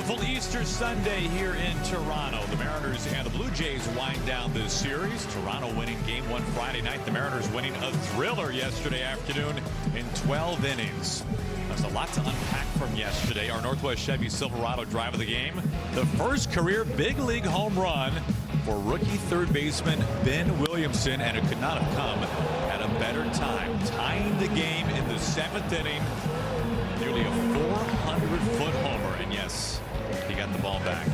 beautiful Easter Sunday here in Toronto. The Mariners and the Blue Jays wind down this series. Toronto winning Game 1 Friday night. The Mariners winning a thriller yesterday afternoon in 12 innings. There's a lot to unpack from yesterday. Our Northwest Chevy Silverado drive of the game. The first career big league home run for rookie third baseman Ben Williamson, and it could not have come at a better time. Tying the game in the 7th inning. Nearly a 400-foot homer, and yes, he got the ball back.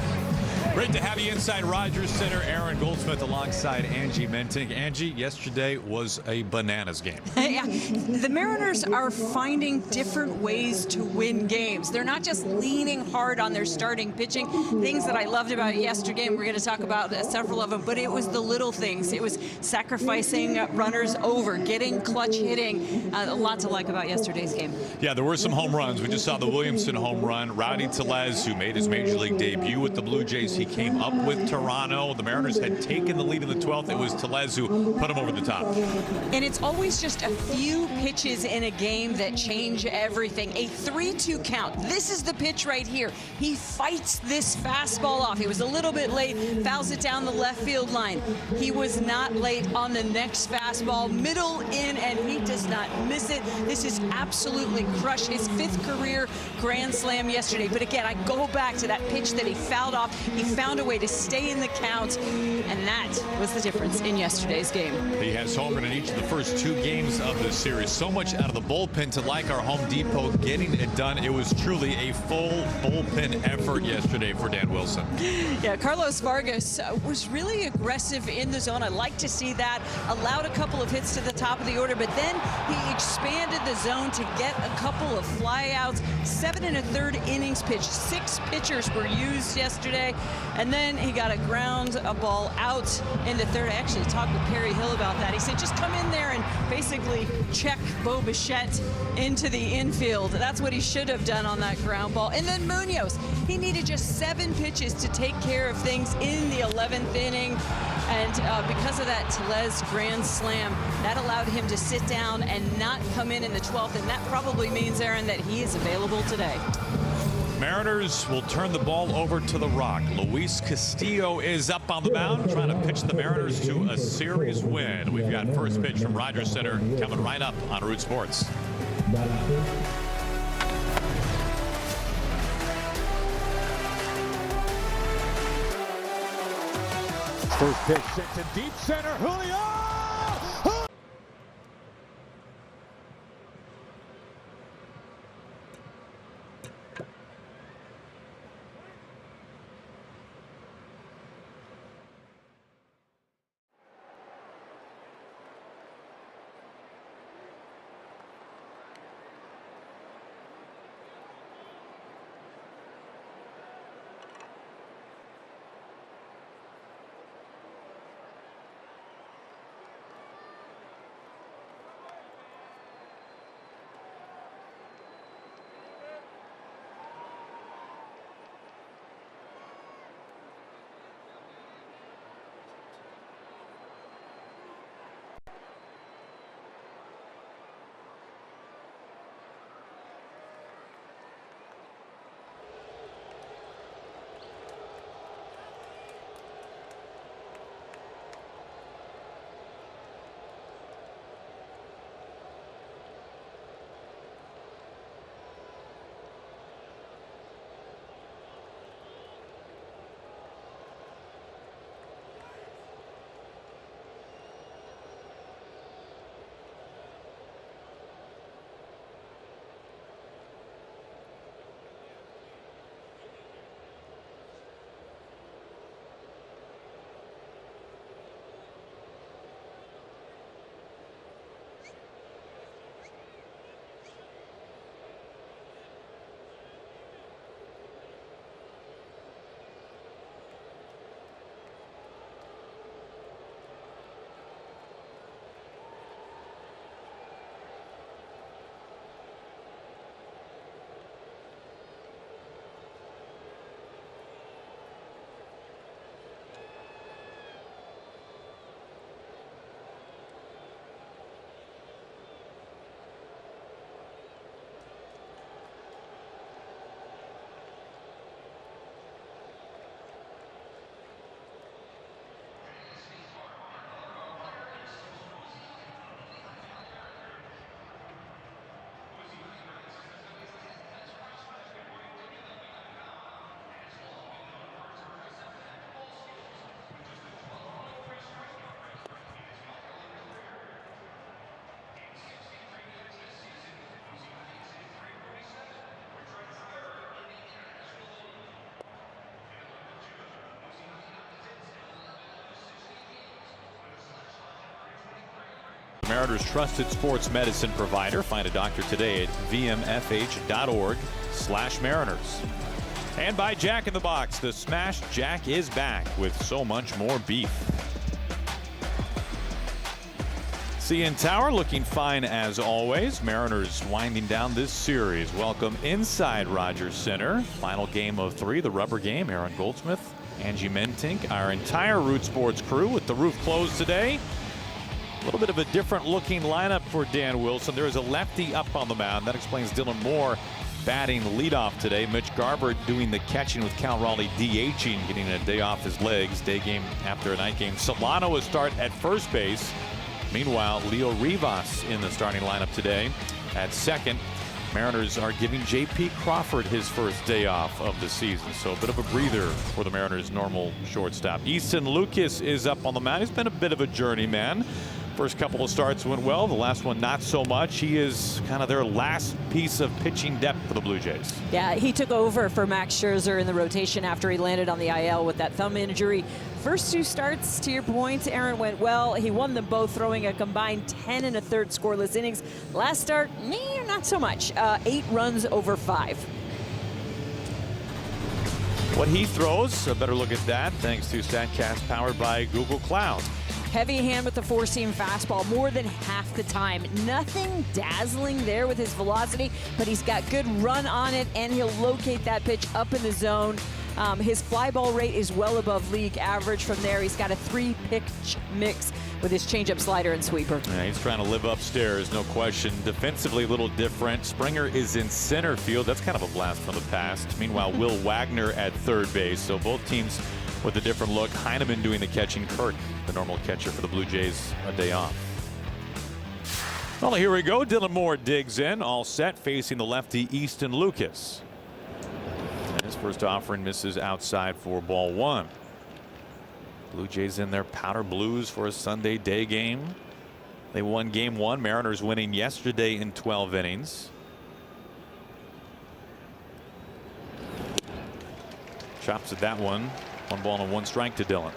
Great to have you inside Rogers Center. Aaron Goldsmith alongside Angie Mentink. Angie, yesterday was a bananas game. Yeah, the Mariners are finding different ways to win games. They're not just leaning hard on their starting pitching. Things that I loved about yesterday, and we're going to talk about several of them, but it was the little things. It was sacrificing runners over, getting clutch hitting. A lot to like about yesterday's game. Yeah, there were some home runs. We just saw the Williamson home run. Rowdy Tellez, who made his major league debut with the Blue Jays, he came up with Toronto. The Mariners had taken the lead in the 12th. It was Tellez who put him over the top. And it's always just a few pitches in a game that change everything. A 3-2 count. This is the pitch right here. He fights this fastball off. He was a little bit late, fouls it down the left field line. He was not late on the next fastball. Middle in, and he does not miss it. This is absolutely crushed. His 5th career grand slam yesterday. But again, I go back to that pitch that he fouled off. He found a way to stay in the count, and that was the difference in yesterday's game. He has homered in each of the first 2 games of this series. So much out of the bullpen to like our Home Depot getting it done. It was truly a full bullpen effort yesterday for Dan Wilson. Yeah, Carlos Vargas was really aggressive in the zone. I like to see that. Allowed a couple of hits to the top of the order, but then he expanded the zone to get a couple of flyouts. 7 1/3 innings pitched. 6 pitchers were used yesterday. And then he got a ball out in the 3rd. I actually talked with Perry Hill about that. He said, just come in there and basically check Bo Bichette into the infield. That's what he should have done on that ground ball. And then Munoz, he needed just 7 pitches to take care of things in the 11th inning. And because of that Tellez grand slam, that allowed him to sit down and not come in the 12th. And that probably means, Aaron, that he is available today. Mariners will turn the ball over to the Rock. Luis Castillo is up on the mound, trying to pitch the Mariners to a series win. We've got first pitch from Rogers Center coming right up on Root Sports. First pitch sent to deep center. Julio! Mariners' trusted sports medicine provider. Find a doctor today at vmfh.org/Mariners. And by Jack in the Box, the Smashed Jack is back with so much more beef. CN Tower looking fine as always. Mariners winding down this series. Welcome inside Rogers Center. Final game of 3, the rubber game. Aaron Goldsmith, Angie Mentink, our entire Root Sports crew with the roof closed today. A little bit of a different looking lineup for Dan Wilson. There is a lefty up on the mound. That explains Dylan Moore batting leadoff today. Mitch Garver doing the catching with Cal Raleigh DHing, getting a day off his legs. Day game after a night game. Solano will start at first base. Meanwhile, Leo Rivas in the starting lineup today at second. Mariners are giving J.P. Crawford his first day off of the season, so a bit of a breather for the Mariners' normal shortstop. Easton Lucas is up on the mound. He's been a bit of a journeyman. First couple of starts went well, the last one not so much. He is kind of their last piece of pitching depth for the Blue Jays. Yeah, he took over for Max Scherzer in the rotation after he landed on the IL with that thumb injury. First 2 starts, to your point, Aaron, went well. He won them both, throwing a combined 10 1/3 scoreless innings. Last start, not so much. 8 runs over 5. What he throws, a better look at that, thanks to StatCast powered by Google Cloud. Heavy hand with the 4-seam fastball more than half the time. Nothing dazzling there with his velocity, but he's got good run on it, and he'll locate that pitch up in the zone. His fly ball rate is well above league average. From there, he's got a 3-pitch mix with his changeup, slider, and sweeper. Yeah, he's trying to live upstairs, no question. Defensively, a little different. Springer is in center field. That's kind of a blast from the past. Meanwhile, Will Wagner at third base. So both teams with a different look. Heineman doing the catching. Kirk, the normal catcher for the Blue Jays, a day off. Well, here we go. Dylan Moore digs in, all set, facing the lefty Easton Lucas. And his first offering misses outside for ball 1. Blue Jays in their powder blues for a Sunday day game. They won game 1. Mariners winning yesterday in 12 innings. Chops at that one. 1 ball and 1 strike to Dylan.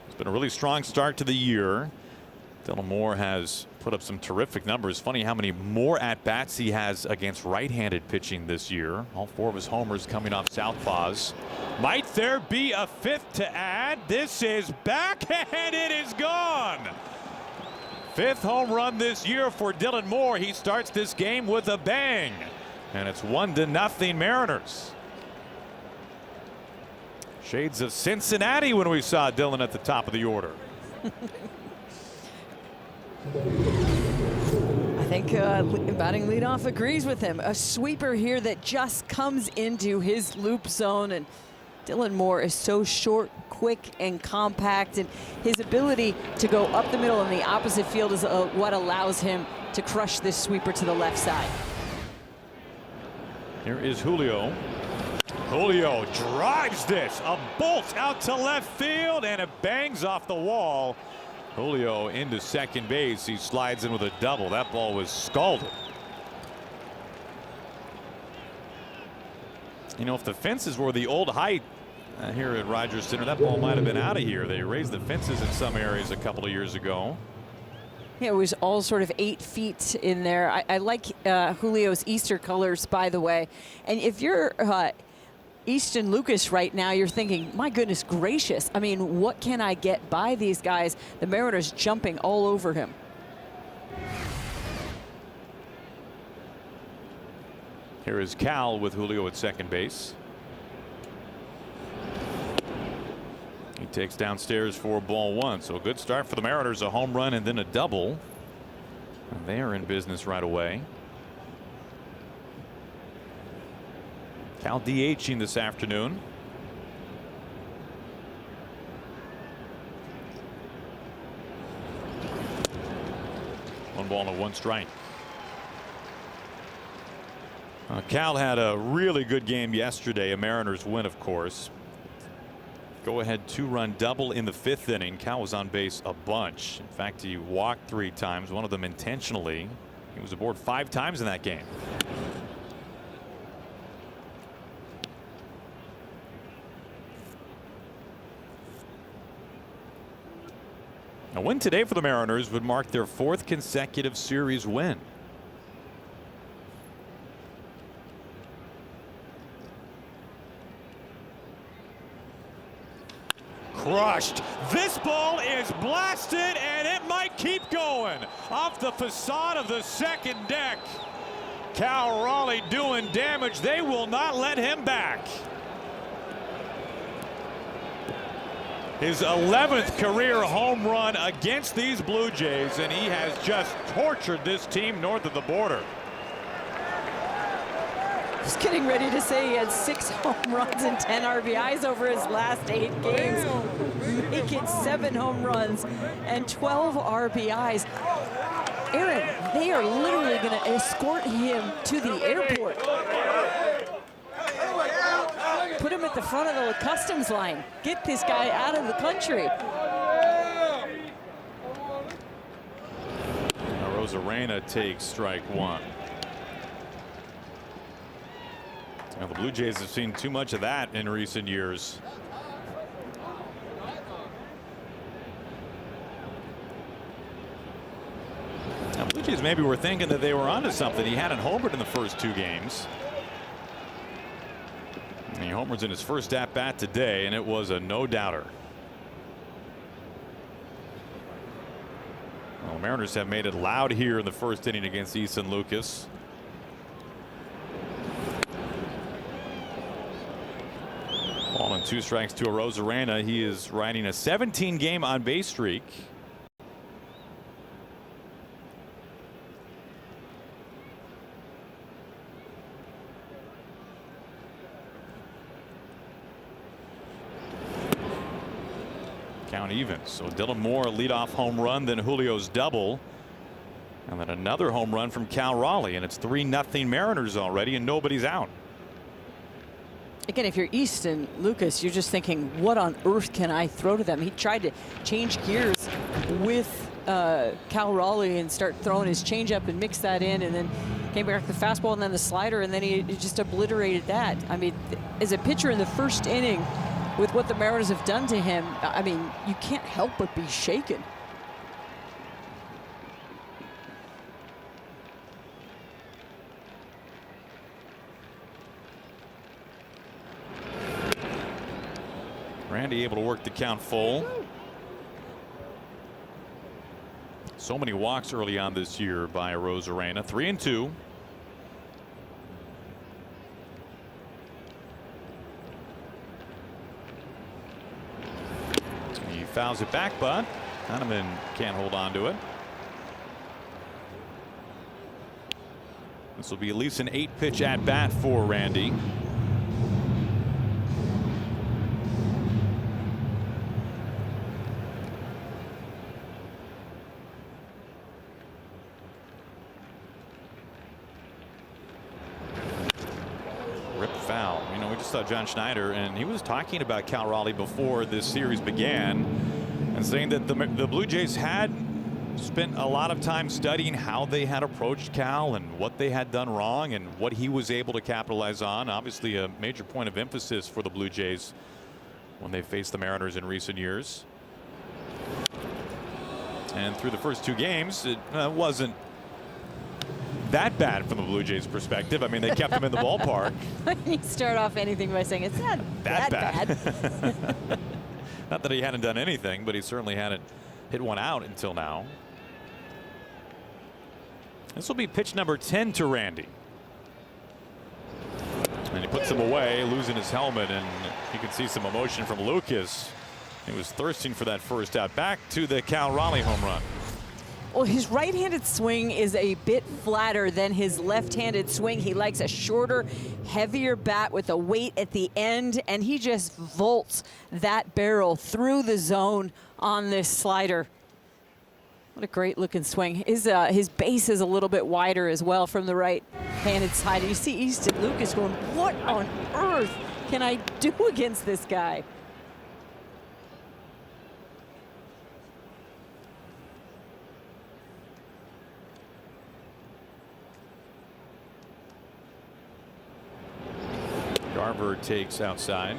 It's been a really strong start to the year. Dylan Moore has put up some terrific numbers. Funny how many more at-bats he has against right-handed pitching this year. All 4 of his homers coming off southpaws. Might there be a 5th to add? This is back and it is gone. 5th home run this year for Dylan Moore. He starts this game with a bang. And it's 1-0 Mariners. Shades of Cincinnati when we saw Dylan at the top of the order. I think batting leadoff agrees with him. A sweeper here that just comes into his loop zone, and Dylan Moore is so short, quick, and compact, and his ability to go up the middle in the opposite field is what allows him to crush this sweeper to the left side. Here is Julio. Julio drives this, a bolt out to left field, and it bangs off the wall. Julio into second base. He slides in with a double. That ball was scalded. You know, if the fences were the old height here at Rogers Center, that ball might have been out of here. They raised the fences in some areas a couple of years ago. Yeah, it was all sort of 8 feet in there. I like Julio's Easter colors, by the way. And if you're Easton Lucas right now, you're thinking, my goodness gracious, I mean, what can I get by these guys? The Mariners jumping all over him. Here is Cal with Julio at second base. He takes downstairs for ball 1. So a good start for the Mariners, a home run and then a double. And they are in business right away. Cal DHing this afternoon. One ball and 1 strike. Cal had a really good game yesterday. A Mariners win, of course. Go ahead 2-run double in the 5th inning. Cal was on base a bunch. In fact, he walked 3 times, one of them intentionally. He was aboard 5 times in that game. A win today for the Mariners would mark their 4th consecutive series win. Crushed. This ball is blasted, and it might keep going off the facade of the second deck. Cal Raleigh doing damage. They will not let him back. His 11th career home run against these Blue Jays, and he has just tortured this team north of the border. I was getting ready to say he had 6 home runs and 10 RBIs over his last 8 games, making 7 home runs and 12 RBIs. Aaron, they are literally going to escort him to the airport. Put him at the front of the customs line. Get this guy out of the country. Arozarena takes strike 1. Now, the Blue Jays have seen too much of that in recent years. Now, Blue Jays maybe were thinking that they were onto something. He hadn't homered in the first 2 games. And he homers in his first at-bat today, and it was a no-doubter. Well, the Mariners have made it loud here in the first inning against Easton Lucas. Ball and 2 strikes to Arozarena. He is riding a 17-game on-base streak. Count even. So Dylan Moore leadoff home run, then Julio's double, and then another home run from Cal Raleigh, and it's 3-0 Mariners already, and nobody's out. Again, if you're Easton Lucas, you're just thinking, what on earth can I throw to them? He tried to change gears with Cal Raleigh and start throwing his changeup and mix that in, and then came back to the fastball and then the slider, and then he just obliterated that. I mean, as a pitcher in the first inning, with what the Mariners have done to him, I mean, you can't help but be shaken. Randy able to work the count full. So many walks early on this year by Arozarena. 3-2. He fouls it back, but Hanneman can't hold on to it. This will be at least an 8-pitch at bat for Randy. Foul. You know, we just saw John Schneider, and he was talking about Cal Raleigh before this series began, and saying that the Blue Jays had spent a lot of time studying how they had approached Cal and what they had done wrong and what he was able to capitalize on. Obviously, a major point of emphasis for the Blue Jays when they faced the Mariners in recent years. And through the first 2 games, it wasn't that bad from the Blue Jays perspective. I mean, they kept him in the ballpark. You start off anything by saying it's not that bad. Not that he hadn't done anything, but he certainly hadn't hit one out until now. This will be pitch number 10 to Randy. And he puts him away, losing his helmet, and you can see some emotion from Lucas. He was thirsting for that first out. Back to the Cal Raleigh home run. Well, his right-handed swing is a bit flatter than his left-handed swing. He likes a shorter, heavier bat with a weight at the end, and he just vaults that barrel through the zone on this slider. What a great-looking swing. His base is a little bit wider as well from the right-handed side. You see Easton Lucas going, what on earth can I do against this guy? Garver takes outside.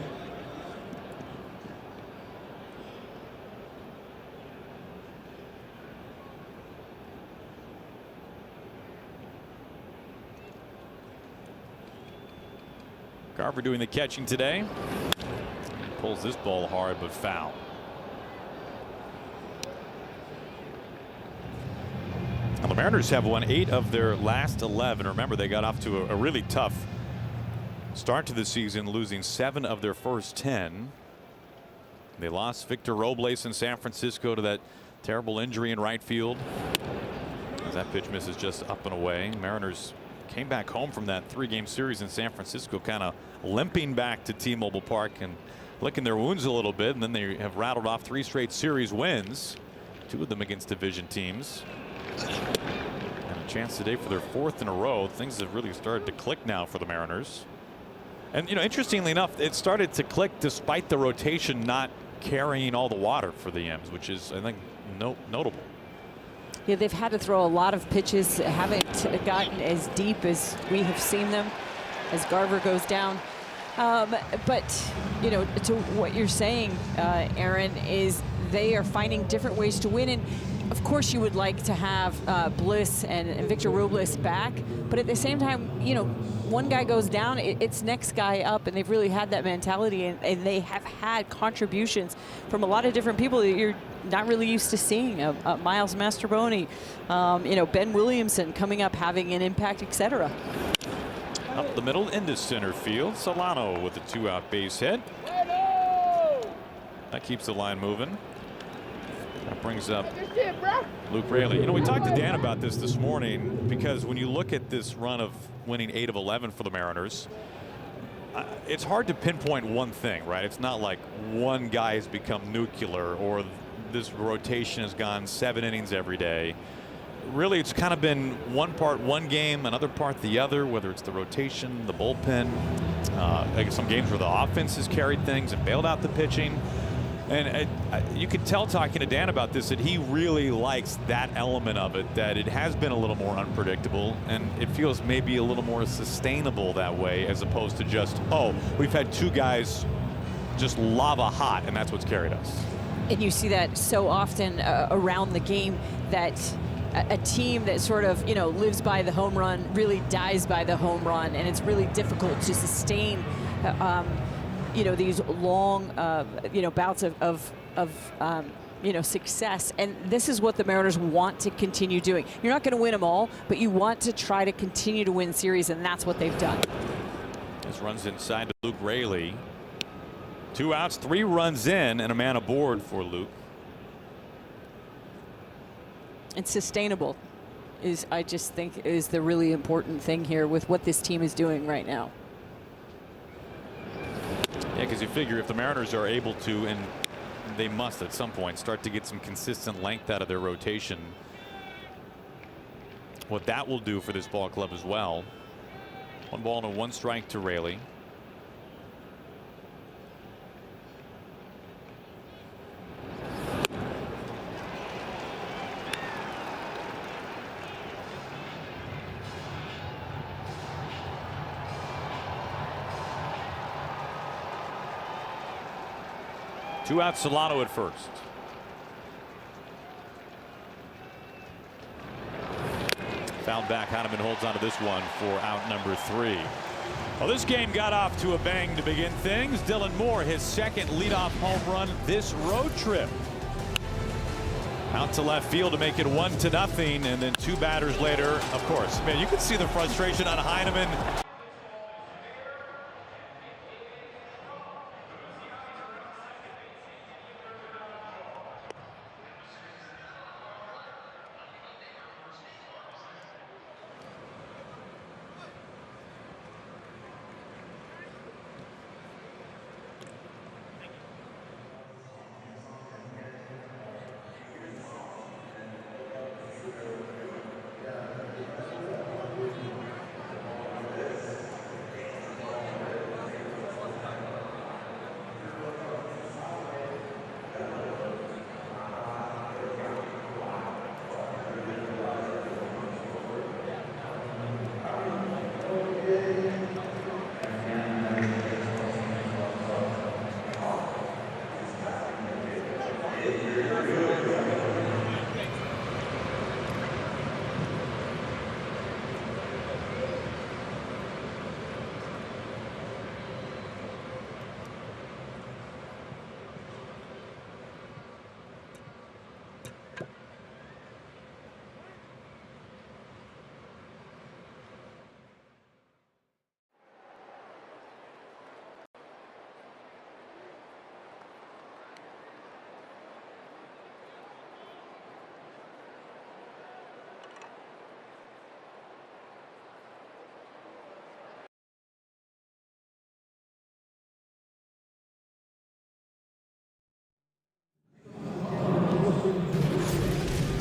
Garver doing the catching today. Pulls this ball hard, but foul. Now the Mariners have won 8 of their last 11. Remember, they got off to a really tough start to the season, losing 7 of their first 10. They lost Victor Robles in San Francisco to that terrible injury in right field. As that pitch misses just up and away. Mariners came back home from that 3-game series in San Francisco, kind of limping back to T-Mobile Park and licking their wounds a little bit, and then they have rattled off 3 straight series wins, 2 of them against division teams. And a chance today for their 4th in a row. Things have really started to click now for the Mariners. And, you know, interestingly enough, it started to click despite the rotation not carrying all the water for the M's, which is, I think, notable. Yeah, they've had to throw a lot of pitches, haven't gotten as deep as we have seen them as Garver goes down. But, you know, to what you're saying, Aaron, is they are finding different ways to win. And of course, you would like to have Bliss and Victor Robles back. But at the same time, you know, one guy goes down, it's next guy up. And they've really had that mentality. And they have had contributions from a lot of different people that you're not really used to seeing. Miles Mastrobuoni, you know, Ben Williamson coming up, having an impact, etc. Up the middle into center field. Solano with a 2-out base hit. That keeps the line moving. That brings up Luke Raley. You know, we talked to Dan about this morning, because when you look at this run of winning 8 of 11 for the Mariners, it's hard to pinpoint one thing, right? It's not like one guy has become nuclear or this rotation has gone 7 innings every day. Really, it's kind of been one part one game, another part the other, whether it's the rotation, the bullpen, like some games where the offense has carried things and bailed out the pitching. And you could tell talking to Dan about this that he really likes that element of it, that it has been a little more unpredictable, and it feels maybe a little more sustainable that way, as opposed to just, oh, we've had 2 guys just lava hot and that's what's carried us. And you see that so often around the game, that a team that sort of, you know, lives by the home run really dies by the home run, and it's really difficult to sustain you know, these long you know, bouts of you know, success. And this is what the Mariners want to continue doing. You're not going to win them all, but you want to try to continue to win series, and that's what they've done. This runs inside to Luke Raley. 2 outs, 3 runs in, and a man aboard for Luke. And sustainable is, I just think, is the really important thing here with what this team is doing right now. Yeah, because you figure if the Mariners are able to, and they must at some point, start to get some consistent length out of their rotation, what that will do for this ball club as well. 1 ball and a 1 strike to Raley. Two out, Solano at first. Fouled back. Heineman holds on to this one for out number 3. Well, this game got off to a bang to begin things. Dylan Moore, his 2nd leadoff home run this road trip. Out to left field to make it 1-0, and then 2 batters later, of course, man, you can see the frustration on Heineman.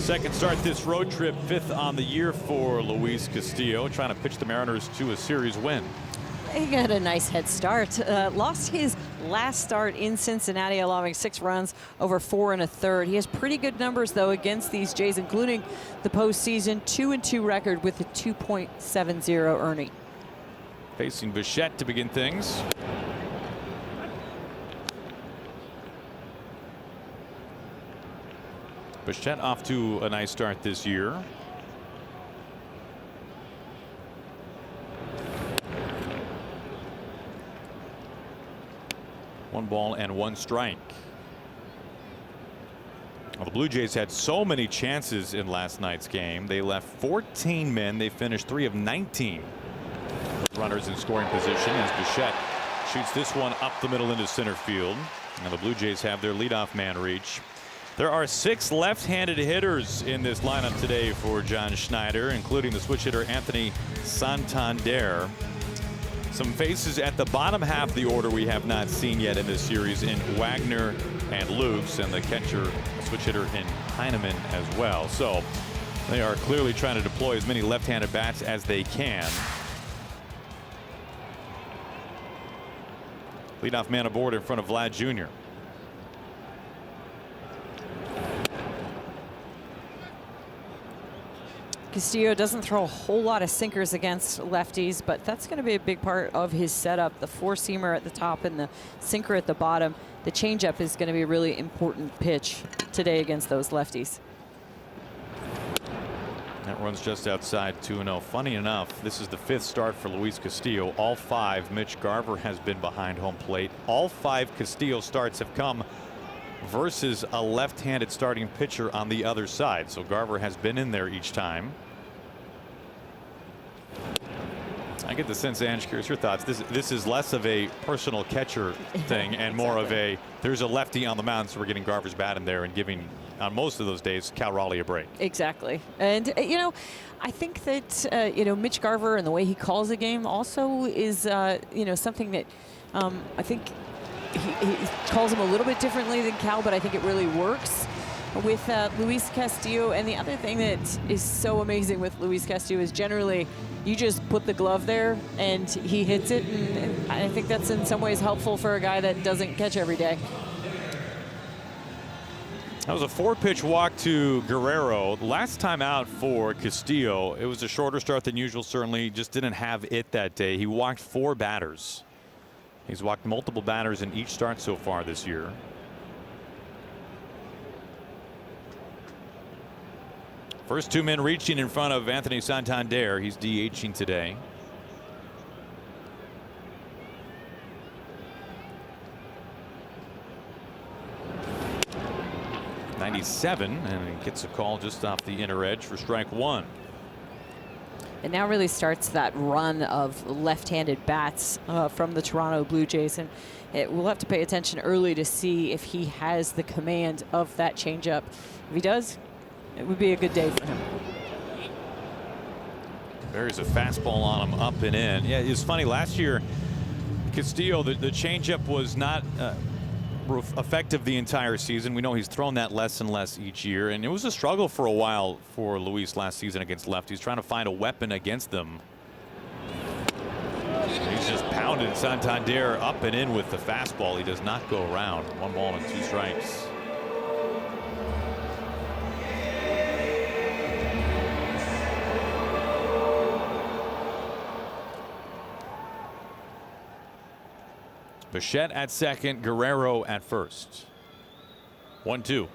Second start this road trip, 5th on the year for Luis Castillo, trying to pitch the Mariners to a series win. He got a nice head start. Lost his last start in Cincinnati, allowing 6 runs over 4 1/3. He has pretty good numbers, though, against these Jays, including the postseason. 2-2 record with a 2.70 earning. Facing Bichette to begin things. Bichette off to a nice start this year. One ball and 1 strike. Well, the Blue Jays had so many chances in last night's game. They left 14 men. They finished 3 of 19 with runners in scoring position as Bichette shoots this one up the middle into center field. And the Blue Jays have their leadoff man reach. There are 6 left-handed hitters in this lineup today for John Schneider, including the switch hitter Anthony Santander. Some faces at the bottom half of the order we have not seen yet in this series in Wagner and Lukes, and the catcher, switch hitter in Heineman as well. So they are clearly trying to deploy as many left-handed bats as they can. Leadoff man aboard in front of Vlad Jr. Castillo doesn't throw a whole lot of sinkers against lefties, but that's going to be a big part of his setup. The 4-seamer at the top and the sinker at the bottom. The changeup is going to be a really important pitch today against those lefties. That runs just outside 2-0. Funny enough, this is the 5th start for Luis Castillo. All 5 Mitch Garver has been behind home plate. All 5 Castillo starts have come versus a left-handed starting pitcher on the other side. So Garver has been in there each time. I get the sense, Ange, curious your thoughts. This is less of a personal catcher thing and more of a there's a lefty on the mound, so we're getting Garver's bat in there and giving, on most of those days, Cal Raleigh a break. Exactly. And, you know, I think that, you know, Mitch Garver and the way he calls a game also is, you know, something that I think he calls him a little bit differently than Cal, but I think it really works with Luis Castillo. And the other thing that is so amazing with Luis Castillo is generally you just put the glove there and he hits it, and I think that's in some ways helpful for a guy that doesn't catch every day. That was a 4-pitch walk to Guerrero. Last time out for Castillo, it was a shorter start than usual, certainly. Just didn't have it that day. He walked 4 batters. He's walked multiple batters in each start so far this year. First 2 men reaching in front of Anthony Santander. He's DHing today. .97, and he gets a call just off the inner edge for strike 1. It now really starts that run of left-handed bats from the Toronto Blue Jays, and we'll have to pay attention early to see if he has the command of that changeup. If he does, it would be a good day for him. There's a fastball on him, up and in. Yeah, it's funny. Last year, Castillo, the changeup was not effective the entire season. We know he's thrown that less and less each year, and it was a struggle for a while for Luis last season against lefties, trying to find a weapon against them. He's just pounded Santander up and in with the fastball. He does not go around. 1 ball and 2 strikes. Bichette at second, Guerrero at first. 1-2.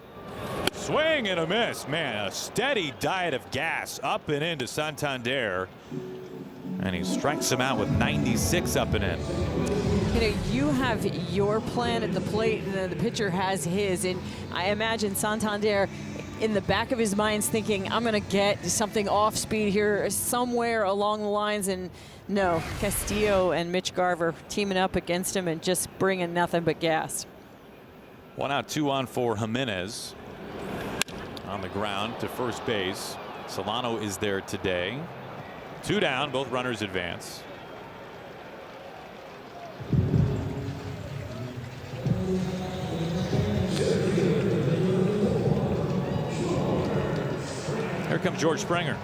Swing and a miss. Man, a steady diet of gas up and into Santander. And he strikes him out with 96 up and in. You know, you have your plan at the plate, and then the pitcher has his. And I imagine Santander in the back of his mind's thinking, I'm going to get something off speed here somewhere along the lines. And no, Castillo and Mitch Garver teaming up against him and just bringing nothing but gas. 1 out, 2 on for Jimenez. On the ground to first base. Solano is there today. 2 down, both runners advance. Here comes George Springer.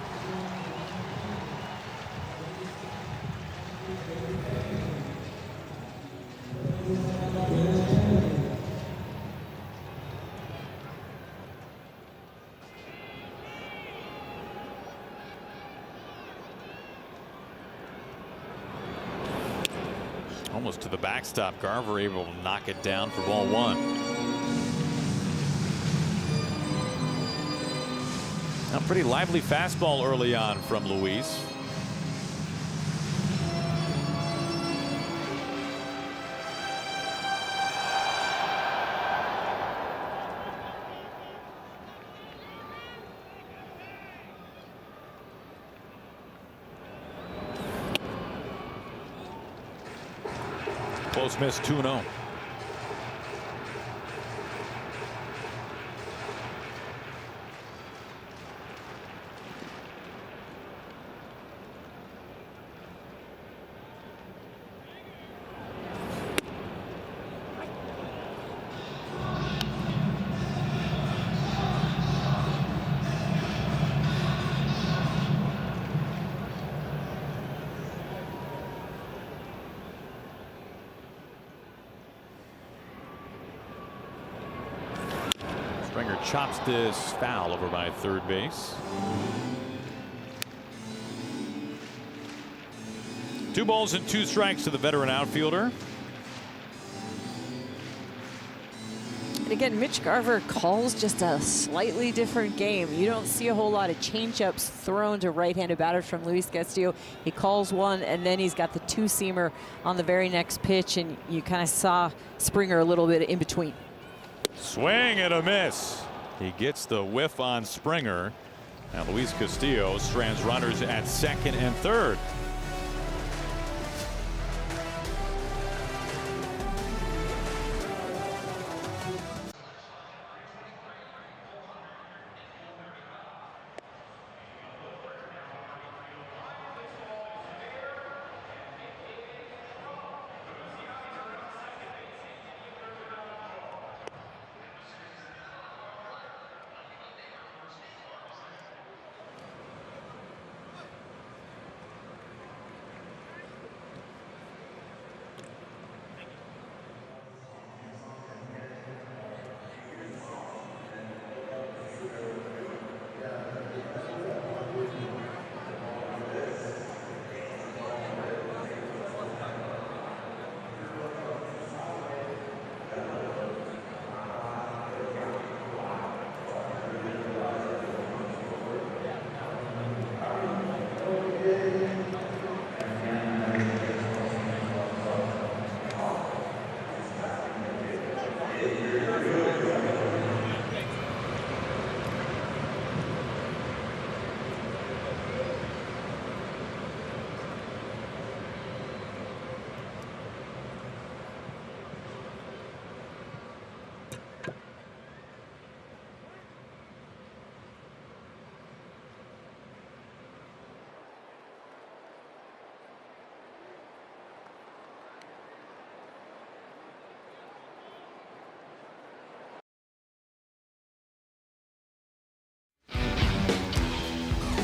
Almost to the backstop. Garver able to knock it down for ball one. A pretty lively fastball early on from Luis. Close miss, 2-0. Springer chops this foul over by third base. 2 balls and 2 strikes to the veteran outfielder. And again, Mitch Garver calls just a slightly different game. You don't see a whole lot of changeups thrown to right-handed batters from Luis Castillo. He calls one, and then he's got the 2-seamer on the very next pitch, and you kind of saw Springer a little bit in between. Swing and a miss. He gets the whiff on Springer. Now Luis Castillo strands runners at second and third.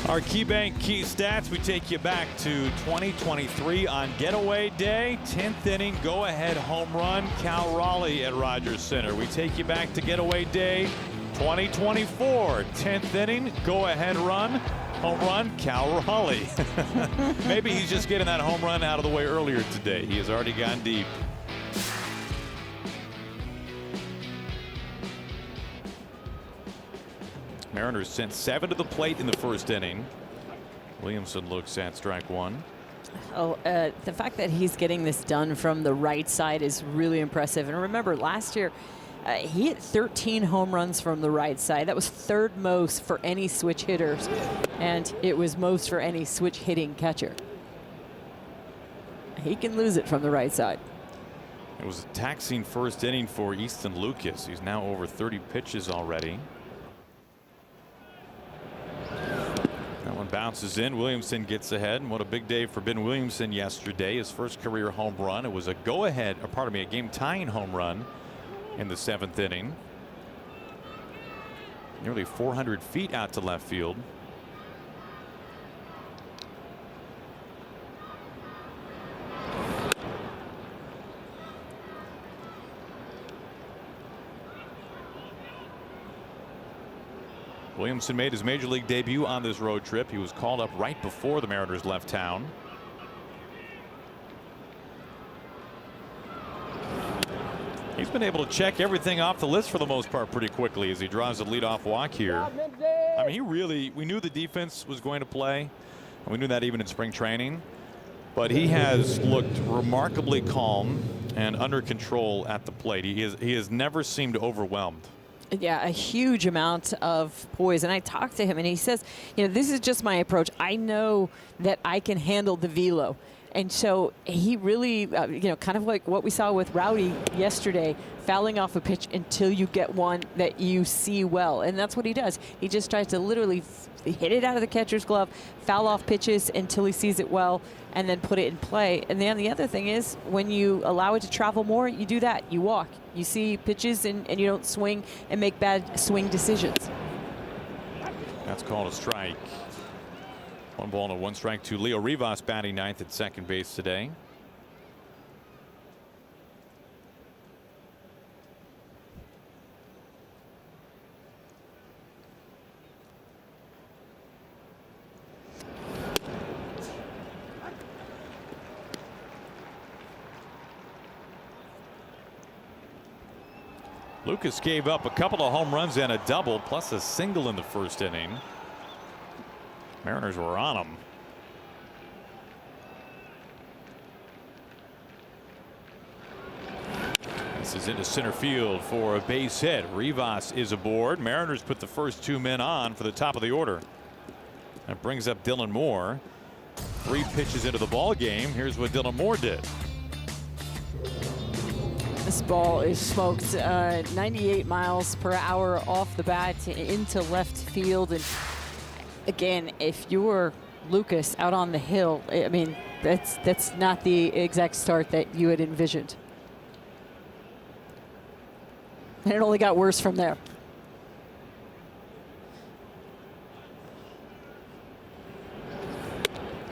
Our KeyBank Key Stats, we take you back to 2023 on Getaway Day. 10th inning, go-ahead home run, Cal Raleigh at Rogers Center. We take you back to Getaway Day 2024. 10th inning, go-ahead run, home run, Cal Raleigh. Maybe he's just getting that home run out of the way earlier today. He has already gone deep. Mariners sent 7 to the plate in the first inning. Williamson looks at strike one. The fact that he's getting this done from the right side is really impressive. And remember, last year he hit 13 home runs from the right side. That was 3rd most for any switch hitters, and it was most for any switch hitting catcher. He can lose it from the right side. It was a taxing first inning for Easton Lucas. He's now over 30 pitches already. That one bounces in. Williamson gets ahead, and what a big day for Ben Williamson yesterday. His first career home run. It was a go-ahead, or pardon me, a game-tying home run in the 7th inning. Nearly 400 feet out to left field. Williamson made his major league debut on this road trip. He was called up right before the Mariners left town. He's been able to check everything off the list for the most part pretty quickly as he draws the leadoff walk here. I mean, we knew the defense was going to play, and we knew that even in spring training. But he has looked remarkably calm and under control at the plate. He has never seemed overwhelmed. Yeah, a huge amount of poise. And I talked to him, and he says, you know, this is just my approach. I know that I can handle the velo. And so he really, you know, kind of like what we saw with Rowdy yesterday, fouling off a pitch until you get one that you see well. And that's what he does. He just tries to literally hit it out of the catcher's glove, foul off pitches until he sees it well, and then put it in play. And then the other thing is, when you allow it to travel more, you do that. You walk. You see pitches, and you don't swing and make bad swing decisions. That's called a strike. 1 ball and 1 strike to Leo Rivas, batting ninth at second base today. Lucas gave up a couple of home runs and a double, plus a single in the first inning. Mariners were on him. This is into center field for a base hit. Rivas is aboard. Mariners put the first 2 men on for the top of the order. That brings up Dylan Moore. 3 pitches into the ball game. Here's what Dylan Moore did. This ball is smoked 98 miles per hour off the bat into left field. And again, if you're Lucas out on the hill, I mean, that's not the exact start that you had envisioned. And it only got worse from there.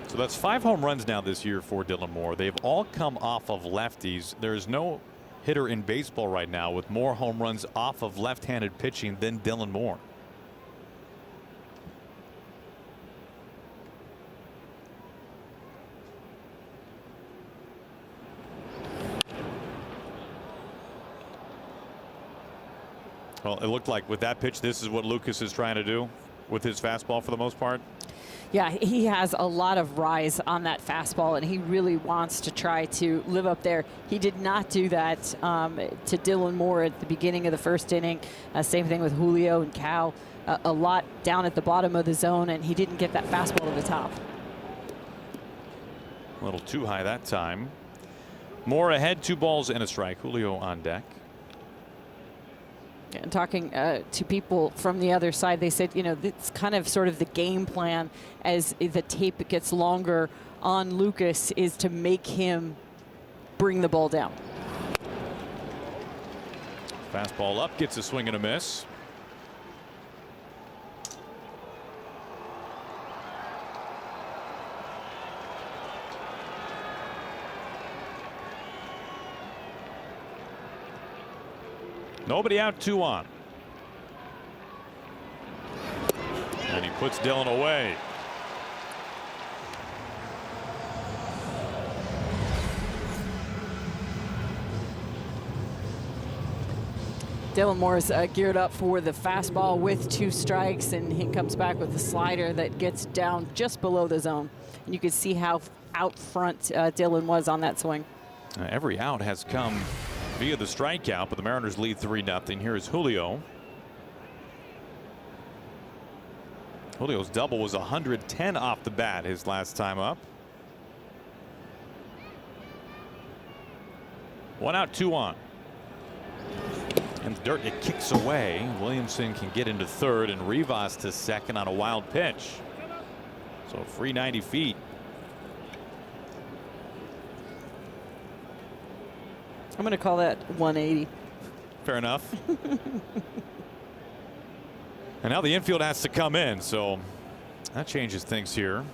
So that's 5 home runs now this year for Dylan Moore. They've all come off of lefties. There's no hitter in baseball right now with more home runs off of left-handed pitching than Dylan Moore. Well, it looked like with that pitch, this is what Lucas is trying to do with his fastball for the most part. Yeah, he has a lot of rise on that fastball, and he really wants to try to live up there. He did not do that to Dylan Moore at the beginning of the first inning. Same thing with Julio and Cal. A lot down at the bottom of the zone, and he didn't get that fastball to the top. A little too high that time. Moore ahead, 2 balls and a strike. Julio on deck. And talking to people from the other side, they said, you know, it's kind of sort of the game plan as the tape gets longer on Lucas is to make him bring the ball down. Fastball up, gets a swing and a miss. Nobody out, 2 on. And he puts Dylan away. Dylan Moore's geared up for the fastball with 2 strikes, and he comes back with the slider that gets down just below the zone. And you can see how out front Dylan was on that swing. Every out has come via the strikeout, but the Mariners lead 3-0. Here is Julio. Julio's double was 110 off the bat his last time up. 1 out, 2 on. And the dirt, it kicks away. Williamson can get into third, and Rivas to second on a wild pitch. So free 90 feet. I'm going to call that 180. Fair enough. And now the infield has to come in, so that changes things here.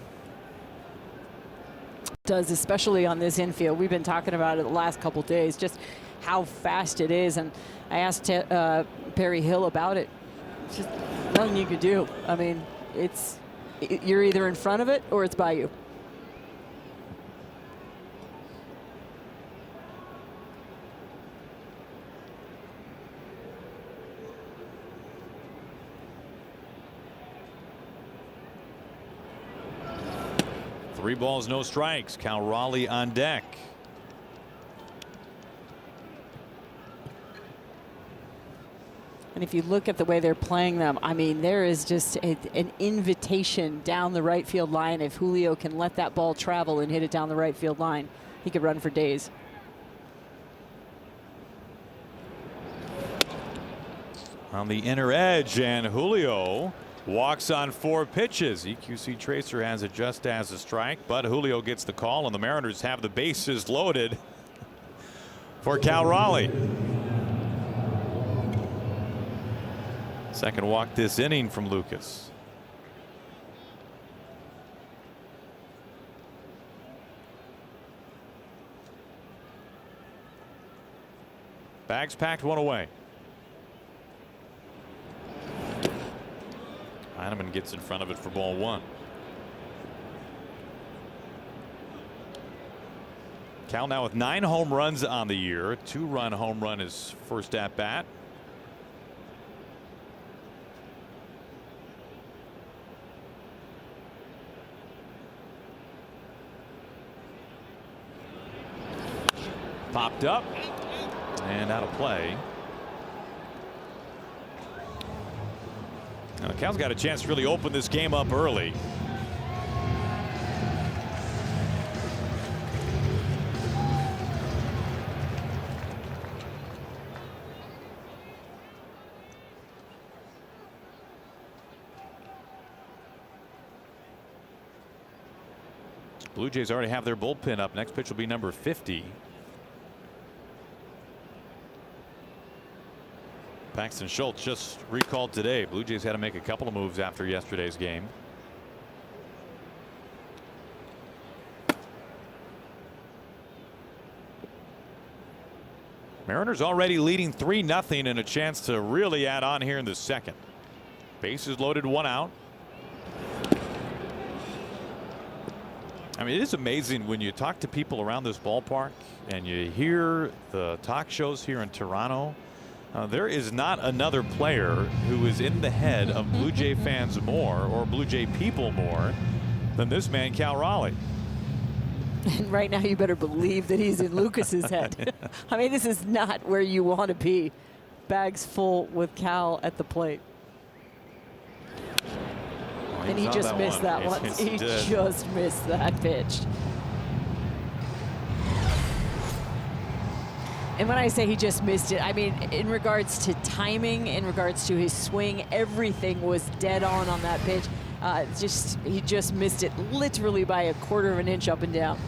Does, especially on this infield. We've been talking about it the last couple days, just how fast it is. And I asked Perry Hill about it just nothing you could do. I mean, you're either in front of it or it's by you. Three balls, no strikes. Cal Raleigh on deck. And if you look at the way they're playing them, I mean, there is just an invitation down the right field line. If Julio can let that ball travel and hit it down the right field line, he could run for days. On the inner edge, and Julio walks on 4 pitches. EQC Tracer has it just as a strike, but Julio gets the call, and the Mariners have the bases loaded for Cal Raleigh. Second walk this inning from Lucas. Bags packed, 1 away. Heineman gets in front of it for ball 1. Cal now with 9 home runs on the year. A 2-run home run his first at bat. Popped up and out of play. Now, Cal's got a chance to really open this game up early. Blue Jays already have their bullpen up. Next pitch will be number 50. Paxton Schultz just recalled today. Blue Jays had to make a couple of moves after yesterday's game. Mariners already leading 3-0 and a chance to really add on here in the second. Bases loaded, 1 out. I mean, it is amazing when you talk to people around this ballpark and you hear the talk shows here in Toronto. There is not another player who is in the head of Blue Jay fans more, or Blue Jay people more, than this man, Cal Raleigh. And right now you better believe that he's in Lucas's head. I mean, this is not where you want to be. Bags full with Cal at the plate. Well, and he just missed that one. He just missed that pitch. And when I say he just missed it, I mean in regards to timing, in regards to his swing, everything was dead on that pitch. He just missed it literally by 1/4 of an inch up and down.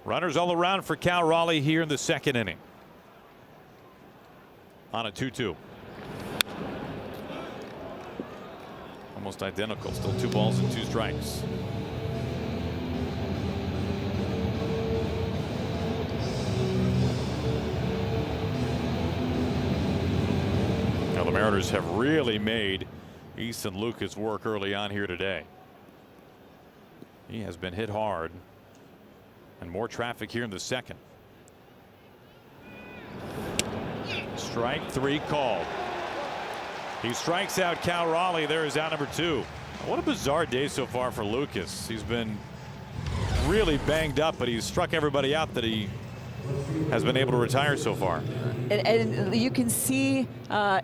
Runners all around for Cal Raleigh here in the second inning. On a 2-2. Almost identical. Still 2 balls and 2 strikes. Now the Mariners have really made Easton Lucas work early on here today. He has been hit hard. And more traffic here in the second. Strike 3 called. He strikes out Cal Raleigh. There is out number 2. What a bizarre day so far for Lucas. He's been really banged up, but he's struck everybody out that he has been able to retire so far. And you can see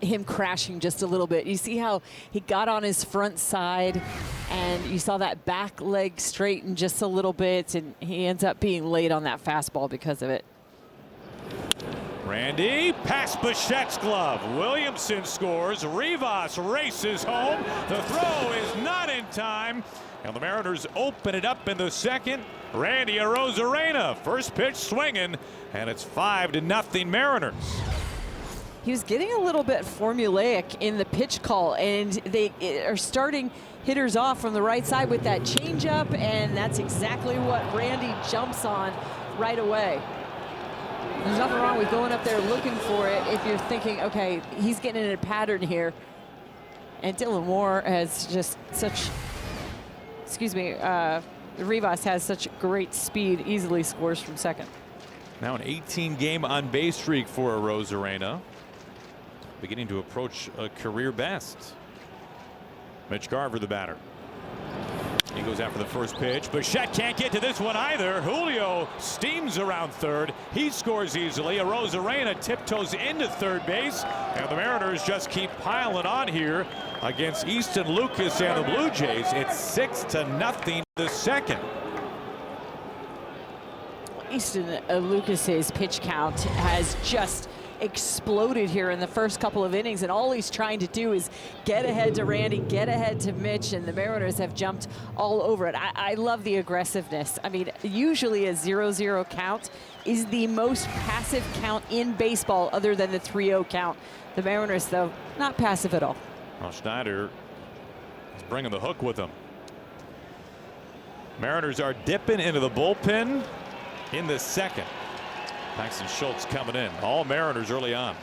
him crashing just a little bit. You see how he got on his front side, and you saw that back leg straighten just a little bit, and he ends up being late on that fastball because of it. Randy past Bichette's glove. Williamson scores. Rivas races home. The throw is not in time. And the Mariners open it up in the second. Randy Arozarena, first pitch swinging, and it's 5-0 Mariners. He was getting a little bit formulaic in the pitch call, and they are starting hitters off from the right side with that changeup, and that's exactly what Randy jumps on right away. There's nothing wrong with going up there looking for it if you're thinking, okay, he's getting in a pattern here. And Dylan Moore has just such, Rivas has such great speed, easily scores from second. Now an 18-game on-base streak for Arozarena, beginning to approach a career best. Mitch Garver, the batter. He goes after the first pitch. Bichette can't get to this one either. Julio steams around third. He scores easily. Arozarena tiptoes into third base. And the Mariners just keep piling on here against Easton Lucas and the Blue Jays. It's 6-0 the second. Easton Lucas's pitch count has just exploded here in the first couple of innings, and all he's trying to do is get ahead to Randy, get ahead to Mitch, and the Mariners have jumped all over it. I love the aggressiveness. I mean, usually a 0-0 count is the most passive count in baseball other than the 3-0 count. The Mariners, though, not passive at all. Well, Schneider is bringing the hook with him. Mariners are dipping into the bullpen in the second. Paxton Schultz coming in. All Mariners early on.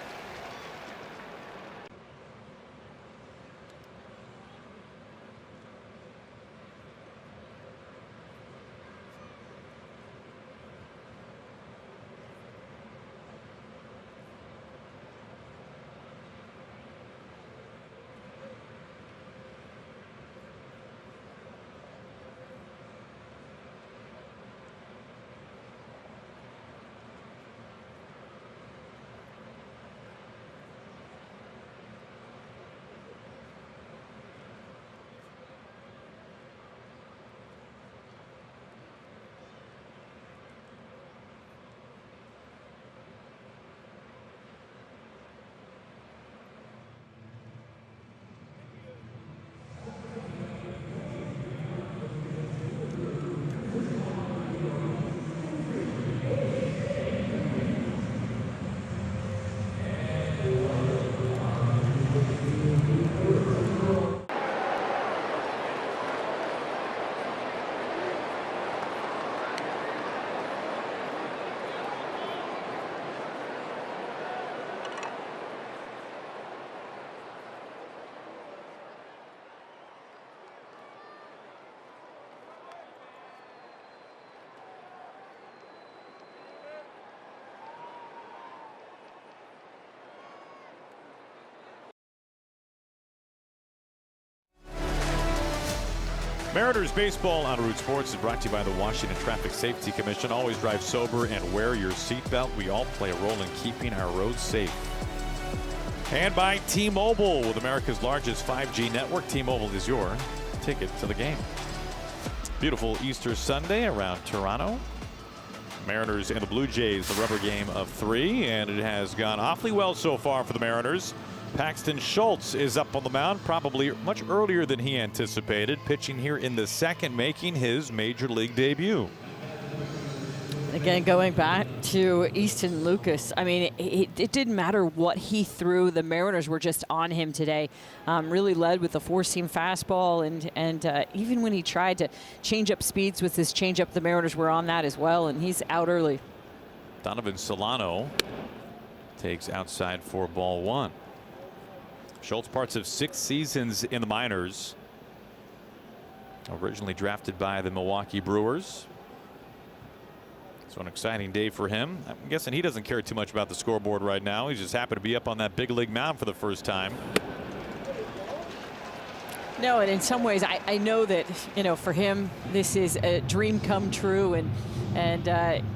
Mariners baseball on Root Sports is brought to you by the Washington Traffic Safety Commission. Always drive sober and wear your seatbelt. We all play a role in keeping our roads safe. And by T-Mobile, with America's largest 5G network. T-Mobile is your ticket to the game. Beautiful Easter Sunday around Toronto. Mariners and the Blue Jays, the rubber game of 3, and it has gone awfully well so far for the Mariners. Paxton Schultz is up on the mound, probably much earlier than he anticipated, pitching here in the second, making his major league debut. Again, going back to Easton Lucas, I mean, it didn't matter what he threw. The Mariners were just on him today. Really led with the four-seam fastball, and even when he tried to change up speeds with his changeup, the Mariners were on that as well, and he's out early. Donovan Solano takes outside for ball 1. Schultz, parts of 6 seasons in the minors. Originally drafted by the Milwaukee Brewers. So an exciting day for him. I'm guessing he doesn't care too much about the scoreboard right now. He's just happy to be up on that big league mound for the first time. No, and in some ways, I know that, you know, for him, this is a dream come true, and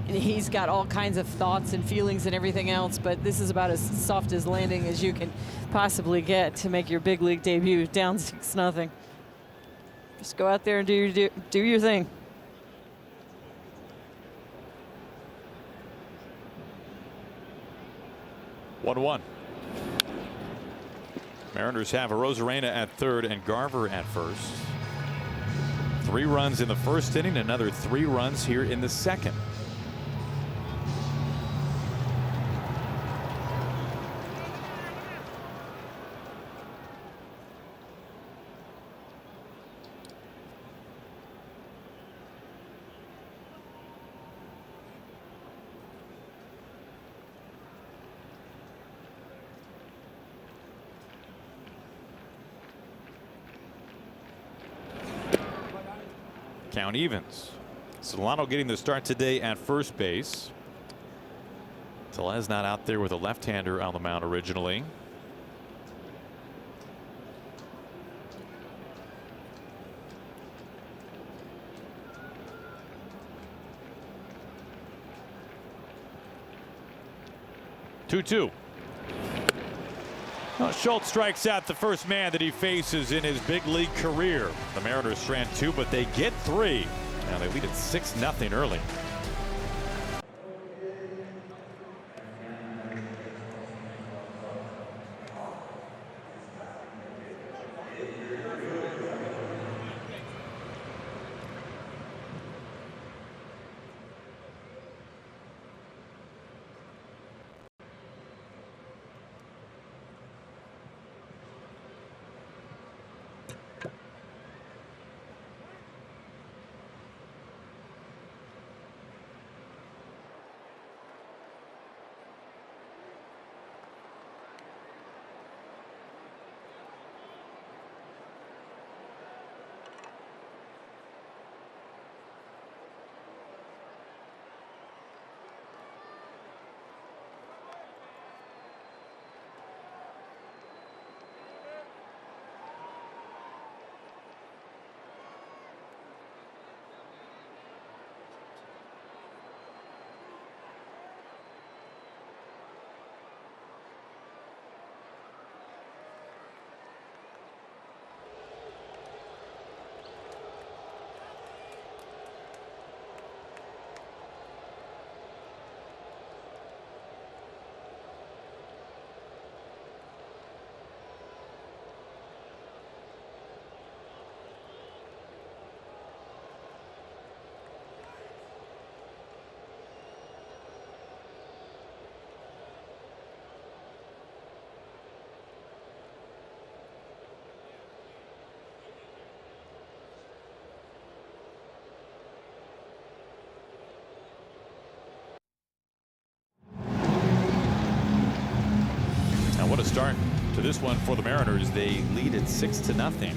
he's got all kinds of thoughts and feelings and everything else, but this is about as soft as landing as you can possibly get to make your big league debut down 6-0. Just go out there and do your thing. One. Mariners have Arozarena at third and Garver at first. 3 runs in the first inning, another 3 runs here in the second. Count evens. Solano getting the start today at first base. Tellez not out there with a left-hander on the mound originally. Two. Well, Schultz strikes out the first man that he faces in his big league career. The Mariners strand 2, but they get 3. Now they lead at 6-0 early. What a start to this one for the Mariners. They lead at 6-0.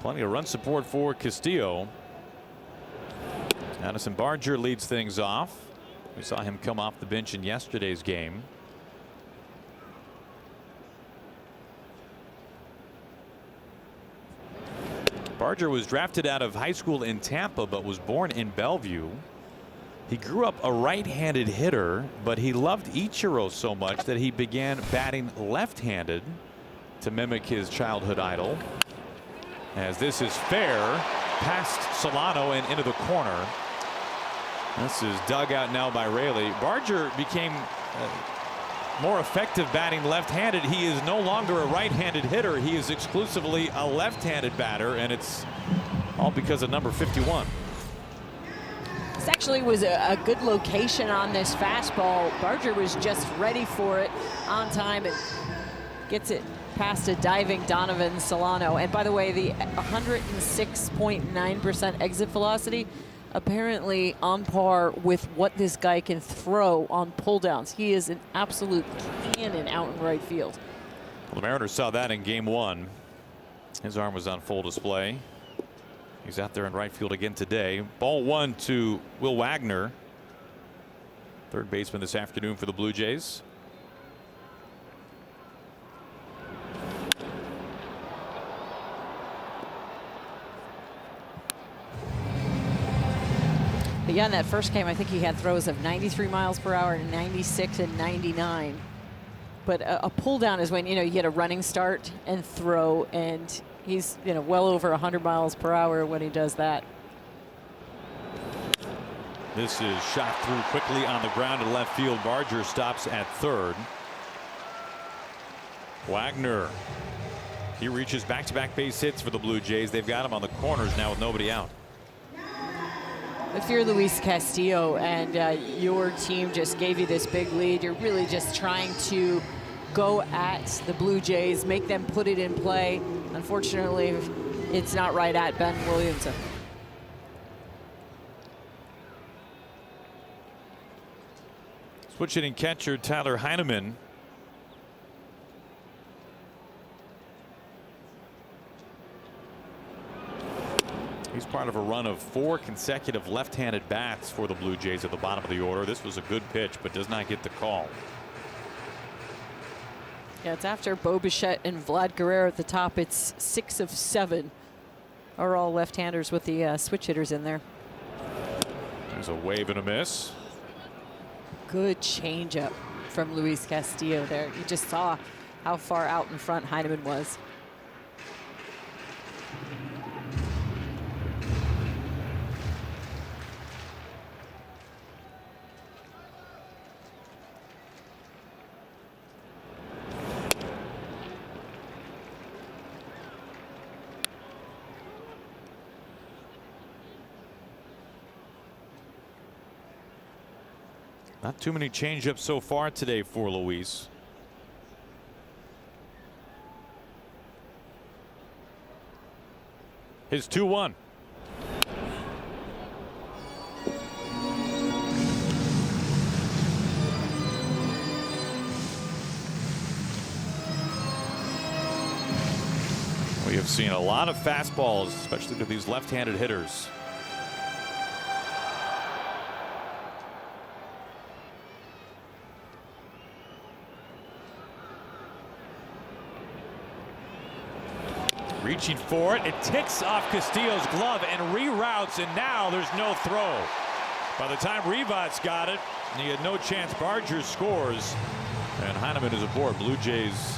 Plenty of run support for Castillo. Addison Barger leads things off. We saw him come off the bench in yesterday's game. Barger was drafted out of high school in Tampa, but was born in Bellevue. He grew up a right-handed hitter, but he loved Ichiro so much that he began batting left-handed to mimic his childhood idol. As this is fair, past Solano and into the corner. This is dug out now by Raley. Barger became more effective batting left-handed. He is no longer a right-handed hitter. He is exclusively a left-handed batter, and it's all because of number 51. This actually was a good location on this fastball. Barger was just ready for it on time and gets it past a diving Donovan Solano. And by the way, the 106.9% exit velocity, apparently on par with what this guy can throw on pull downs. He is an absolute cannon out in right field. Well, the Mariners saw that in game 1. His arm was on full display. He's out there in right field again today. Ball 1 to Will Wagner, third baseman this afternoon for the Blue Jays. But yeah, in that first game, I think he had throws of 93 miles per hour, 96 and 99. But a pull down is when, you get a running start and throw, and he's, well over 100 miles per hour when he does that. This is shot through quickly on the ground to left field. Barger stops at third. Wagner, he reaches back-to-back base hits for the Blue Jays. They've got him on the corners now with nobody out. If you're Luis Castillo and your team just gave you this big lead, you're really just trying to go at the Blue Jays, make them put it in play. Unfortunately, it's not right at Ben Williamson. Switch hitting catcher Tyler Heineman. part of a run of 4 consecutive left-handed bats for the Blue Jays at the bottom of the order. This was a good pitch, but does not get the call. Yeah, it's after Bo Bichette and Vlad Guerrero at the top. It's 6 of 7 are all left-handers with the switch hitters in there. There's a wave and a miss. Good changeup from Luis Castillo there. You just saw how far out in front Heineman was. Not too many changeups so far today for Luis. His 2-1. We have seen a lot of fastballs, especially to these left-handed hitters. Reaching for it. It ticks off Castillo's glove and reroutes, and now there's no throw. By the time Rivas got it, he had no chance. Barger scores, and Heineman is aboard. Blue Jays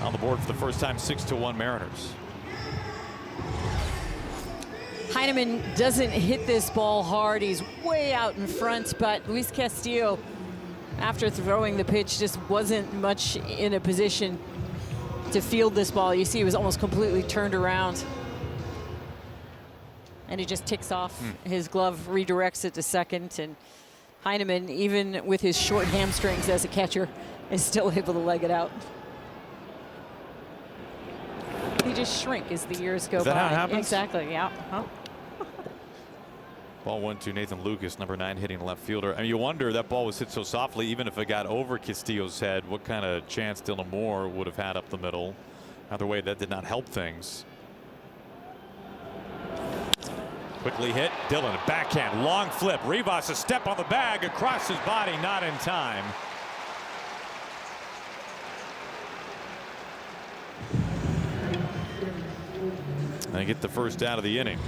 on the board for the first time, 6-1 Mariners. Heineman doesn't hit this ball hard. He's way out in front, but Luis Castillo, after throwing the pitch, just wasn't much in a position to field this ball. You see he was almost completely turned around. And he just ticks off his glove, redirects it to second, and Heineman, even with his short hamstrings as a catcher, is still able to leg it out. He just shrink as the years go by. Is that how it happens? Exactly, yeah. Ball 1 to Nathan Lucas, number 9, hitting left fielder. I mean, you wonder, that ball was hit so softly, even if it got over Castillo's head, what kind of chance Dylan Moore would have had up the middle. Either way, that did not help things. Quickly hit. Dylan, backhand, long flip. Rivas a step on the bag, across his body, not in time. And they get the first out of the inning.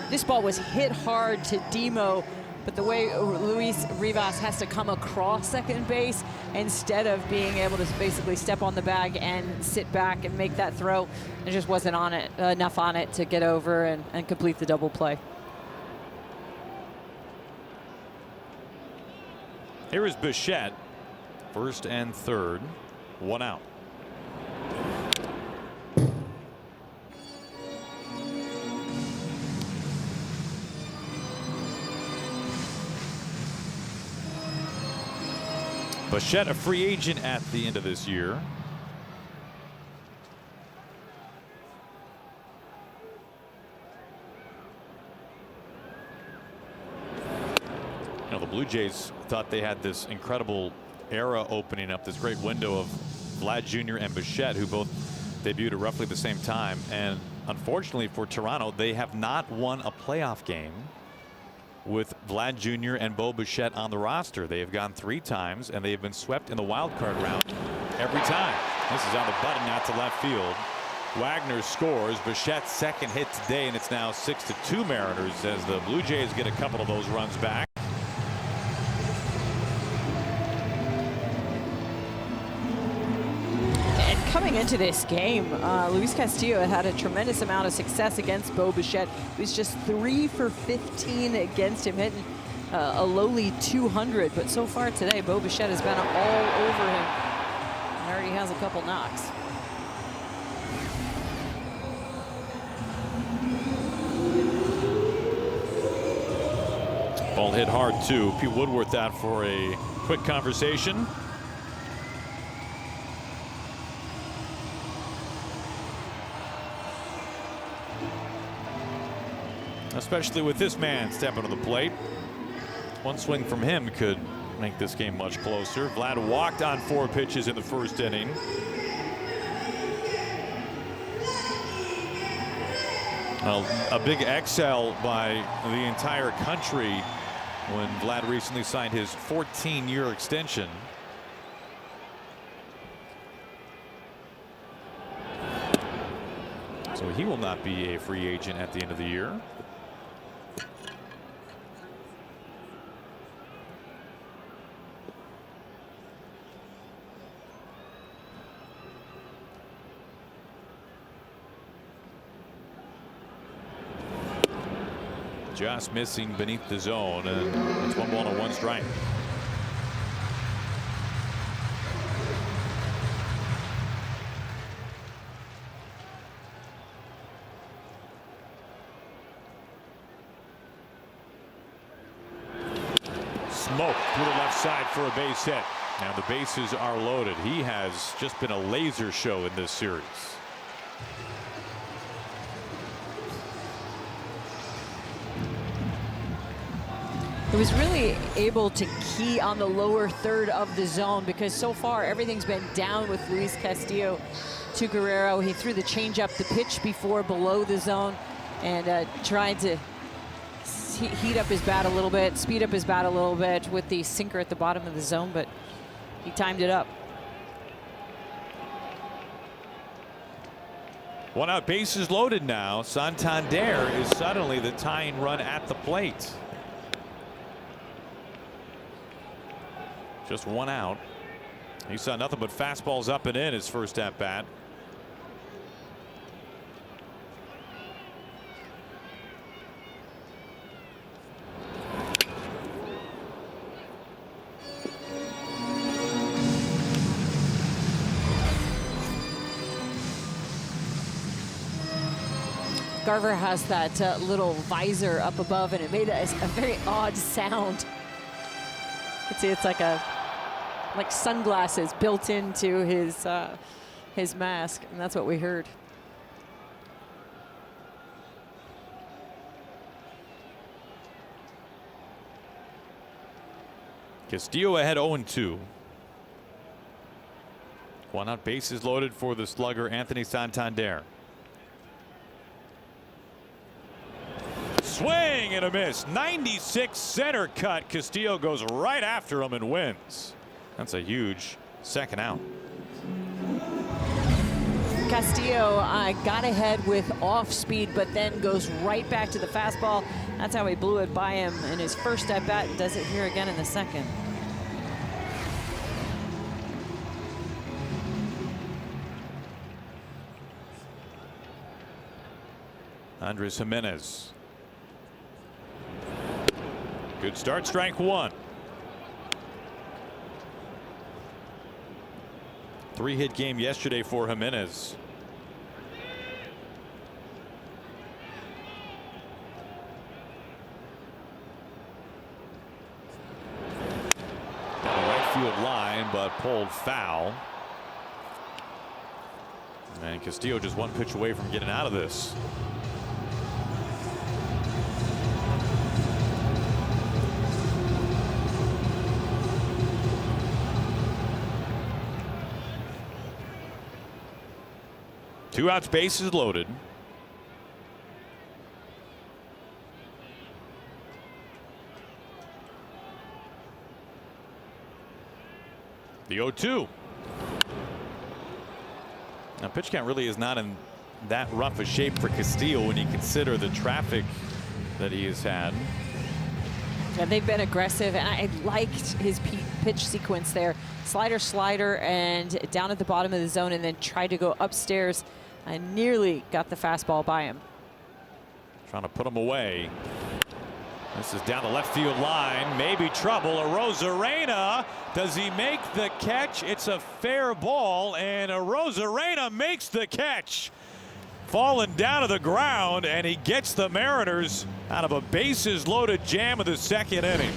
This ball was hit hard to Demo, but the way Luis Rivas has to come across second base instead of being able to basically step on the bag and sit back and make that throw, there just wasn't on it enough on it to get over and complete the double play. Here is Bichette, first and third, 1 out. Bichette, a free agent at the end of this year. You know, the Blue Jays thought they had this incredible era opening up, this great window of Vlad Jr. and Bichette, who both debuted at roughly the same time. And unfortunately for Toronto, they have not won a playoff game with Vlad Jr. and Bo Bichette on the roster. They have gone 3 times, and they have been swept in the wild card round every time. This is on the button out to left field. Wagner scores. Bichette's second hit today, and it's now 6-2 Mariners as the Blue Jays get a couple of those runs back. Coming into this game, Luis Castillo had a tremendous amount of success against Bo Bichette. He was just 3 for 15 against him, hitting a lowly 200. But so far today, Bo Bichette has been all over him and already has a couple knocks. Ball hit hard too. Pete Woodworth out for a quick conversation. Especially with this man stepping to the plate. One swing from him could make this game much closer. Vlad walked on 4 pitches in the first inning. Well, a big exhale by the entire country when Vlad recently signed his 14-year extension. So he will not be a free agent at the end of the year. Just missing beneath the zone, and it's 1 ball and 1 strike. Smoke through the left side for a base hit. Now the bases are loaded. He has just been a laser show in this series. He was really able to key on the lower third of the zone because so far everything's been down with Luis Castillo to Guerrero. He threw the changeup, the pitch before below the zone, and tried to heat up his bat a little bit, speed up his bat a little bit with the sinker at the bottom of the zone, but he timed it up. 1 out, bases loaded now. Santander is suddenly the tying run at the plate. Just 1 out. He saw nothing but fastballs up and in his first at bat. Garver has that little visor up above, and it made a very odd sound. You can see it's like sunglasses built into his mask, and that's what we heard. Castillo ahead 0-2. 1 out, bases loaded for the slugger Anthony Santander. Swing and a miss. 96 center cut. Castillo goes right after him and wins. That's a huge second out. Castillo got ahead with off speed, but then goes right back to the fastball. That's how he blew it by him in his first at bat. Does it here again in the second. Andres Gimenez. Good start, strike 1. 3-hit game yesterday for Gimenez. Down the right field line, but pulled foul. And Castillo just 1 pitch away from getting out of this. Two outs, bases loaded. The 0-2. Now pitch count really is not in that rough a shape for Castillo when you consider the traffic that he has had. Yeah, they've been aggressive, and I liked his pitch sequence there. Slider, and down at the bottom of the zone, and then tried to go upstairs. I nearly got the fastball by him. Trying to put him away. This is down the left field line. Maybe trouble. Arozarena. Does he make the catch? It's a fair ball, and Arozarena makes the catch. Falling down to the ground, and he gets the Mariners out of a bases loaded jam of the second inning.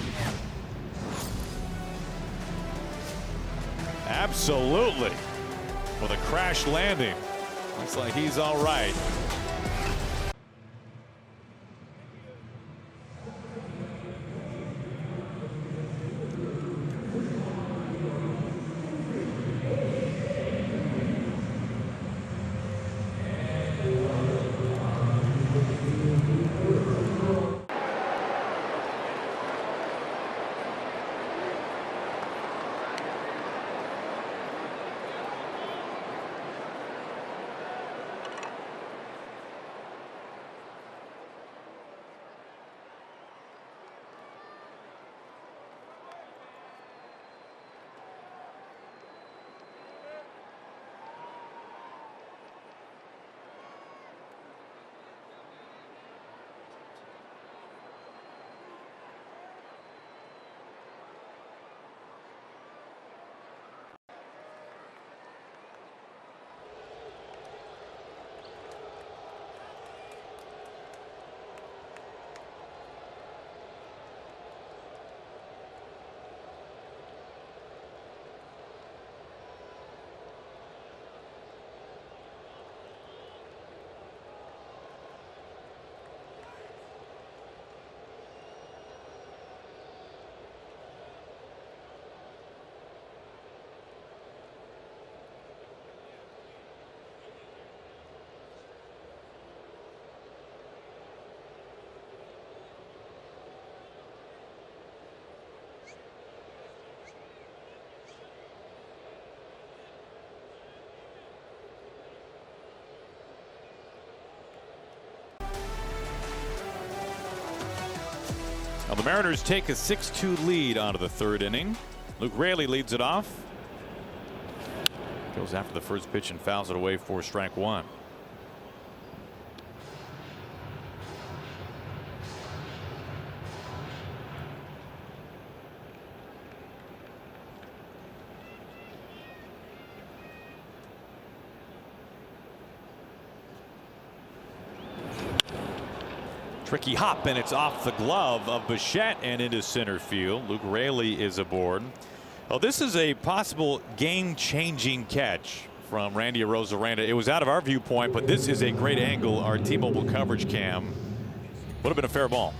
Absolutely. With a crash landing. Looks like he's all right. Well, the Mariners take a 6-2 lead onto the third inning. Luke Raley leads it off. Goes after the first pitch and fouls it away for strike one. Tricky hop, and it's off the glove of Bichette and into center field. Luke Raley is aboard. Oh, this is a possible game-changing catch from Randy Arozarena. It was out of our viewpoint, but this is a great angle. Our T-Mobile coverage cam would have been a fair ball.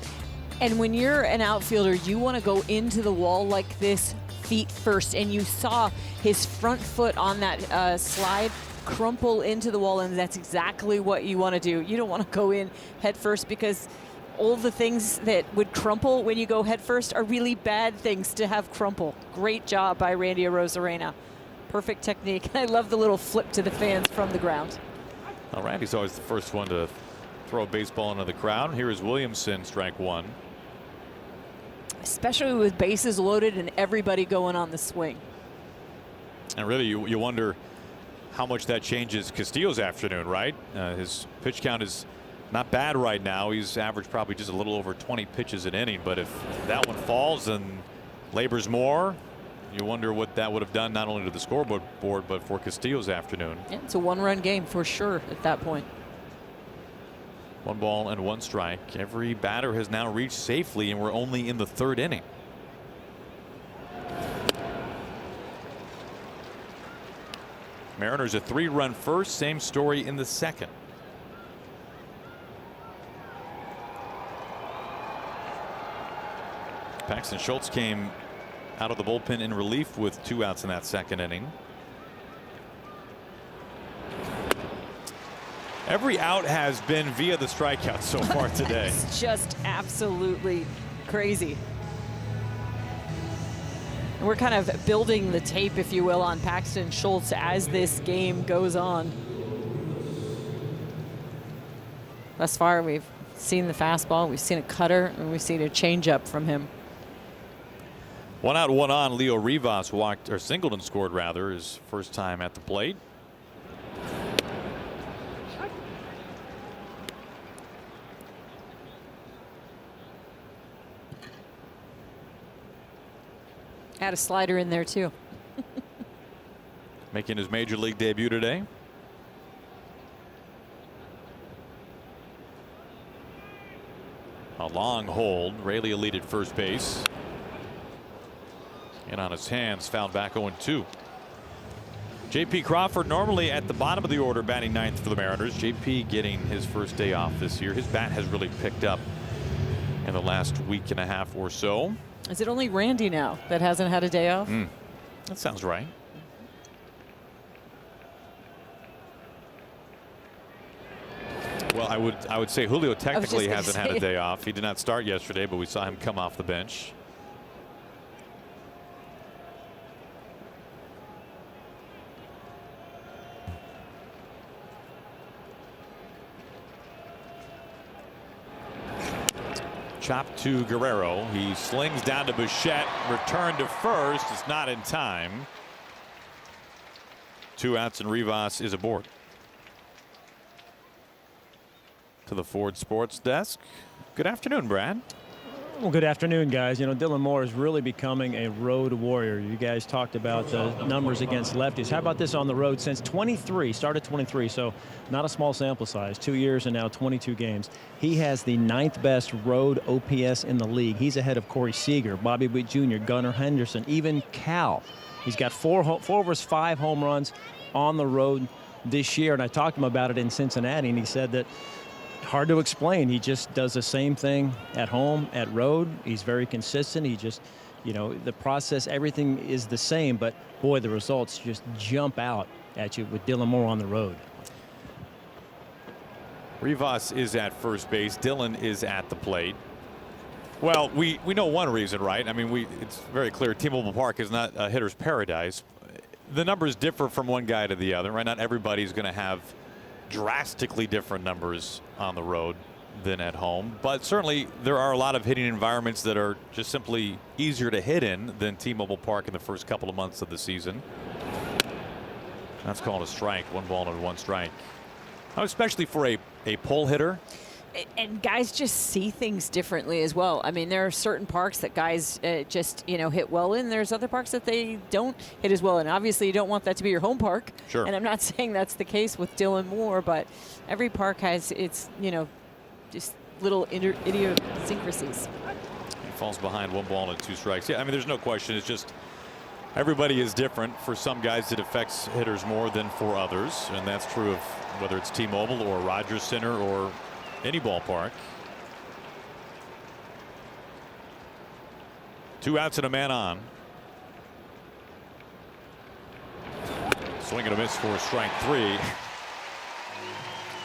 And when you're an outfielder, you want to go into the wall like this, feet first. And you saw his front foot on that slide crumple into the wall, and that's exactly what you want to do. You don't want to go in head first, because all the things that would crumple when you go head first are really bad things to have crumple. Great job by Randy Arozarena. Perfect technique. I love the little flip to the fans from the ground. Well, Randy's always the first one to throw a baseball into the crowd. Here is Williamson, strike one. Especially with bases loaded and everybody going on the swing. And really, you wonder how much that changes Castillo's afternoon, right? His pitch count is not bad right now. He's averaged probably just a little over 20 pitches an inning. But if that one falls and labors more, you wonder what that would have done not only to the scoreboard but for Castillo's afternoon. Yeah, it's a one-run game for sure at that point. 1 ball and 1 strike. Every batter has now reached safely, and we're only in the third inning. Mariners a 3-run first. Same story in the second. Paxton Schultz came out of the bullpen in relief with 2 outs in that second inning. Every out has been via the strikeout so far today. It's just absolutely crazy. And we're kind of building the tape, if you will, on Paxton Schultz as this game goes on. Thus far, we've seen the fastball, we've seen a cutter, and we've seen a changeup from him. 1 out, 1 on. Leo Rivas walked, or Singleton scored rather, his first time at the plate. Had a slider in there too. Making his major league debut today. A long hold. Raley a lead at first base. And on his hands, fouled back 0-2. J.P. Crawford normally at the bottom of the order, batting 9th for the Mariners. J.P. getting his first day off this year. His bat has really picked up in the last week and a half or so. Is it only Randy now that hasn't had a day off? That sounds right. Well, I would say Julio technically hasn't had a day off. He did not start yesterday, but we saw him come off the bench. Chop to Guerrero. He slings down to Bichette. Return to first. It's not in time. 2 outs and Rivas is aboard. To the Ford Sports Desk. Good afternoon, Brad. Well, good afternoon, guys. You know, Dylan Moore is really becoming a road warrior. You guys talked about the numbers against lefties. How about this on the road since 23, started 23, so not a small sample size, 2 years and now 22 games. He has the 9th best road OPS in the league. He's ahead of Corey Seager, Bobby Witt Jr., Gunnar Henderson, even Cal. He's got 4 of his 5 home runs on the road this year, and I talked to him about it in Cincinnati, and he said that hard to explain. He just does the same thing at home, at road. He's very consistent. He just, you know, the process, everything is the same, but boy, the results just jump out at you with Dylan Moore on the road. Rivas is at first base. Dylan is at the plate. Well, we know one reason, right? I mean, it's very clear T-Mobile Park is not a hitter's paradise. The numbers differ from one guy to the other, right? Not everybody's going to have drastically different numbers on the road. than at home, but certainly there are a lot of hitting environments that are just simply easier to hit in than T-Mobile Park in the first couple of months of the season. That's called a strike. 1 ball and 1 strike. Especially for a pull hitter. And guys just see things differently as well. I mean, there are certain parks that guys just, hit well in. There's other parks that they don't hit as well. And obviously you don't want that to be your home park. Sure. And I'm not saying that's the case with Dylan Moore, but every park has its, just little idiosyncrasies. He falls behind 1 ball and 2 strikes. Yeah, I mean, there's no question. It's just everybody is different. For some guys, it affects hitters more than for others. And that's true of whether it's T-Mobile or Rogers Center or any ballpark. 2 outs and a man on. Swing and a miss for strike 3.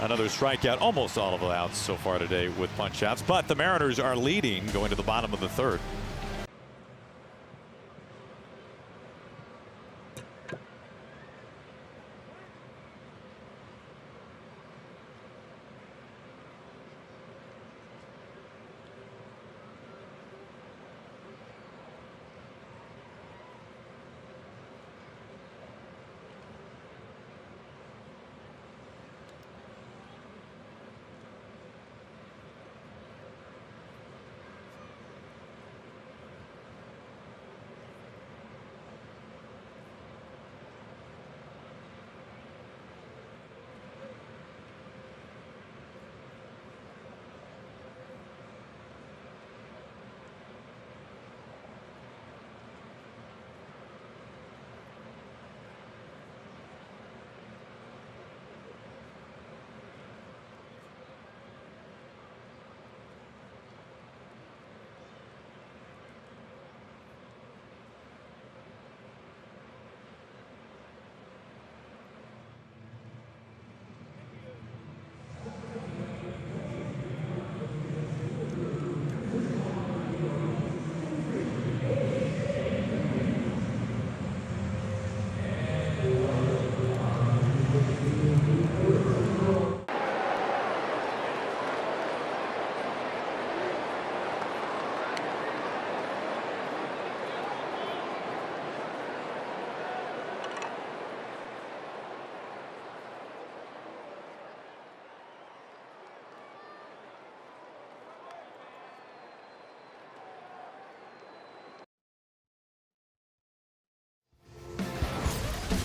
Another strikeout, almost all of the outs so far today with punch outs, but the Mariners are leading going to the bottom of the 3rd.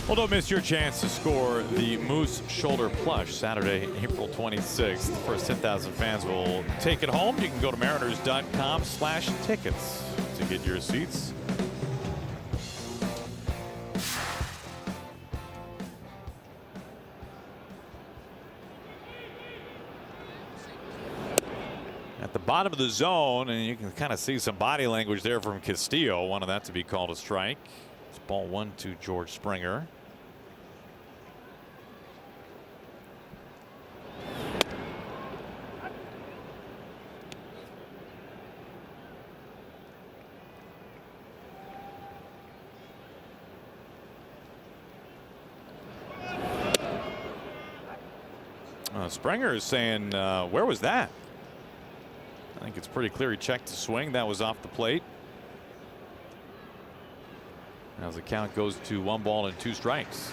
Well, don't miss your chance to score the Moose Shoulder Plush Saturday, April 26th. The first 10,000 fans will take it home. You can go to mariners.com/tickets to get your seats. At the bottom of the zone, and you can kind of see some body language there from Castillo. Wanted that to be called a strike. It's ball 1 to George Springer. Springer is saying, where was that? I think it's pretty clear he checked the swing. That was off the plate. As the count goes to 1 ball and 2 strikes.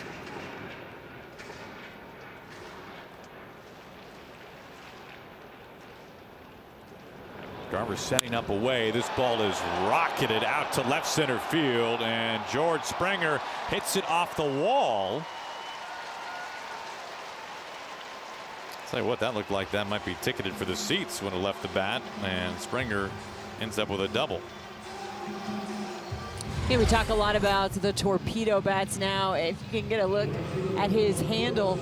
Garver setting up away. This ball is rocketed out to left center field, and George Springer hits it off the wall. Tell you what, that looked like that might be ticketed for the seats when it left the bat, and Springer ends up with a double. Yeah, we talk a lot about the torpedo bats now. If you can get a look at his handle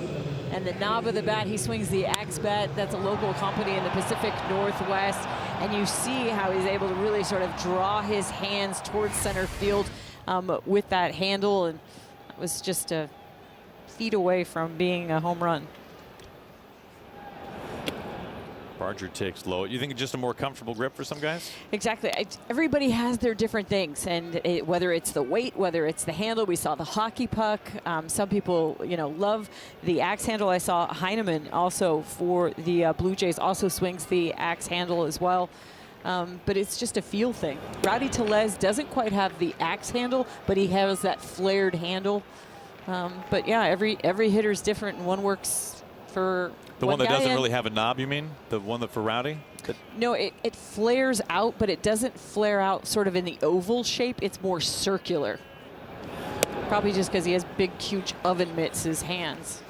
and the knob of the bat, he swings the Axe bat. That's a local company in the Pacific Northwest, and you see how he's able to really sort of draw his hands towards center field with that handle, and it was just a feet away from being a home run. Barger takes low. You think it's just a more comfortable grip for some guys? Exactly. Everybody has their different things, and whether it's the weight, whether it's the handle. We saw the hockey puck. Some people, love the axe handle. I saw Heineman also for the Blue Jays also swings the axe handle as well. But it's just a feel thing. Rowdy Tellez doesn't quite have the axe handle, but he has that flared handle. But yeah, every hitter's different, and one works for the one that doesn't really have a knob, you mean? The one that for Rowdy? No, it flares out, but it doesn't flare out sort of in the oval shape. It's more circular. Probably just because he has big, huge oven mitts, his hands.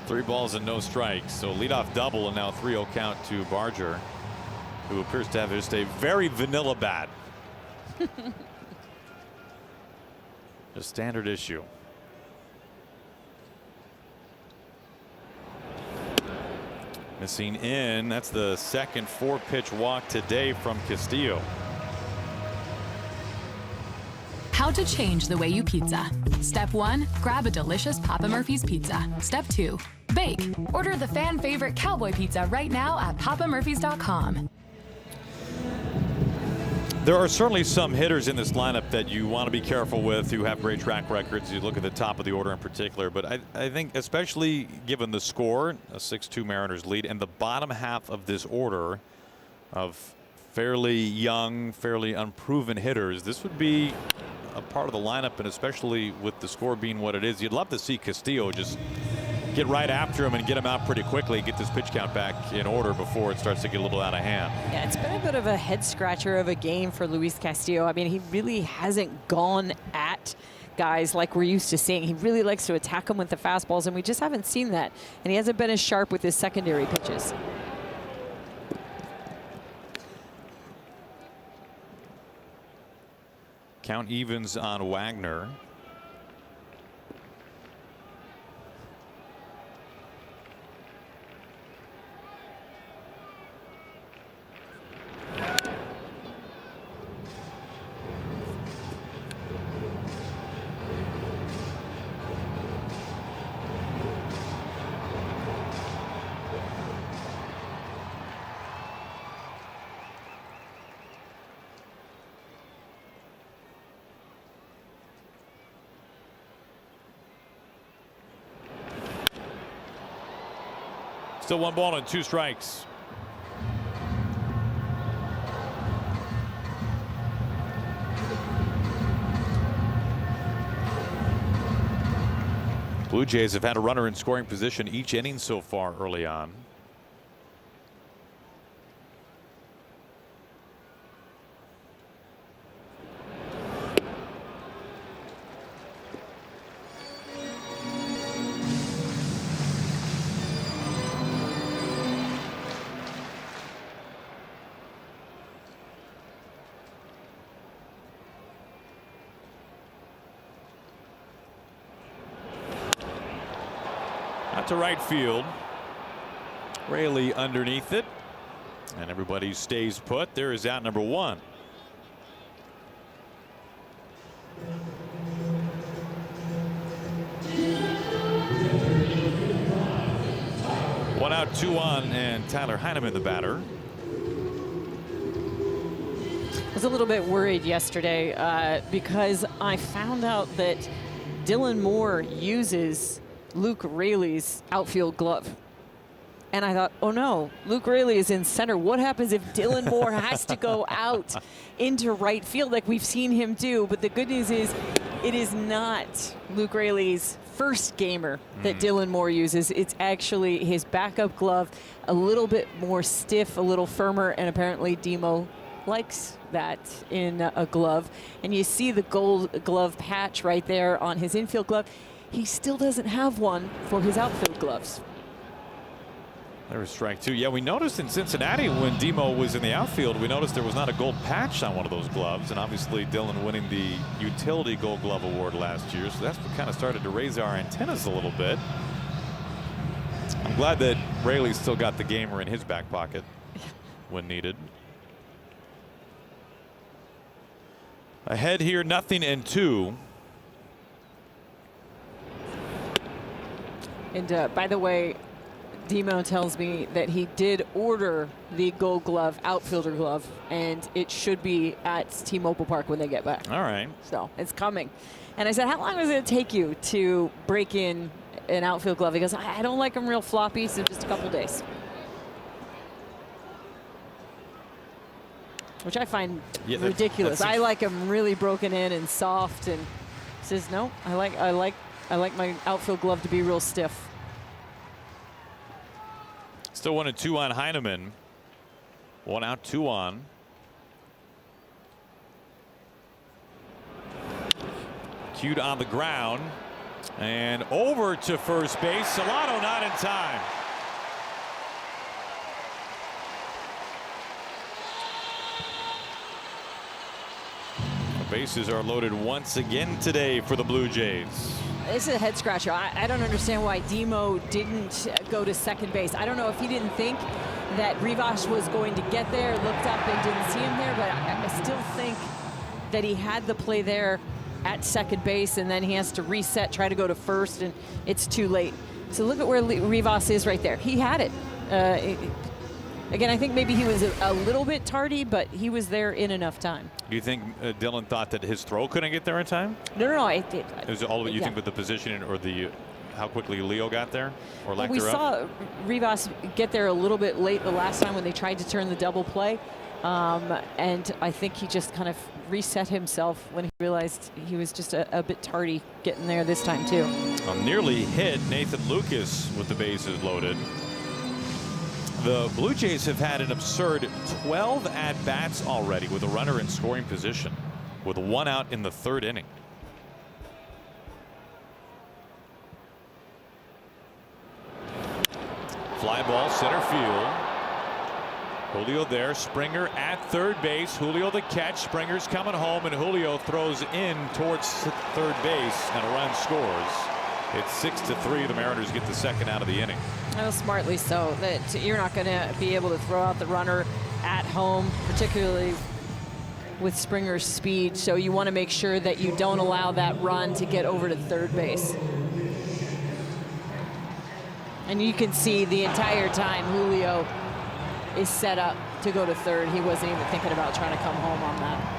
3 balls and no strikes. So leadoff double and now 3-0 count to Barger, who appears to have just a very vanilla bat. A standard issue. Missing in. That's the second 4-pitch walk today from Castillo. How to change the way you pizza. Step 1, grab a delicious Papa Murphy's pizza. Step 2, bake. Order the fan favorite cowboy pizza right now at papamurphys.com. There are certainly some hitters in this lineup that you want to be careful with who have great track records. You look at the top of the order in particular, but I think especially given the score, a 6-2 Mariners lead, and the bottom half of this order of fairly young, fairly unproven hitters, this would be a part of the lineup, and especially with the score being what it is, you'd love to see Castillo just get right after him and get him out pretty quickly, get this pitch count back in order before it starts to get a little out of hand. Yeah, it's been a bit of a head scratcher of a game for Luis Castillo. I mean, he really hasn't gone at guys like we're used to seeing. He really likes to attack them with the fastballs, and we just haven't seen that. And he hasn't been as sharp with his secondary pitches. Count evens on Wagner. Still 1 ball and 2 strikes. Blue Jays have had a runner in scoring position each inning so far early on. To right field. Raley underneath it, and everybody stays put. There is out number 1. One out, 2 on, and Tyler Heineman the batter. I was a little bit worried yesterday because I found out that Dylan Moore uses Luke Raley's outfield glove. And I thought, oh no, Luke Raley is in center. What happens if Dylan Moore has to go out into right field like we've seen him do? But the good news is it is not Luke Raley's first gamer that Dylan Moore uses. It's actually his backup glove, a little bit more stiff, a little firmer, and apparently Demo likes that in a glove. And you see the gold glove patch right there on his infield glove. He still doesn't have one for his outfield gloves. There's strike 2. Yeah, we noticed in Cincinnati when Demo was in the outfield, we noticed there was not a gold patch on one of those gloves. And obviously Dylan winning the utility gold glove award last year. So that's what kind of started to raise our antennas a little bit. I'm glad that Raley still got the gamer in his back pocket when needed. Ahead here, 0-2. And by the way, Demo tells me that he did order the Gold Glove, outfielder glove, and it should be at T-Mobile Park when they get back. All right. So it's coming. And I said, how long was it going to take you to break in an outfield glove? He goes, I don't like them real floppy, so just a couple days. Which I find ridiculous. I like them really broken in and soft. And he says, no, I like my outfield glove to be real stiff. Still 1-2 on Heineman. 1 out, 2 on. Cued on the ground and over to first base. Solano not in time. The bases are loaded once again today for the Blue Jays. This is a head scratcher. I don't understand why Demo didn't go to second base. I don't know if he didn't think that Rivas was going to get there, looked up and didn't see him there, but I still think that he had the play there at second base, and then he has to reset, try to go to first, and it's too late. So look at where Rivas is right there. He had it. Again, I think maybe he was a little bit tardy, but he was there in enough time. Do you think Dylan thought that his throw couldn't get there in time? No. It was all of it, you think, with the positioning or the how quickly Leo got there, or lack we thereof? saw Rivas get there a little bit late the last time when they tried to turn the double play. And I think he just kind of reset himself when he realized he was just a bit tardy getting there this time, too. Nearly hit Nathan Lucas with the bases loaded. The Blue Jays have had an absurd 12 at-bats already with a runner in scoring position, with 1 out in the 3rd inning. Fly ball center field. Julio there. Springer at third base. Julio the catch. Springer's coming home, and Julio throws in towards third base, and a run scores. It's 6-3. The Mariners get the 2nd out of the inning. Oh, smartly so. That you're not going to be able to throw out the runner at home, particularly with Springer's speed. So you want to make sure that you don't allow that run to get over to third base. And you can see the entire time Julio is set up to go to third. He wasn't even thinking about trying to come home on that.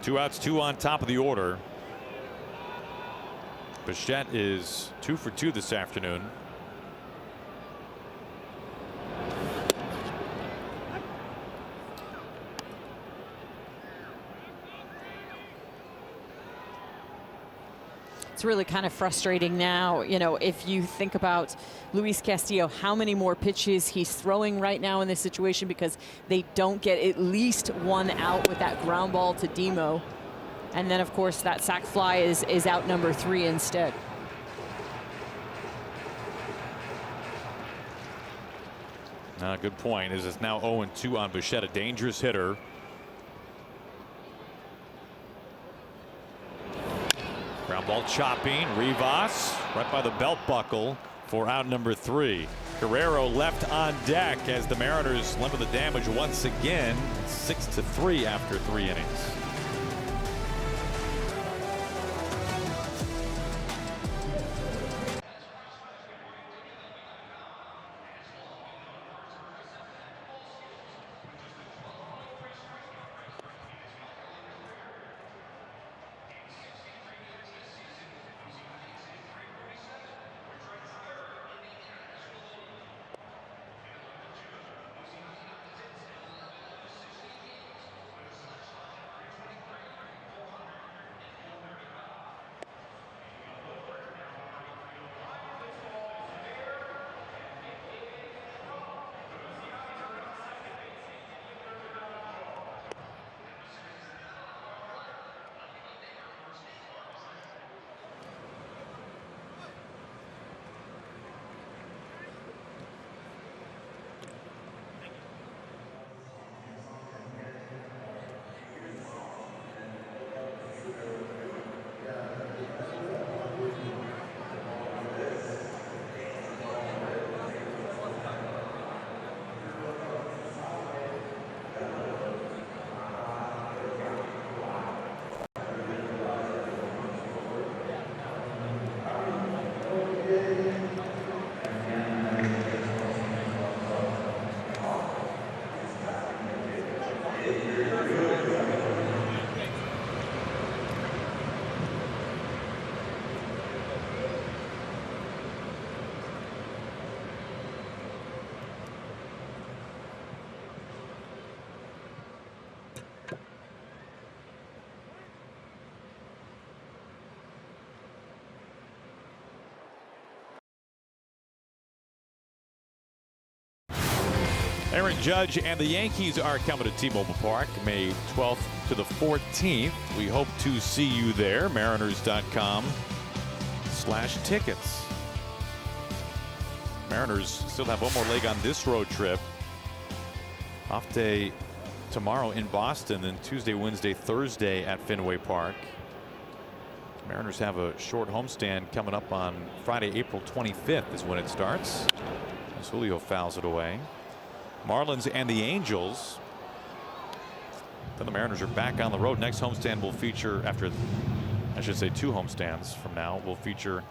Two outs, 2 on top of the order. Bichette is 2 for 2 this afternoon. It's really kind of frustrating now, you know, if you think about Luis Castillo, how many more pitches he's throwing right now in this situation, because they don't get at least 1 out with that ground ball to Demo. And then, of course, that sac fly is out number 3 instead. Good point. It's now 0-2 on Bichette, a dangerous hitter. Ground ball chopping. Rivas right by the belt buckle for out number 3. Guerrero left on deck as the Mariners limit the damage once again. 6-3 after 3 innings. Aaron Judge and the Yankees are coming to T-Mobile Park May 12th to the 14th. We hope to see you there. Mariners.com/tickets. Mariners still have one more leg on this road trip. Off day tomorrow in Boston, then Tuesday, Wednesday, Thursday at Fenway Park. Mariners have a short homestand coming up on Friday, April 25th is when it starts. As Julio fouls it away. Marlins and the Angels. Then the Mariners are back on the road. Next homestand will feature, after, I should say, 2 homestands from now, will feature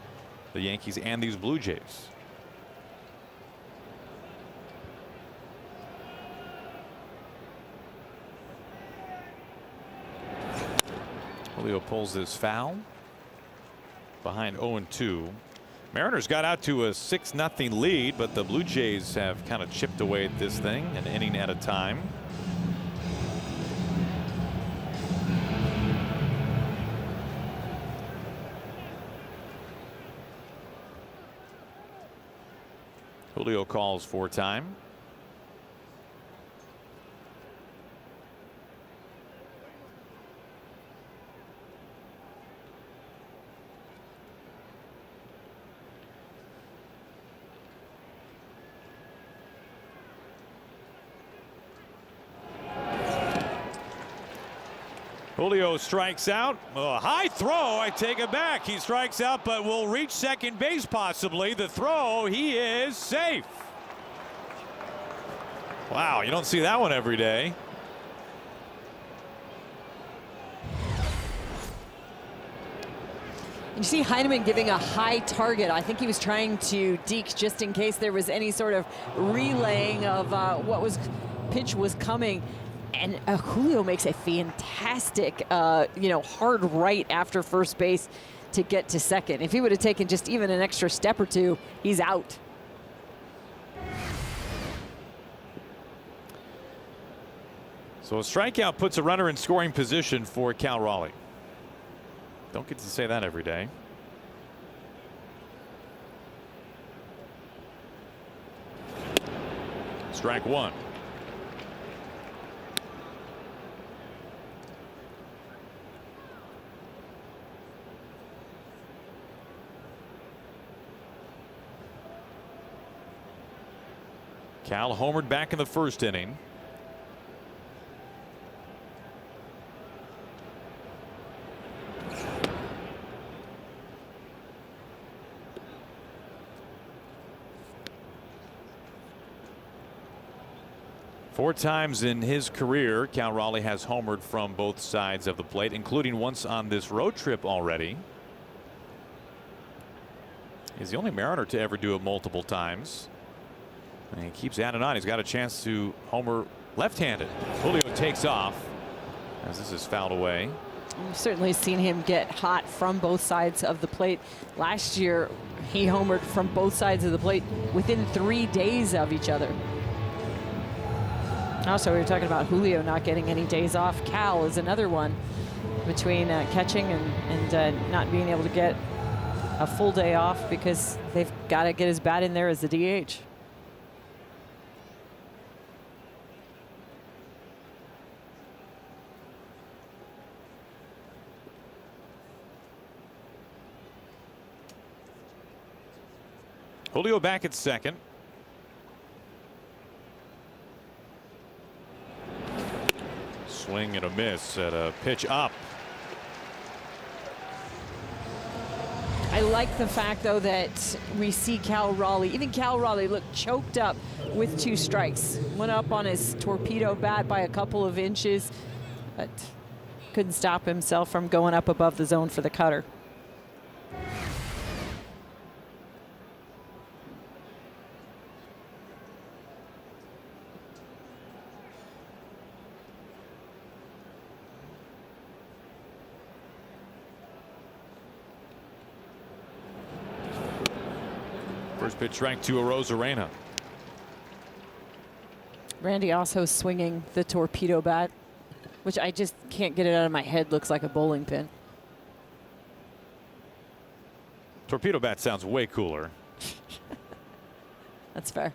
the Yankees and these Blue Jays. Julio pulls this foul. Behind 0-2. Mariners got out to a 6-0 lead, but the Blue Jays have kind of chipped away at this thing, an inning at a time. Julio calls for time. Julio strikes out. A high throw. I take it back. He strikes out, but will reach second base possibly. The throw, he is safe. Wow, you don't see that one every day. You see Heineman giving a high target. I think he was trying to deke just in case there was any sort of relaying of what was pitch was coming. And Julio makes a fantastic, hard right after first base to get to second. If he would have taken just even an extra step or two, he's out. So a strikeout puts a runner in scoring position for Cal Raleigh. Don't get to say that every day. Strike one. Cal homered back in the first inning. Four times in his career, Cal Raleigh has homered from both sides of the plate, including once on this road trip already. He's the only Mariner to ever do it multiple times. And he keeps adding on. He's got a chance to homer left-handed. Julio takes off as this is fouled away. We've certainly seen him get hot from both sides of the plate. Last year, he homered from both sides of the plate within 3 days of each other. Also, we were talking about Julio not getting any days off. Cal is another one between catching and not being able to get a full day off because they've got to get his bat in there as the DH. Julio back at second. Swing and a miss at a pitch up. I like the fact, though, that we see Cal Raleigh, even Cal Raleigh, look choked up with 2 strikes. Went up on his torpedo bat by a couple of inches, but couldn't stop himself from going up above the zone for the cutter. First pitch ranked to Arozarena. Randy also swinging the torpedo bat, which I just can't get it out of my head. Looks like a bowling pin. Torpedo bat sounds way cooler. That's fair.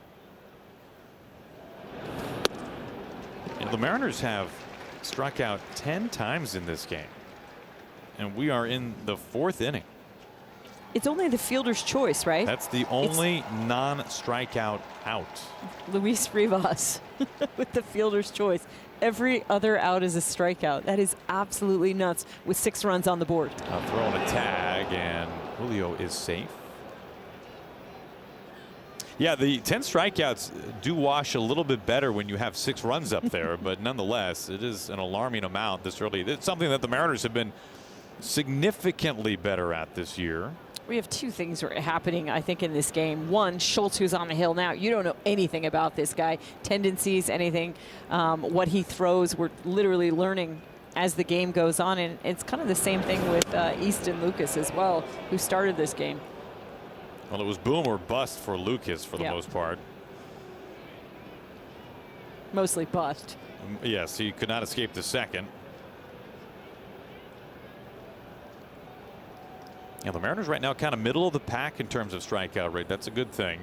The Mariners have struck out 10 times in this game, and we are in the 4th inning. It's only the fielder's choice, right? That's the only non-strikeout out. Luis Rivas with the fielder's choice. Every other out is a strikeout. That is absolutely nuts with 6 runs on the board. Throwing a tag, and Julio is safe. Yeah, the 10 strikeouts do wash a little bit better when you have 6 runs up there, but nonetheless, it is an alarming amount this early. It's something that the Mariners have been significantly better at this year. We have 2 things happening, I think, in this game. One, Schultz, who's on the hill now. You don't know anything about this guy, tendencies, anything. What he throws, we're literally learning as the game goes on. And it's kind of the same thing with Easton Lucas as well, who started this game. Well, it was boom or bust for Lucas for the most part. Mostly bust. Yes, he could not escape the second. Yeah, the Mariners right now kind of middle of the pack in terms of strikeout rate. That's a good thing.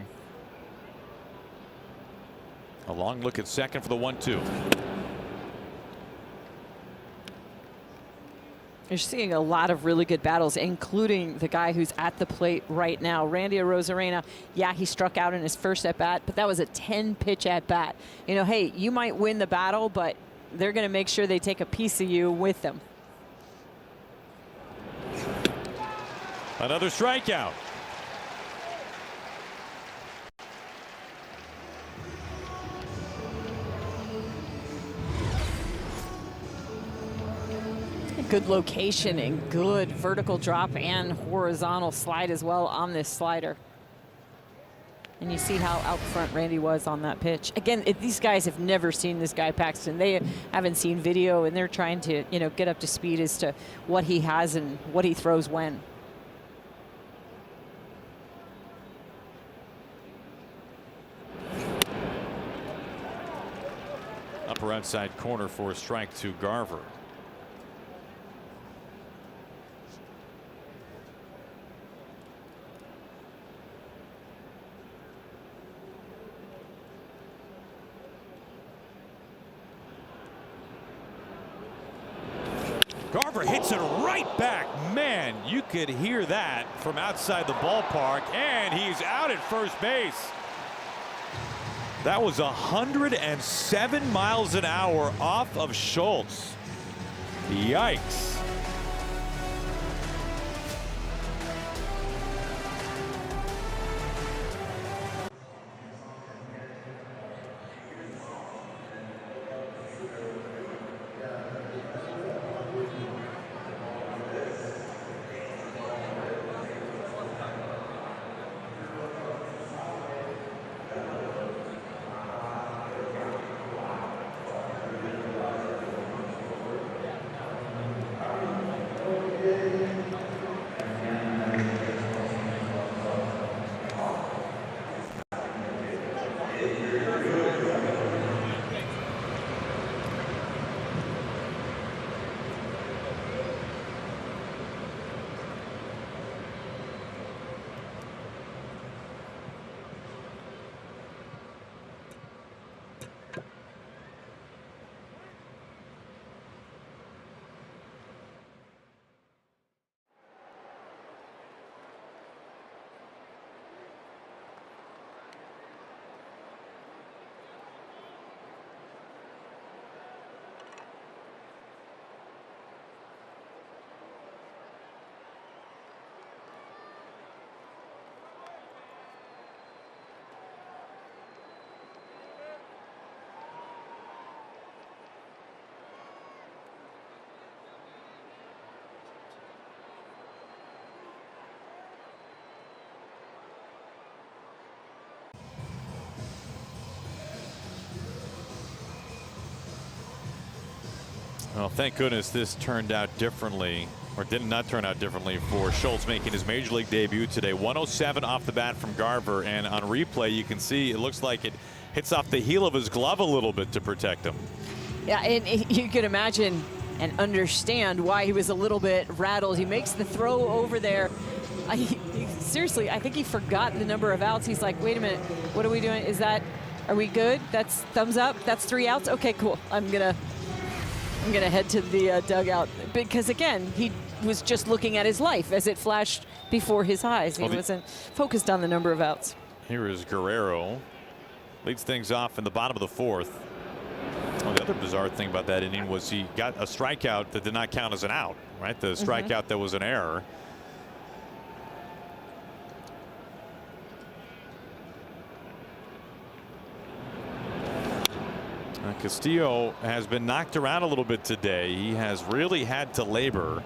A long look at second for the 1-2. You're seeing a lot of really good battles, including the guy who's at the plate right now, Randy Arozarena. Yeah, he struck out in his first at bat, but that was a 10-pitch at bat. You know, hey, you might win the battle, but they're going to make sure they take a piece of you with them. Another strikeout. Good location and good vertical drop and horizontal slide as well on this slider. And you see how out front Randy was on that pitch. Again, these guys have never seen this guy, Paxton. They haven't seen video, and they're trying to, you know, get up to speed as to what he has and what he throws when. Upper outside corner for a strike to Garver. Garver hits it right back. Man, you could hear that from outside the ballpark, and he's out at first base. That was 107 miles an hour off of Schultz. Yikes. Well, thank goodness this turned out differently, or did not turn out differently for Schultz making his major league debut today. 107 off the bat from Garver, and on replay you can see it looks like it hits off the heel of his glove a little bit to protect him. Yeah, and you can imagine and understand why he was a little bit rattled. He makes the throw over there. Seriously, I think he forgot the number of outs. He's like, wait a minute, what are we doing? Is that Are we good? That's thumbs up. That's 3 outs. Okay, cool. I'm gonna head to the dugout because again, he was just looking at his life as it flashed before his eyes. He wasn't focused on the number of outs. Here is Guerrero. Leads things off in the bottom of the 4th. Well, the other bizarre thing about that inning was he got a strikeout that did not count as an out, right? The strikeout that was an error. Castillo has been knocked around a little bit today. He has really had to labor.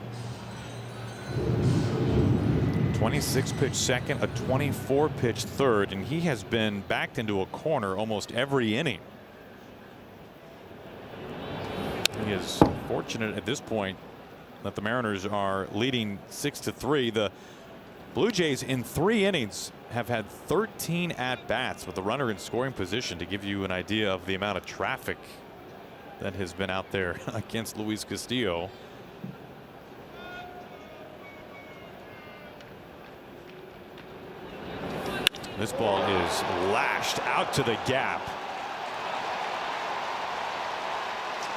26 pitch second, a 24 pitch third, and he has been backed into a corner almost every inning. He is fortunate at this point that the Mariners are leading 6-3. The Blue Jays in 3 innings have had 13 at-bats with the runner in scoring position, to give you an idea of the amount of traffic that has been out there against Luis Castillo. This ball is lashed out to the gap.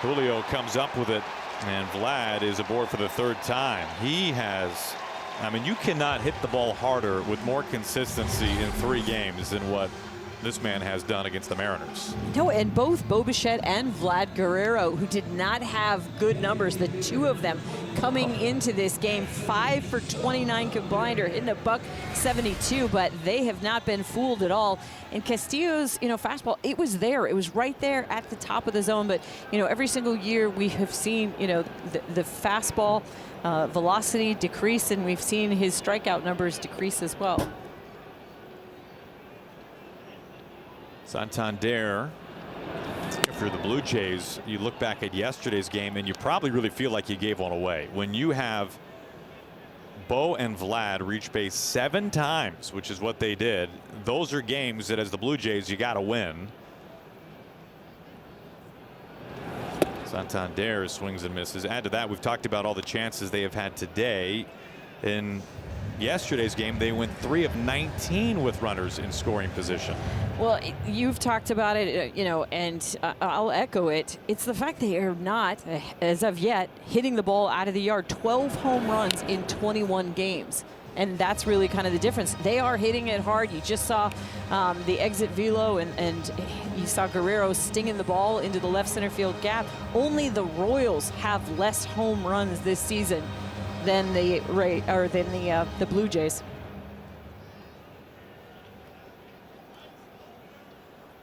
Julio comes up with it, and Vlad is aboard for the 3rd time. He has, I mean, you cannot hit the ball harder with more consistency in 3 games than what this man has done against the Mariners. No, and both Bo Bichette and Vlad Guerrero, who did not have good numbers, the 2 of them coming into this game, 5 for 29 combined, or hitting a $172, but they have not been fooled at all. And Castillo's, fastball, it was there. It was right there at the top of the zone. But, every single year we have seen, the fastball velocity decrease, and we've seen his strikeout numbers decrease as well. Santander. If you're the Blue Jays, you look back at yesterday's game and you probably really feel like you gave one away. When you have Bo and Vlad reach base 7 times, which is what they did, those are games that as the Blue Jays you got to win. Santander swings and misses. Add to that, we've talked about all the chances they have had today. In yesterday's game, they went 3 of 19 with runners in scoring position. Well, you've talked about it, and I'll echo it. It's the fact they are not, as of yet, hitting the ball out of the yard. 12 home runs in 21 games. And that's really kind of the difference. They are hitting it hard. You just saw the exit velo, and you saw Guerrero stinging the ball into the left center field gap. Only the Royals have less home runs this season than the Blue Jays.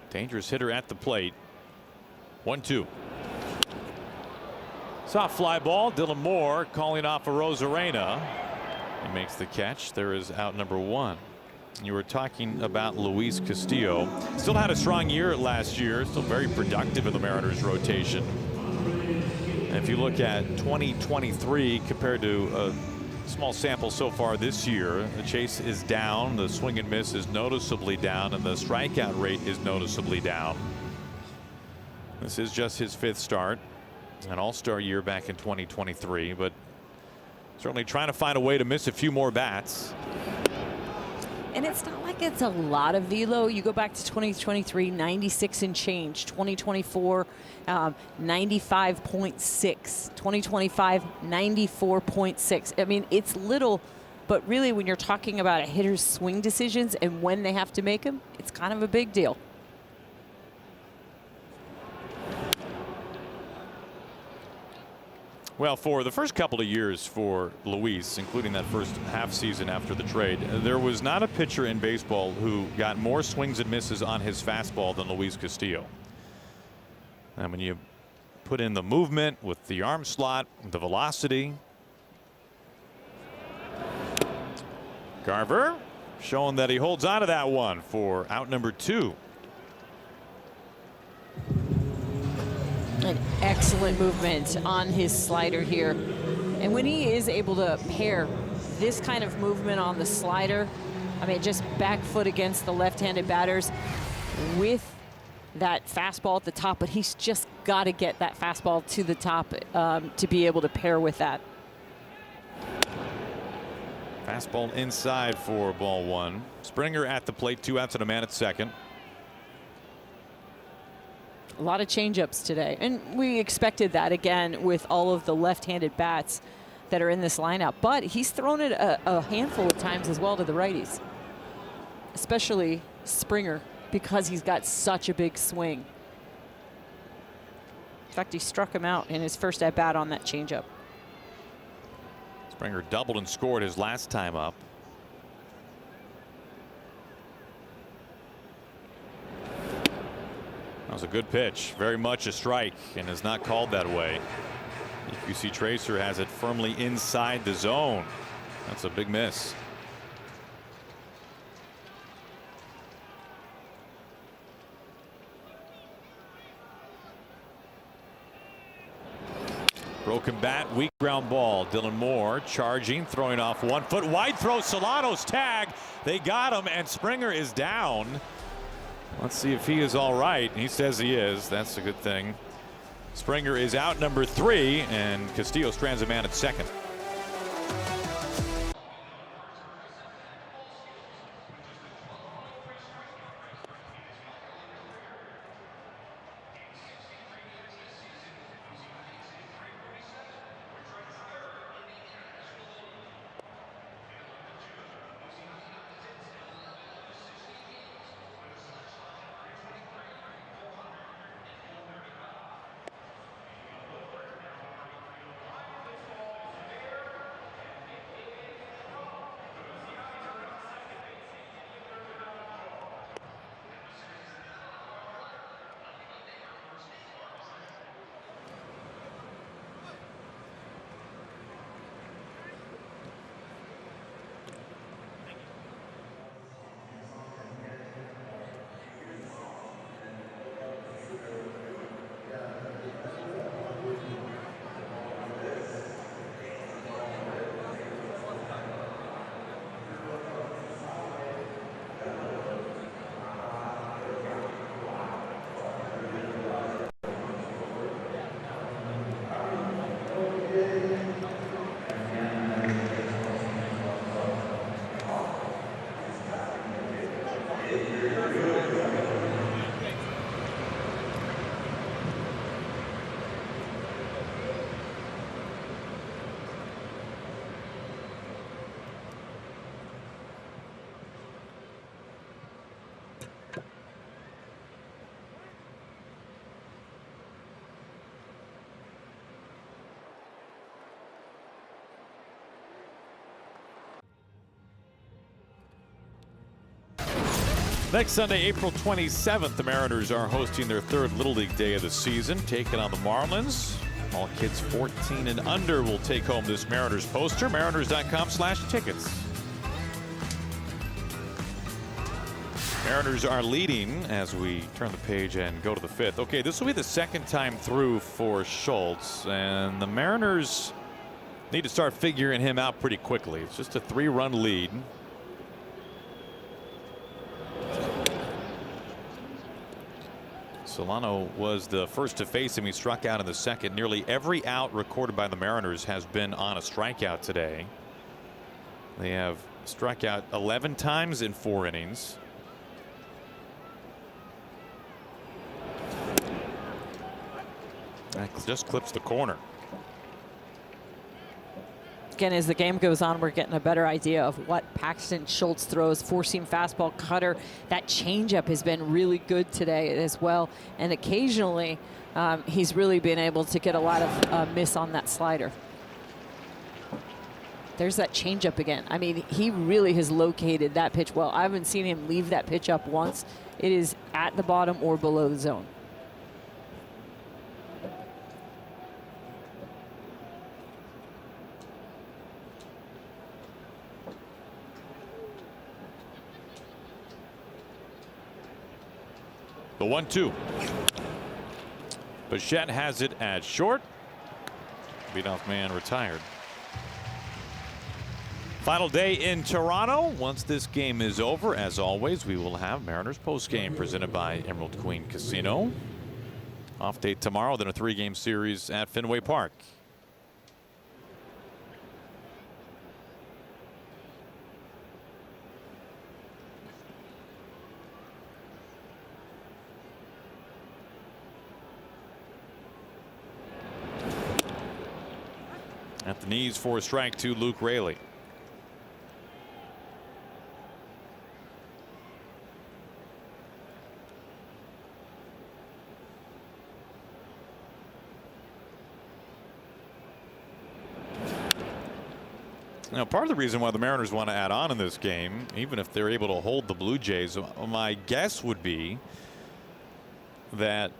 Dangerous hitter at the plate. 1-2. Soft fly ball. Dylan Moore calling off a Rosarena. He makes the catch. There is out number 1. You were talking about Luis Castillo. Still had a strong year last year. Still very productive in the Mariners rotation. And if you look at 2023 compared to a small sample so far this year, the chase is down, the swing and miss is noticeably down, and the strikeout rate is noticeably down. This is just his 5th start, an all-star year back in 2023, but certainly trying to find a way to miss a few more bats. And it's not like it's a lot of velo. You go back to 2023, 96 and change. 2024, 95.6. 2025, 94.6. I mean, it's little, but really when you're talking about a hitter's swing decisions and when they have to make them, it's kind of a big deal. Well, for the first couple of years for Luis, including that first half season after the trade, there was not a pitcher in baseball who got more swings and misses on his fastball than Luis Castillo. And when you put in the movement with the arm slot, the velocity. Garver showing that he holds on to that one for out number 2. An excellent movement on his slider here. And when he is able to pair this kind of movement on the slider, I mean, just back foot against the left-handed batters with that fastball at the top, but he's just got to get that fastball to the top to be able to pair with that. Fastball inside for ball 1. Springer at the plate, 2 outs and a man at second. A lot of changeups today. And we expected that, again, with all of the left-handed bats that are in this lineup. But he's thrown it a handful of times as well to the righties, especially Springer, because he's got such a big swing. In fact, he struck him out in his first at-bat on that changeup. Springer doubled and scored his last time up. That was a good pitch, very much a strike, and is not called that way. EQC Tracer has it firmly inside the zone. That's a big miss. Broken bat, weak ground ball. Dylan Moore charging, throwing off 1 foot. Wide throw, Solano's tag. They got him, and Springer is down. Let's see if he is all right. He says he is. That's a good thing. Springer is out, number 3, and Castillo strands a man at second. Next Sunday, April 27th, the Mariners are hosting their 3rd Little League day of the season, taking on the Marlins. All kids 14 and under will take home this Mariners poster. Mariners.com/tickets. Mariners are leading as we turn the page and go to the 5th. Okay, this will be the 2nd time through for Schultz, and the Mariners need to start figuring him out pretty quickly. It's just a 3-run lead. Solano was the first to face him. He struck out in the 2nd. Nearly every out recorded by the Mariners has been on a strikeout today. They have struck out 11 times in 4 innings. That just clips the corner. Again, as the game goes on, we're getting a better idea of what Paxton Schultz throws. 4-seam fastball, cutter. That changeup has been really good today as well. And occasionally, he's really been able to get a lot of miss on that slider. There's that changeup again. I mean, he really has located that pitch well. I haven't seen him leave that pitch up once. It is at the bottom or below the zone. The 1-2. Bichette has it at short. Leadoff man retired. Final day in Toronto. Once this game is over, as always, we will have Mariners postgame presented by Emerald Queen Casino. Off date tomorrow, then a 3-game series at Fenway Park. At the knees for a strike to Luke Raley. Now, part of the reason why the Mariners want to add on in this game, even if they're able to hold the Blue Jays, my guess would be that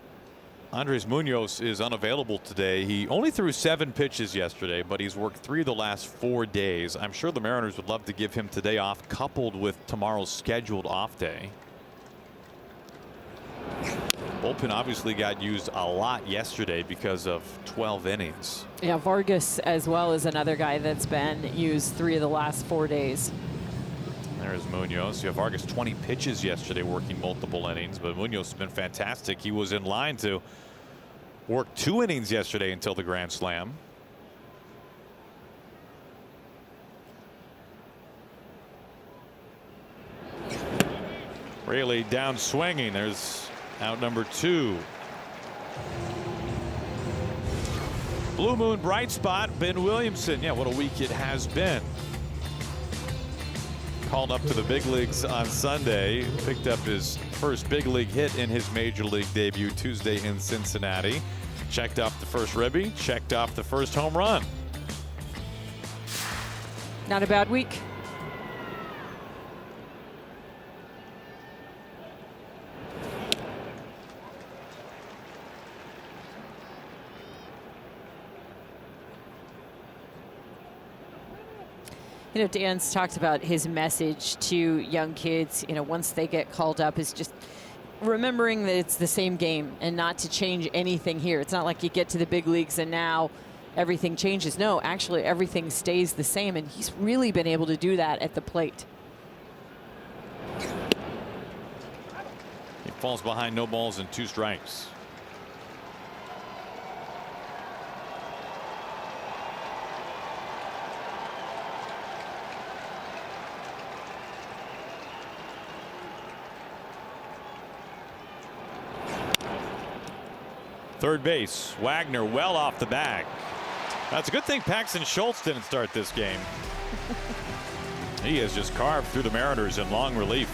Andres Munoz is unavailable today. He only threw 7 pitches yesterday, but he's worked 3 of the last 4 days. I'm sure the Mariners would love to give him today off, coupled with tomorrow's scheduled off day. Bullpen obviously got used a lot yesterday because of 12 innings. Yeah, Vargas as well is another guy that's been used 3 of the last 4 days. There's Munoz. You have Vargas 20 pitches yesterday, working multiple innings, but Munoz has been fantastic. He was in line to work 2 innings yesterday until the grand slam. Raley down swinging. There's out number 2. Blue Moon bright spot, Ben Williamson. Yeah, what a week it has been. Called up to the big leagues on Sunday, picked up his first big league hit in his major league debut Tuesday in Cincinnati. Checked off the first ribby, checked off the first home run. Not a bad week. You know, Dan's talked about his message to young kids, you know, once they get called up, is just remembering that it's the same game and not to change anything here. It's not like you get to the big leagues and now everything changes. No, actually everything stays the same, and he's really been able to do that at the plate. He falls behind, no balls and 2 strikes. Third base, Wagner well off the bag. That's a good thing Paxton Schultz didn't start this game. He has just carved through the Mariners in long relief.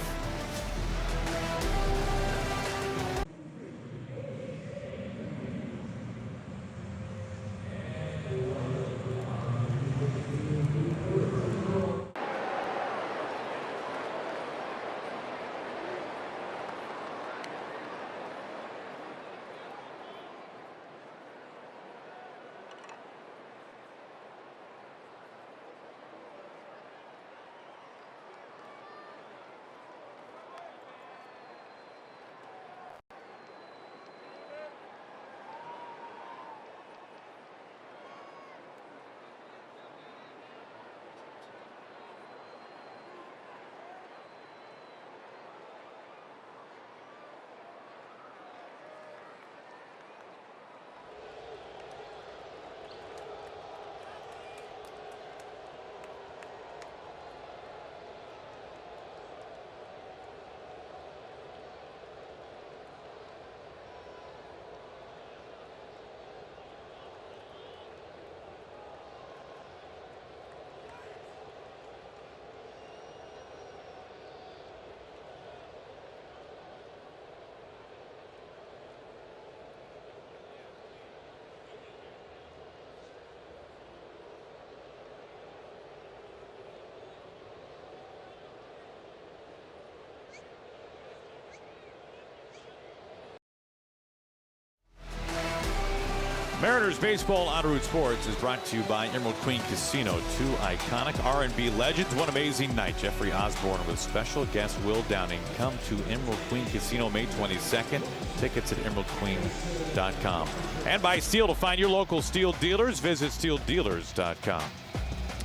Mariners baseball on Root Sports is brought to you by Emerald Queen Casino. 2 iconic R&B legends, one amazing night. Jeffrey Osborne with special guest Will Downing. Come to Emerald Queen Casino May 22nd. Tickets at emeraldqueen.com. And by Steel. To find your local Steel dealers, visit steeldealers.com.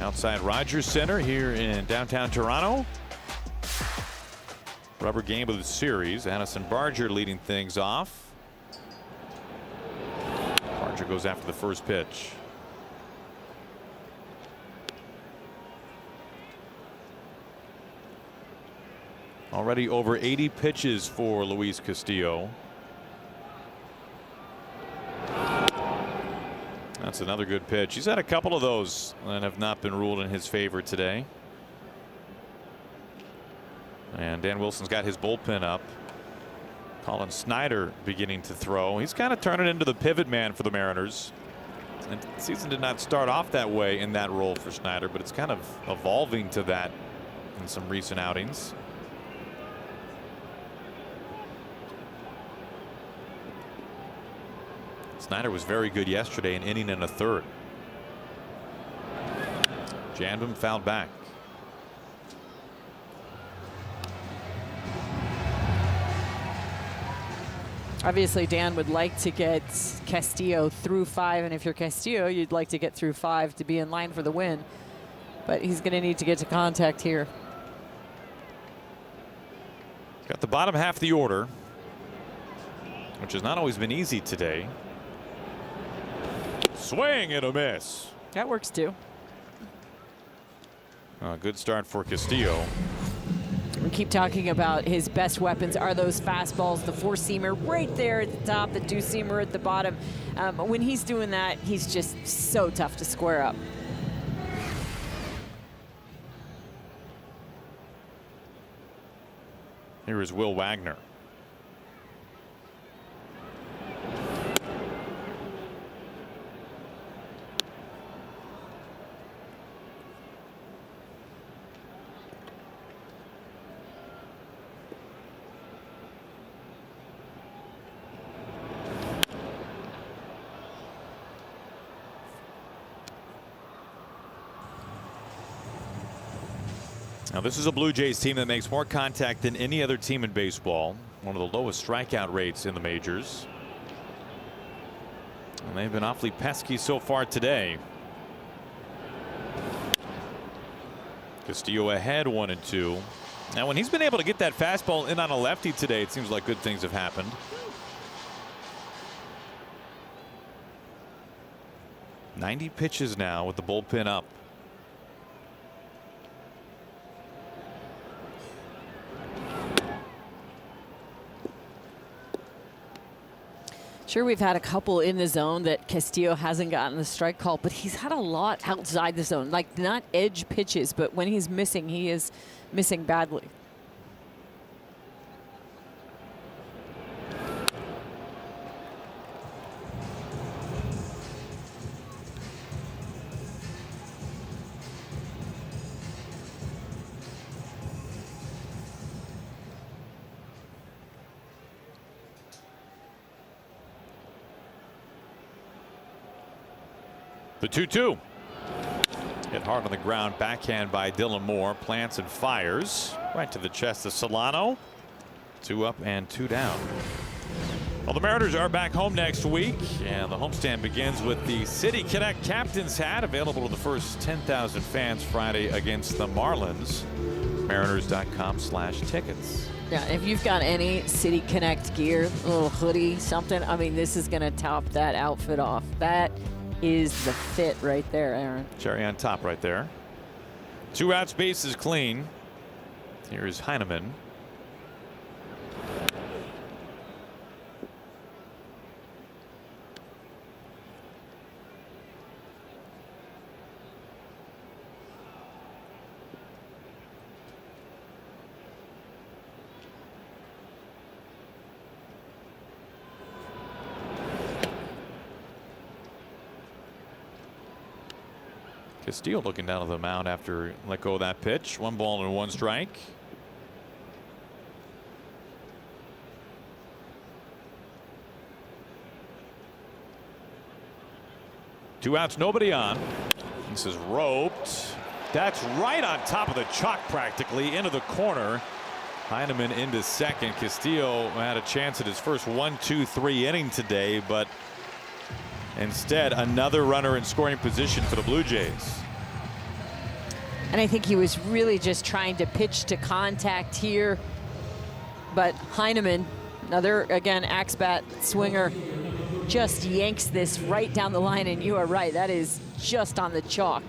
Outside Rogers Center here in downtown Toronto. Rubber game of the series. Addison Barger leading things off. Barger goes after the first pitch. Already over 80 pitches for Luis Castillo. That's another good pitch. He's had a couple of those that have not been ruled in his favor today. And Dan Wilson's got his bullpen up. Colin Snyder beginning to throw. He's kind of turning into the pivot man for the Mariners. And the season did not start off that way in that role for Snyder, but it's kind of evolving to that in some recent outings. Snyder was very good yesterday, an inning and a third. Jammed him, fouled back. Obviously, Dan would like to get Castillo through 5, and if you're Castillo, you'd like to get through 5 to be in line for the win. But he's going to need to get to contact here. Got the bottom half of the order, which has not always been easy today. Swing and a miss. That works too. Good start for Castillo. We keep talking about his best weapons are those fastballs, the four-seamer right there at the top, the two-seamer at the bottom. When he's doing that, he's just so tough to square up. Here is Will Wagner. Now this is a Blue Jays team that makes more contact than any other team in baseball. One of the lowest strikeout rates in the majors. And they've been awfully pesky so far today. Castillo ahead 1-2. Now when he's been able to get that fastball in on a lefty today, it seems like good things have happened. "90 pitches now with the bullpen up. Sure, we've had a couple in the zone that Castillo hasn't gotten the strike call, but he's had a lot outside the zone, like not edge pitches, but when he's missing, he is missing badly. The 2-2. Hit hard on the ground, backhand by Dylan Moore, plants and fires right to the chest of Solano. 2 up and 2 down. Well, the Mariners are back home next week, and the homestand begins with the City Connect captain's hat, available to the first 10,000 fans Friday against the Marlins. Mariners.com/tickets. Yeah, if you've got any City Connect gear, a little hoodie, something, I mean, this is going to top that outfit off. That is the fit right there, Aaron. Cherry on top right there. 2 outs, bases clean. Here's Heineman. Castillo looking down to the mound after let go of that pitch. 1 ball and 1 strike. Two outs, nobody on. This is roped. That's right on top of the chalk, practically into the corner. Heineman into second. Castillo had a chance at his first 1-2-3 inning today, but instead, another runner in scoring position for the Blue Jays. And I think he was really just trying to pitch to contact here. But Heineman, another, again, axe bat swinger, just yanks this right down the line. And you are right, that is just on the chalk.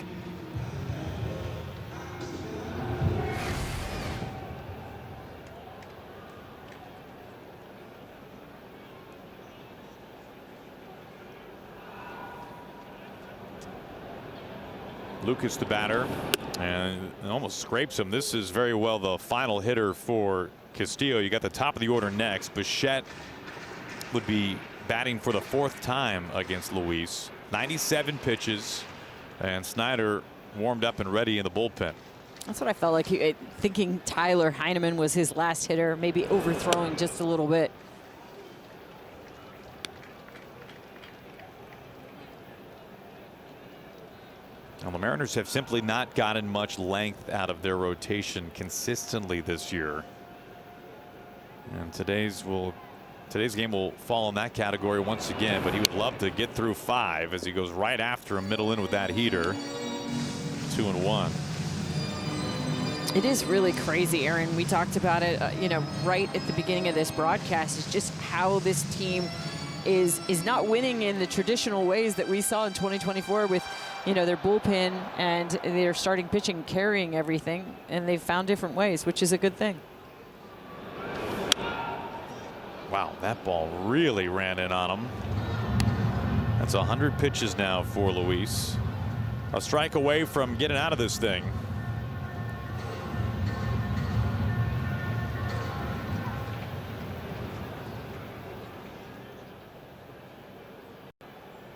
Lucas the batter, and almost scrapes him. This is very well the final hitter for Castillo. You got the top of the order next. Bichette would be batting for the 4th time against Luis. 97 pitches, and Snyder warmed up and ready in the bullpen. That's what I felt like. Thinking Tyler Heineman was his last hitter, maybe overthrowing just a little bit. Well, the Mariners have simply not gotten much length out of their rotation consistently this year. And today's game will fall in that category once again, but he would love to get through 5 as he goes right after him, middle in with that heater. 2-1. It is really crazy, Aaron. We talked about it, right at the beginning of this broadcast, is just how this team is not winning in the traditional ways that we saw in 2024 with, their bullpen and their starting pitching carrying everything, and they've found different ways, which is a good thing. Wow, that ball really ran in on him. That's 100 pitches now for Luis. A strike away from getting out of this thing.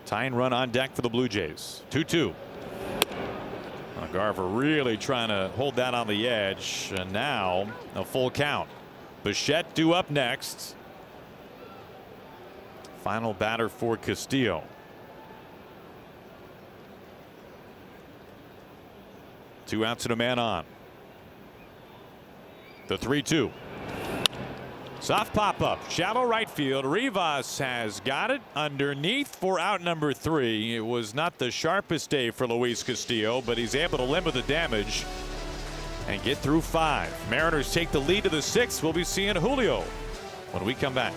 Tying run on deck for the Blue Jays. 2-2. Garver really trying to hold that on the edge, and now a full count. Bichette due up next. Final batter for Castillo. Two outs and a man on. The 3-2. Soft pop up, shallow right field. Rivas has got it underneath for out number 3. It was not the sharpest day for Luis Castillo, but he's able to limit the damage and get through 5. Mariners take the lead to the 6th. We'll be seeing Julio when we come back.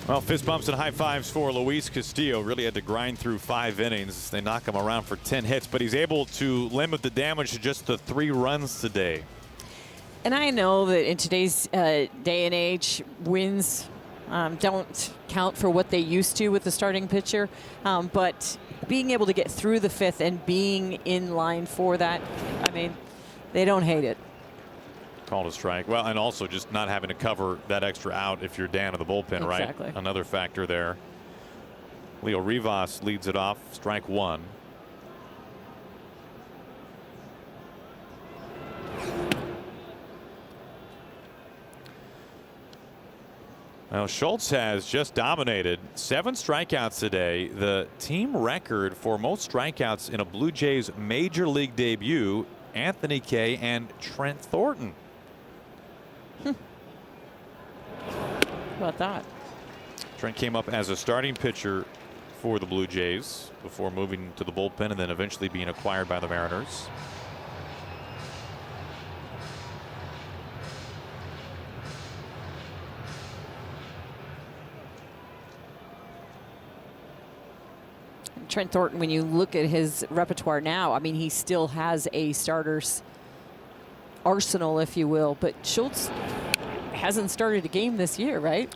Well, fist bumps and high fives for Luis Castillo. Really had to grind through 5 innings. They knock him around for 10 hits, but he's able to limit the damage to just the 3 runs today. And I know that in today's day and age, wins don't count for what they used to with the starting pitcher. But being able to get through the 5th and being in line for that, I mean, they don't hate it. Called a strike. Well, and also just not having to cover that extra out if you're down in the bullpen, exactly. Right? Another factor there. Leo Rivas leads it off. Strike 1. Now Schultz has just dominated. 7 strikeouts today. The team record for most strikeouts in a Blue Jays major league debut. Anthony Kay and Trent Thornton. How about that? Trent came up as a starting pitcher for the Blue Jays before moving to the bullpen and then eventually being acquired by the Mariners. Trent Thornton, when you look at his repertoire now, I mean, he still has a starter's arsenal, if you will. But Schultz hasn't started a game this year, right?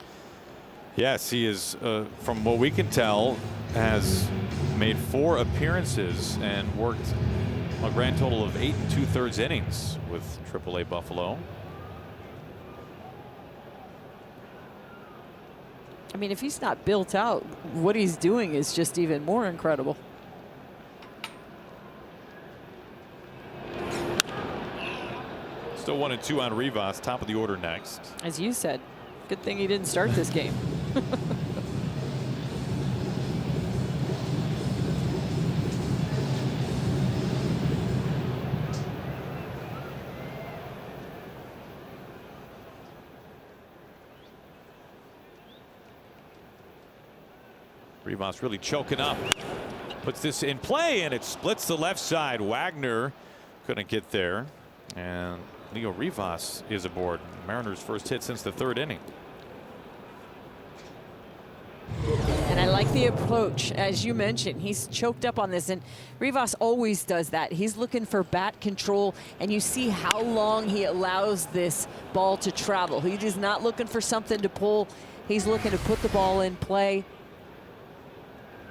Yes, he is, from what we can tell, has made 4 appearances and worked a grand total of 8 2/3 innings with AAA Buffalo. I mean, if he's not built out, what he's doing is just even more incredible. Still 1-2 on Rivas, top of the order next. As you said, good thing he didn't start this game. Rivas really choking up. Puts this in play, and it splits the left side. Wagner couldn't get there. And Leo Rivas is aboard. Mariners' first hit since the 3rd inning. And I like the approach. As you mentioned, he's choked up on this, and Rivas always does that. He's looking for bat control, and you see how long he allows this ball to travel. He is not looking for something to pull. He's looking to put the ball in play,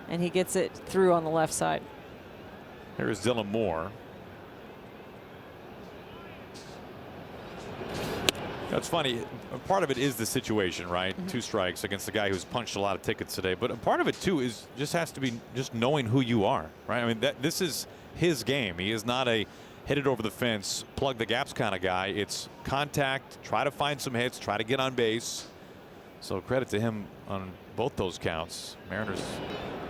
and he gets it through on the left side. Here is Dylan Moore. That's funny. Part of it is the situation, right? 2 strikes against the guy who's punched a lot of tickets today. But a part of it too is just has to be just knowing who you are, right? I mean, this is his game. He is not a hit it over the fence, plug the gaps kind of guy. It's contact, try to find some hits, try to get on base. So credit to him on both those counts. Mariners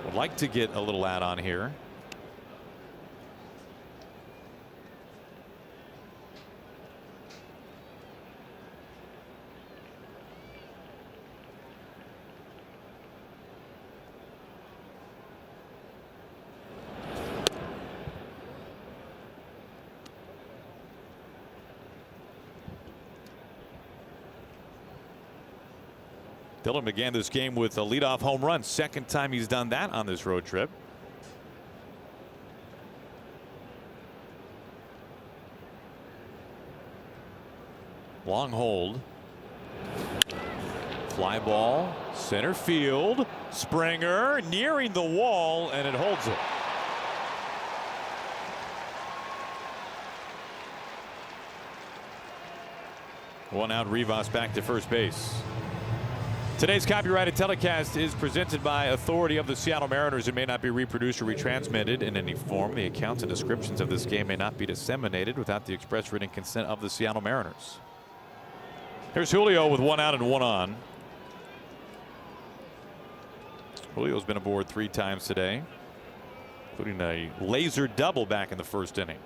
would like to get a little add-on here. Dylan began this game with a leadoff home run. 2nd time he's done that on this road trip. Long hold. Fly ball, center field. Springer nearing the wall, and it holds it. One out, Rivas back to first base. Today's copyrighted telecast is presented by authority of the Seattle Mariners and may not be reproduced or retransmitted in any form. The accounts and descriptions of this game may not be disseminated without the express written consent of the Seattle Mariners. Here's Julio with 1 out and 1 on. Julio's been aboard 3 times today, including a laser double back in the 1st inning.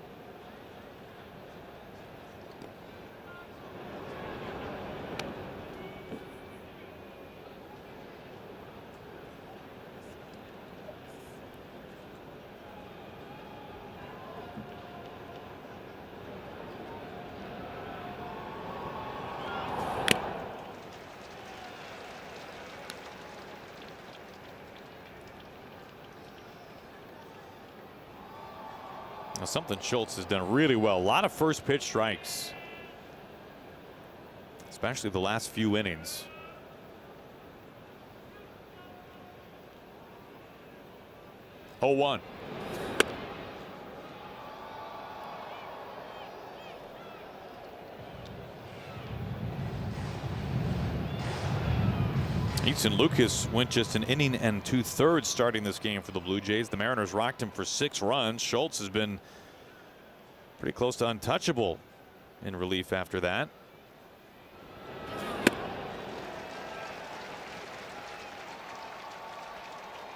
Something Schultz has done really well. A lot of first pitch strikes, especially the last few innings. Oh, 1. Ethan Lucas went just an inning and 2/3 starting this game for the Blue Jays. The Mariners rocked him for 6 runs. Schultz has been pretty close to untouchable in relief after that.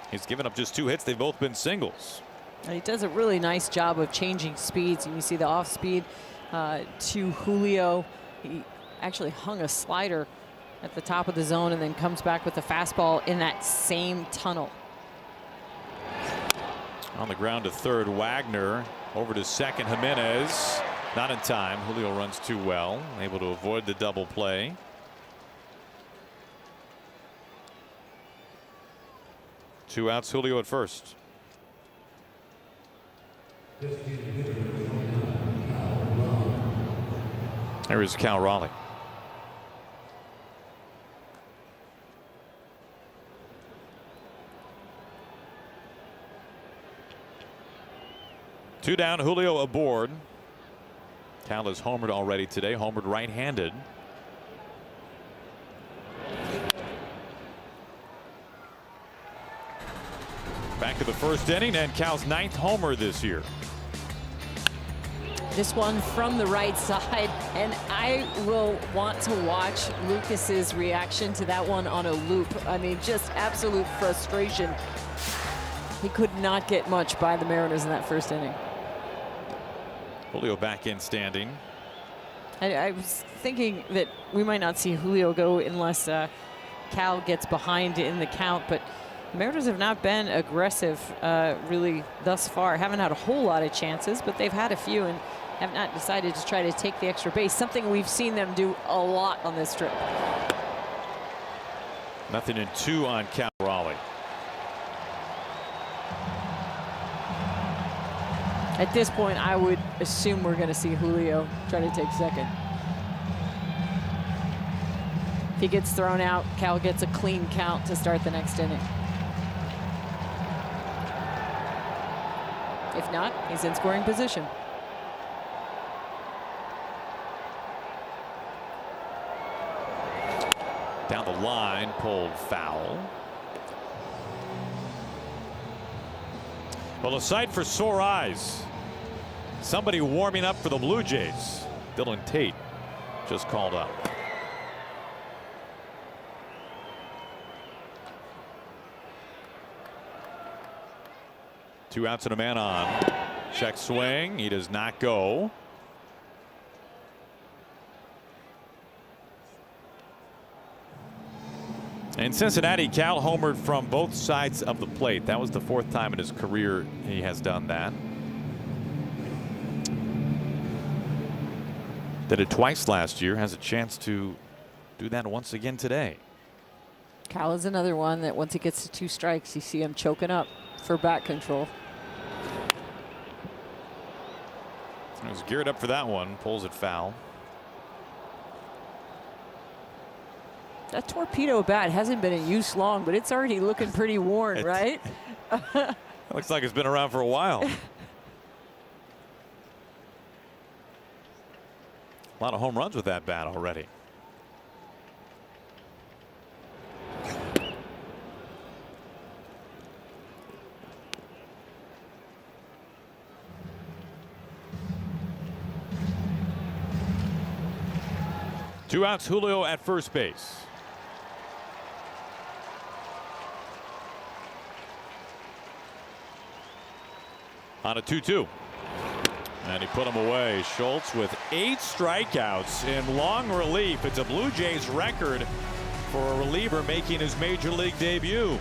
He's given up just 2 hits. They've both been singles. And he does a really nice job of changing speeds. And you see the off speed to Julio. He actually hung a slider at the top of the zone and then comes back with the fastball in that same tunnel. On the ground to 3rd, Wagner. Over to 2nd, Jimenez. Not in time. Julio runs too well, able to avoid the double play. Two outs, Julio at first. There is Cal Raleigh. Two down, Julio aboard. Cal has homered already today, homered right-handed. Back to the first inning and Cal's 9th homer this year. This one from the right side, and I will want to watch Lucas's reaction to that one on a loop. I mean, just absolute frustration. He could not get much by the Mariners in that first inning. Julio back in standing. I was thinking that we might not see Julio go unless Cal gets behind in the count, but the Mariners have not been aggressive really thus far. Haven't had a whole lot of chances, but they've had a few and have not decided to try to take the extra base, something we've seen them do a lot on this trip. Nothing in 2 on Cal Raleigh. At this point, I would assume we're going to see Julio try to take second. If he gets thrown out, Cal gets a clean count to start the next inning. If not, he's in scoring position. Down the line, pulled foul. Well, a sight for sore eyes. Somebody warming up for the Blue Jays. Dylan Tate just called up. Two outs and a man on. Check swing. He does not go. In Cincinnati, Cal homered from both sides of the plate. That was the 4th time in his career he has done that. Did it twice last year. Has a chance to do that once again today. Cal is another one that once he gets to 2 strikes, you see him choking up for bat control. He was geared up for that one. Pulls it foul. That torpedo bat hasn't been in use long, but it's already looking pretty worn, right? It looks like it's been around for a while. A lot of home runs with that bat already. Two outs, Julio at first base. On a 2-2. And he put him away. Schultz with 8 strikeouts in long relief. It's a Blue Jays record for a reliever making his major league debut.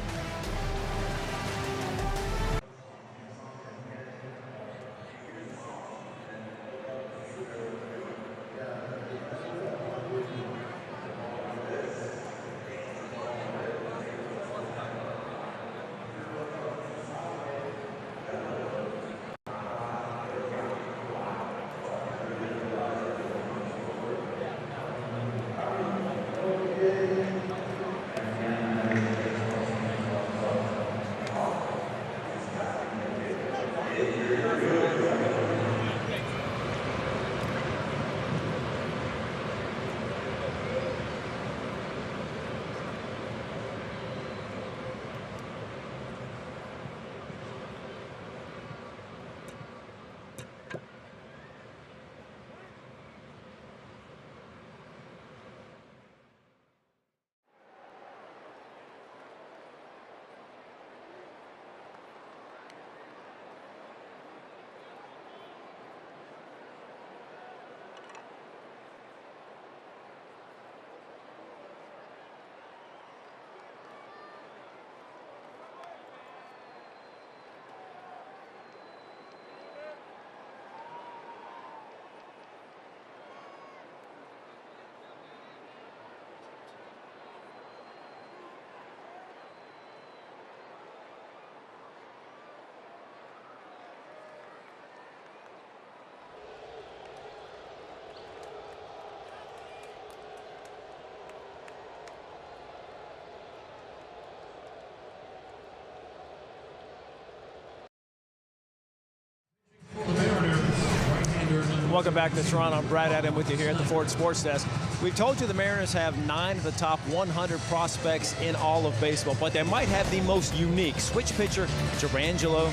Welcome back to Toronto. I'm Brad Adam with you here at the Ford Sports Desk. We've told you the Mariners have 9 of the top 100 prospects in all of baseball, but they might have the most unique switch pitcher, Jurrangelo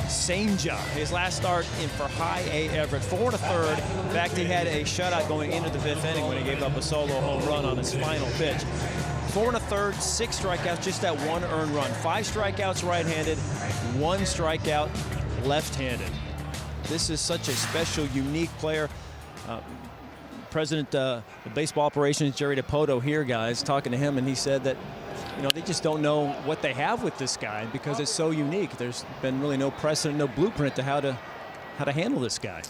Cijntje. His last start in for High A Everett, 4 1/3. In fact, he had a shutout going into the 5th inning when he gave up a solo home run on his final pitch. 4 1/3, 6 strikeouts, just that 1 earned run. 5 strikeouts right-handed, 1 strikeout left-handed. This is such a special, unique player. President of Baseball Operations, Jerry Dipoto, here, guys, talking to him, and he said that, you know, they just don't know what they have with this guy because it's so unique. There's been really no precedent, no blueprint to how to handle this guy.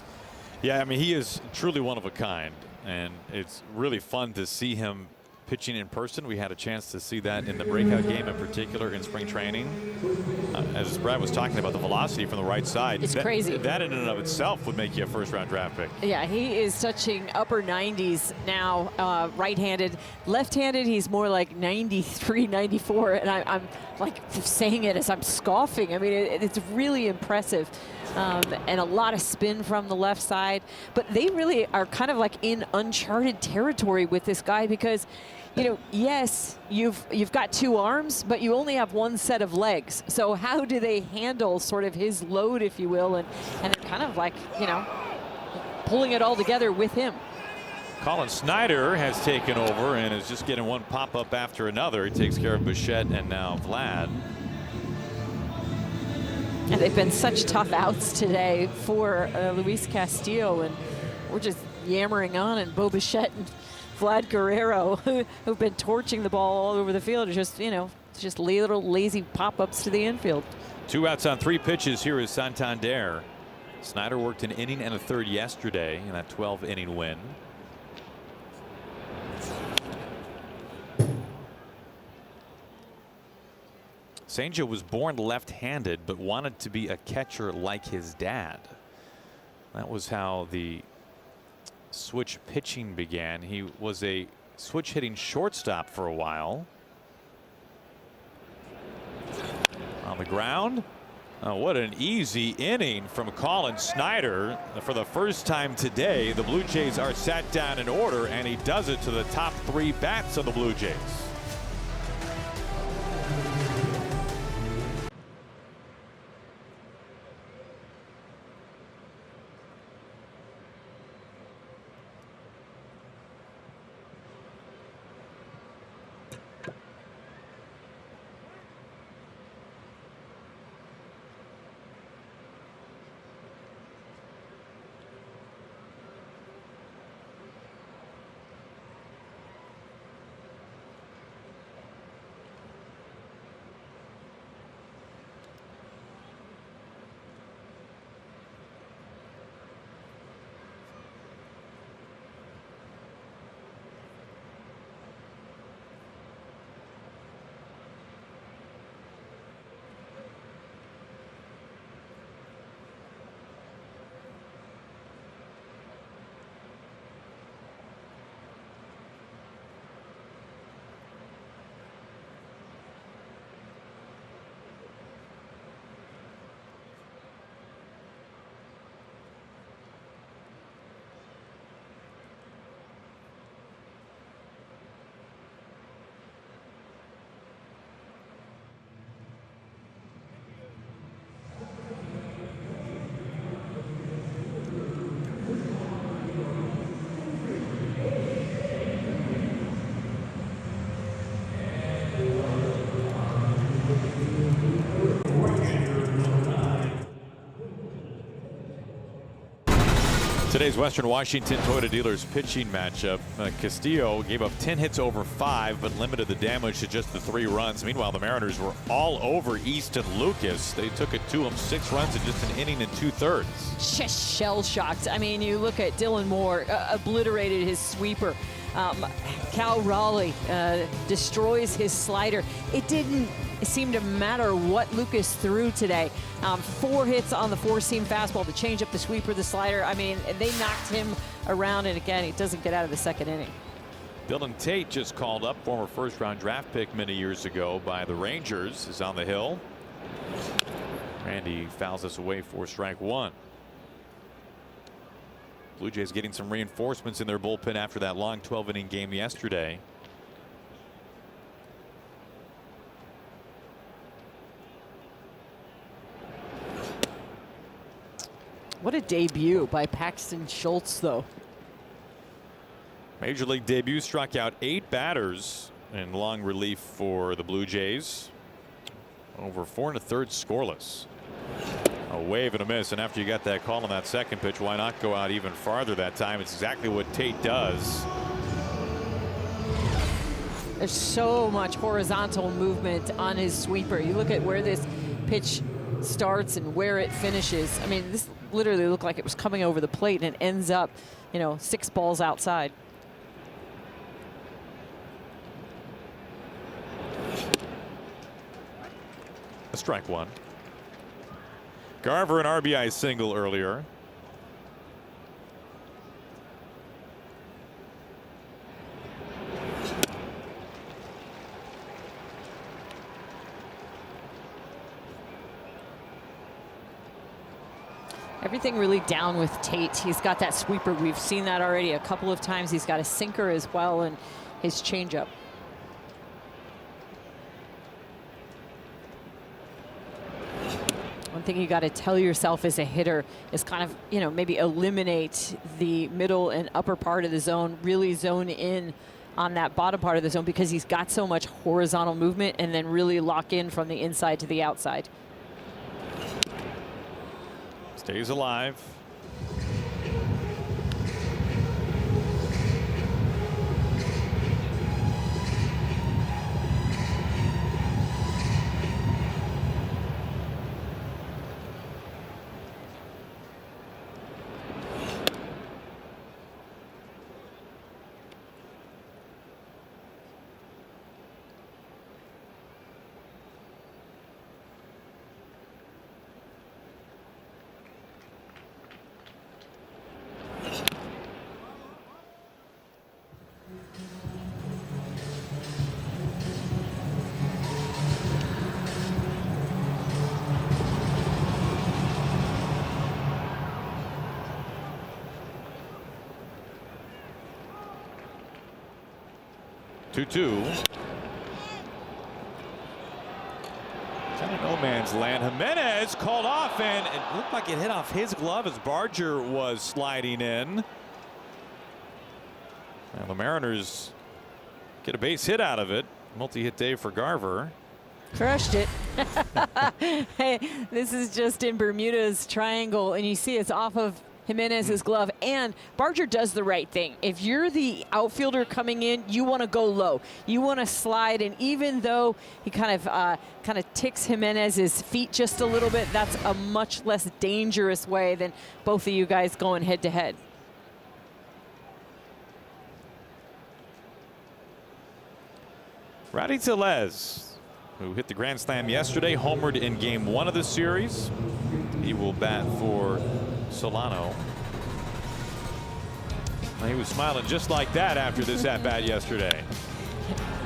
Yeah, I mean, he is truly one of a kind, and it's really fun to see him pitching in person. We had a chance to see that in the breakout game, in particular in spring training. As Brad was talking about, the velocity from the right side. It's crazy. That in and of itself would make you a first-round draft pick. Yeah, he is touching upper 90s now, right-handed. Left-handed, he's more like 93, 94, and I'm like saying it as I'm scoffing. I mean, it's really impressive. And a lot of spin from the left side. But they really are kind of like in uncharted territory with this guy because, you know, yes, you've got 2 arms, but you only have 1 set of legs. So how do they handle sort of his load, if you will, and they're kind of like, you know, pulling it all together with him. Colin Snyder has taken over and is just getting one pop-up after another. He takes care of Bichette and now Vlad. And they've been such tough outs today for Luis Castillo, and we're just yammering on, and Bo Bichette and Vlad Guerrero, who've been torching the ball all over the field, just, you know, just little lazy pop-ups to the infield. 2 outs on 3 pitches. Here is Santander. Snyder worked an inning and a third yesterday in that 12-inning win. Cijntje was born left-handed but wanted to be a catcher like his dad. That was how the switch pitching began. He was a switch hitting shortstop for a while. On the ground. Oh, what an easy inning from Colin Snyder. For the first time today, the Blue Jays are sat down in order, and he does it to the top 3 bats of the Blue Jays. Today's Western Washington Toyota Dealers pitching matchup. Castillo gave up 10 hits over 5, but limited the damage to just the 3 runs. Meanwhile, the Mariners were all over Easton Lucas. They took it to him, 6 runs in just an inning and 2/3. Just shell-shocked. I mean, you look at Dylan Moore, obliterated his sweeper. Cal Raleigh destroys his slider. It didn't seem to matter what Lucas threw today. 4 hits on the 4-seam fastball, the changeup, the sweeper, the slider. I mean, they knocked him around, and again, he doesn't get out of the 2nd inning. Dylan Tate, just called up, former first-round draft pick many years ago by the Rangers, is on the hill. Randy fouls us away for strike 1. Blue Jays getting some reinforcements in their bullpen after that long 12-inning game yesterday. What a debut by Paxton Schultz, though. Major league debut, struck out 8 batters in long relief for the Blue Jays. Over 4 1/3 scoreless. A wave and a miss, and after you got that call on that second pitch, why not go out even farther that time? It's exactly what Tate does. There's so much horizontal movement on his sweeper. You look at where this pitch starts and where it finishes. I mean, this literally looked like it was coming over the plate, and it ends up, 6 balls outside. A strike one. Garver an RBI single earlier. Everything really down with Tate. He's got that sweeper. We've seen that already a couple of times. He's got a sinker as well, and his changeup. One thing you got to tell yourself as a hitter is kind of, maybe eliminate the middle and upper part of the zone, really zone in on that bottom part of the zone, because he's got so much horizontal movement, and then really lock in from the inside to the outside. Stays alive. Two. Kind of no man's land. Jimenez called off, and it looked like it hit off his glove as Barger was sliding in. And the Mariners get a base hit out of it. Multi-hit day for Garver. Crushed it. Hey, this is just in Bermuda's triangle, and you see it's off of Jimenez's glove, and Barger does the right thing. If you're the outfielder coming in, you want to go low. You want to slide, and even though he kind of ticks Jimenez's feet just a little bit, that's a much less dangerous way than both of you guys going head to head. Rowdy Tellez, who hit the grand slam yesterday, homered in game 1 of the series. He will bat for Solano. He was smiling just like that after this at-bat yesterday.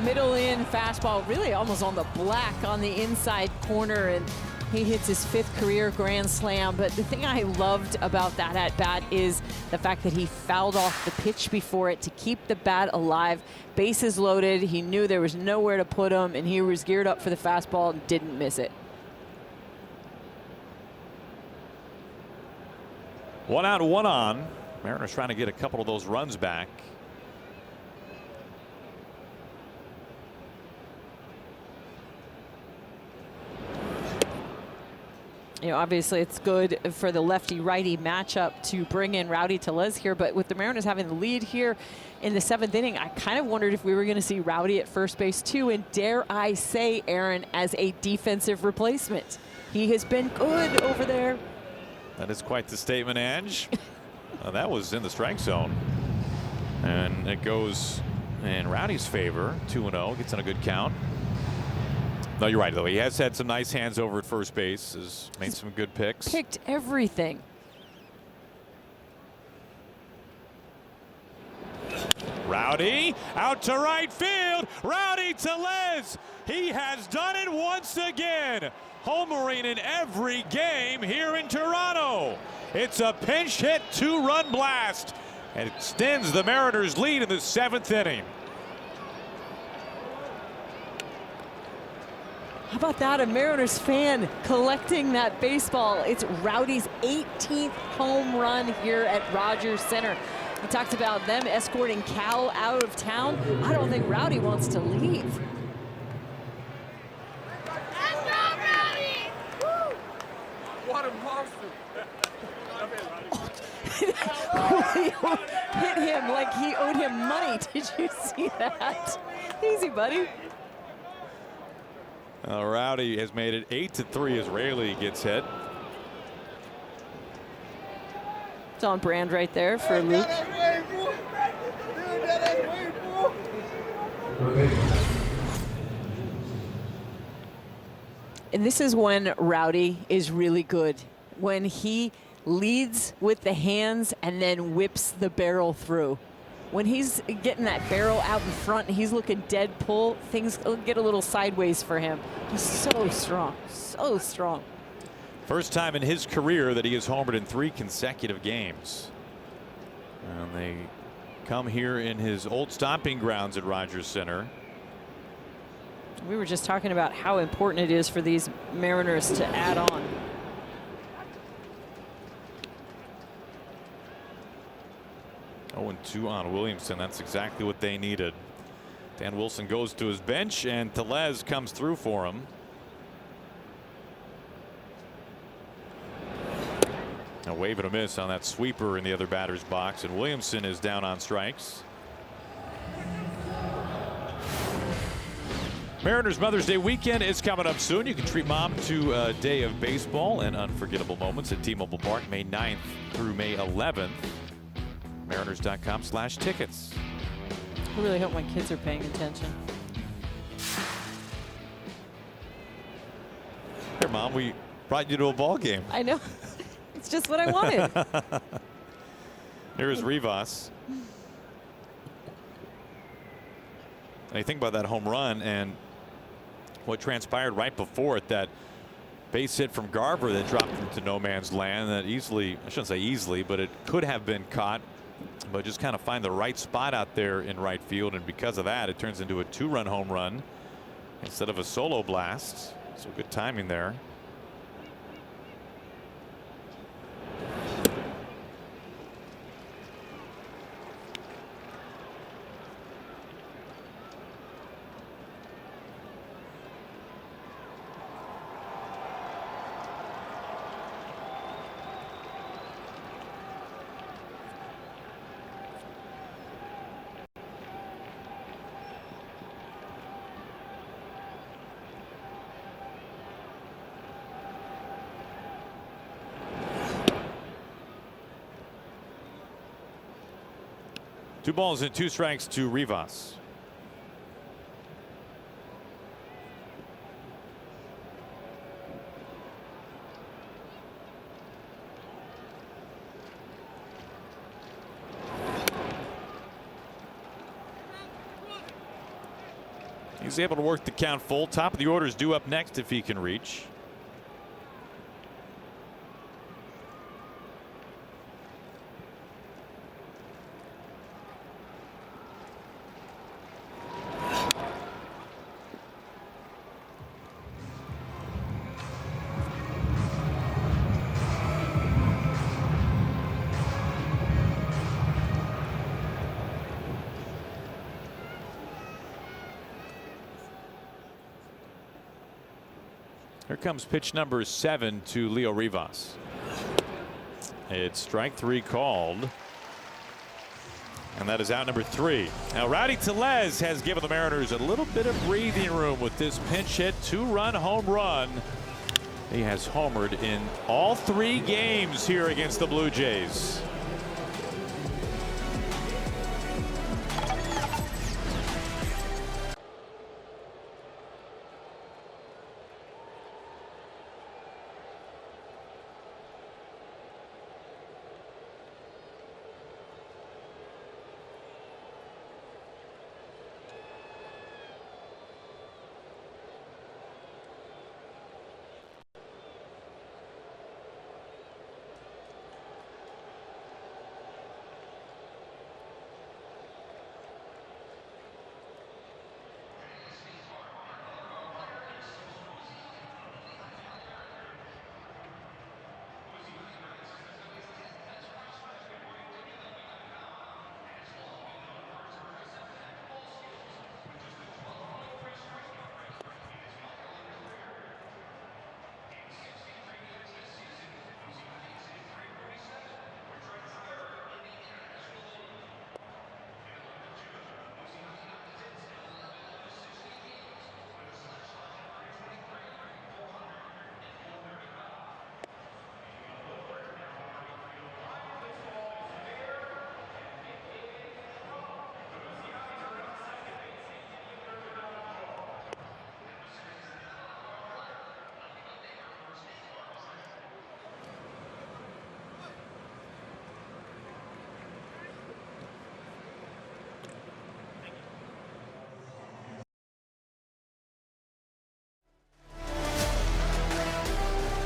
Middle in fastball, really almost on the black on the inside corner, and he hits his 5th career grand slam. But the thing I loved about that at-bat is the fact that he fouled off the pitch before it to keep the bat alive. Bases loaded, he knew there was nowhere to put him, and he was geared up for the fastball and didn't miss it. 1 out, 1 on. Mariners trying to get a couple of those runs back. Obviously it's good for the lefty-righty matchup to bring in Rowdy Tellez here, but with the Mariners having the lead here in the 7th inning, I kind of wondered if we were going to see Rowdy at first base too, and dare I say, Aaron, as a defensive replacement. He has been good over there. That is quite the statement, Ange. That was in the strike zone. And it goes in Rowdy's favor. 2-0. Gets on a good count. No, you're right, though. He has had some nice hands over at first base. Has made some good picks. Picked everything. Rowdy out to right field. Rowdy Tellez. He has done it once again. Homering in every game here in Toronto. It's a pinch hit, 2-run blast. And extends the Mariners' lead in the 7th inning. How about that? A Mariners fan collecting that baseball. It's Rowdy's 18th home run here at Rogers Center. We talked about them escorting Cal out of town. I don't think Rowdy wants to leave. Julio hit him like he owed him money. Did you see that? Easy, buddy. Rowdy has made it 8-3 as Raley gets hit. It's on brand right there for Luke. And this is when Rowdy is really good. When he leads with the hands and then whips the barrel through. When he's getting that barrel out in front and he's looking dead pull, things get a little sideways for him. He's so strong, so strong. First time in his career that he has homered in 3 consecutive games. And they come here in his old stomping grounds at Rogers Center. We were just talking about how important it is for these Mariners to add on. Oh, 2 on Williamson. That's exactly what they needed. Dan Wilson goes to his bench and Tellez comes through for him. A wave and a miss on that sweeper in the other batter's box, and Williamson is down on strikes. Mariners Mother's Day weekend is coming up soon. You can treat mom to a day of baseball and unforgettable moments at T-Mobile Park, May 9th through May 11th. Mariners.com/tickets. I really hope my kids are paying attention. Here, Mom, we brought you to a ball game. I know. It's just what I wanted. Here's Rivas. And you think about that home run and what transpired right before it, that base hit from Garver that dropped into no man's land that easily, I shouldn't say easily, but it could have been caught, but just kind of find the right spot out there in right field. And because of that, it turns into a 2-run home run instead of a solo blast. So good timing there. Two balls and 2 strikes to Rivas. He's able to work the count full. Top of the order is due up next if he can reach. Here comes pitch number 7 to Leo Rivas. It's strike 3 called. And that is out number 3. Now Rowdy Tellez has given the Mariners a little bit of breathing room with this pinch hit 2-run home run. He has homered in all 3 games here against the Blue Jays.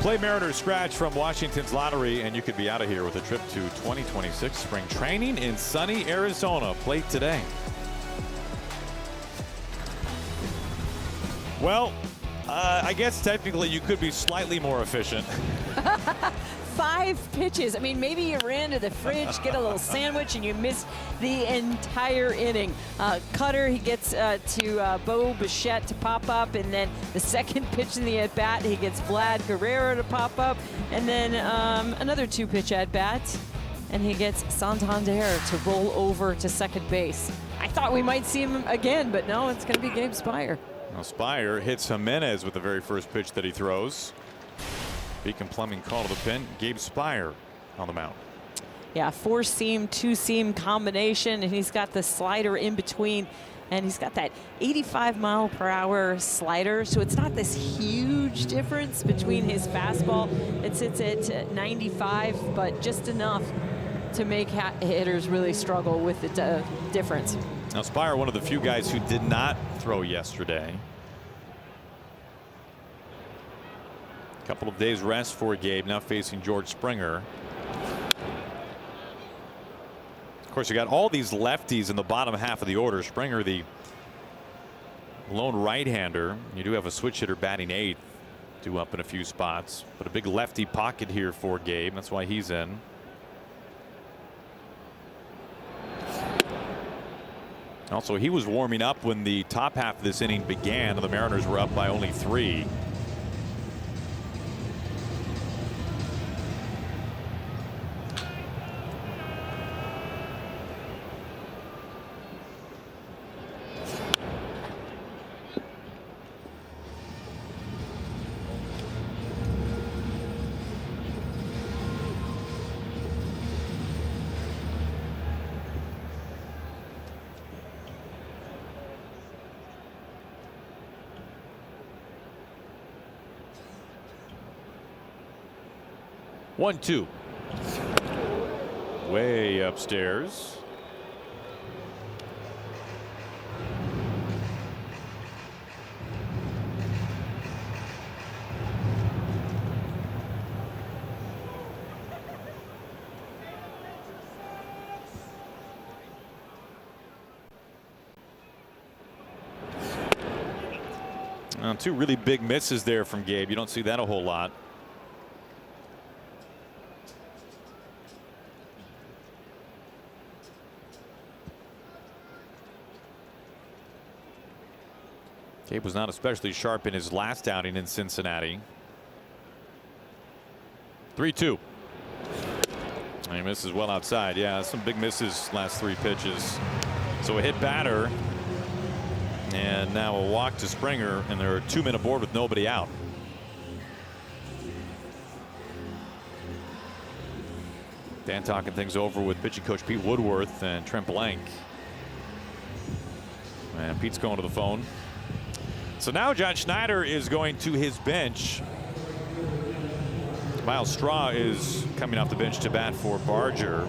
Play Mariners scratch from Washington's lottery, and you could be out of here with a trip to 2026 spring training in sunny Arizona. Play today. Well, I guess technically you could be slightly more efficient. 5 pitches. I mean, maybe you ran to the fridge, get a little sandwich, and you missed the entire inning. Cutter, he gets to Bo Bichette to pop up, and then the second pitch in the at-bat, he gets Vlad Guerrero to pop up, and then another 2-pitch at-bat, and he gets Santander to roll over to second base. I thought we might see him again, but no, it's going to be Gabe Speier. Now Speier hits Jimenez with the very first pitch that he throws. Beacon Plumbing call to the pen. Gabe Speier on the mound. Yeah, 4-seam, 2-seam combination, and he's got the slider in between, and he's got that 85-mile-per-hour slider, so it's not this huge difference between his fastball. It sits at 95, but just enough to make hitters really struggle with the difference. Now Speier, one of the few guys who did not throw yesterday. Couple of days rest for Gabe, now facing George Springer. Of course, you got all these lefties in the bottom half of the order. Springer, the lone right-hander. You do have a switch hitter batting 8th, due up in a few spots, but a big lefty pocket here for Gabe. That's why he's in. Also, he was warming up when the top half of this inning began, and the Mariners were up by only 3. One, two. Way upstairs. Two really big misses there from Gabe. You don't see that a whole lot. Gabe was not especially sharp in his last outing in Cincinnati. 3-2. And he misses well outside. Yeah, some big misses last 3 pitches. So a hit batter. And now a walk to Springer, and they're 2 men aboard with nobody out. Dan talking things over with pitching coach Pete Woodworth and Trent Blank. And Pete's going to the phone. So now John Schneider is going to his bench. Miles Straw is coming off the bench to bat for Barger.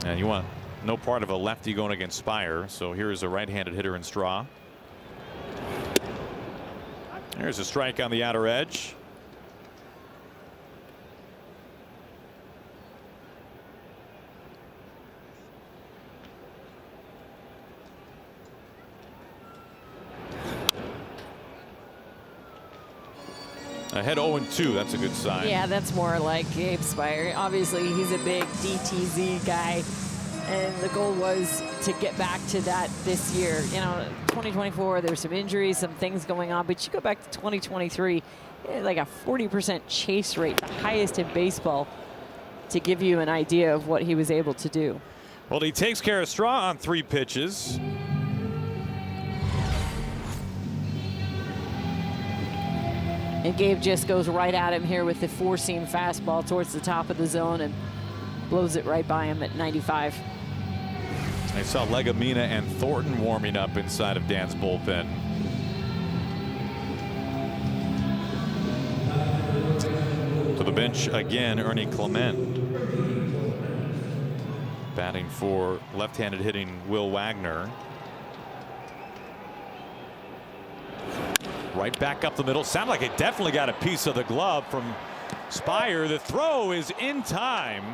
And you want no part of a lefty going against Speier. So here's a right-handed hitter in Straw. There's a strike on the outer edge. Ahead 0-2. That's a good sign. Yeah, that's more like Gabe Speier. Obviously, he's a big DTZ guy, and the goal was to get back to that this year. You know, 2024, there's some injuries, some things going on, but you go back to 2023, like a 40% chase rate, the highest in baseball, to give you an idea of what he was able to do. Well, he takes care of Straw on 3 pitches. And Gabe just goes right at him here with the 4-seam fastball towards the top of the zone and blows it right by him at 95. I saw Legumina and Thornton warming up inside of Dan's bullpen. To the bench again, Ernie Clement. Batting for left-handed hitting Will Wagner. right back up the middle. Sound like it definitely got a piece of the glove from Spire. The throw is in time.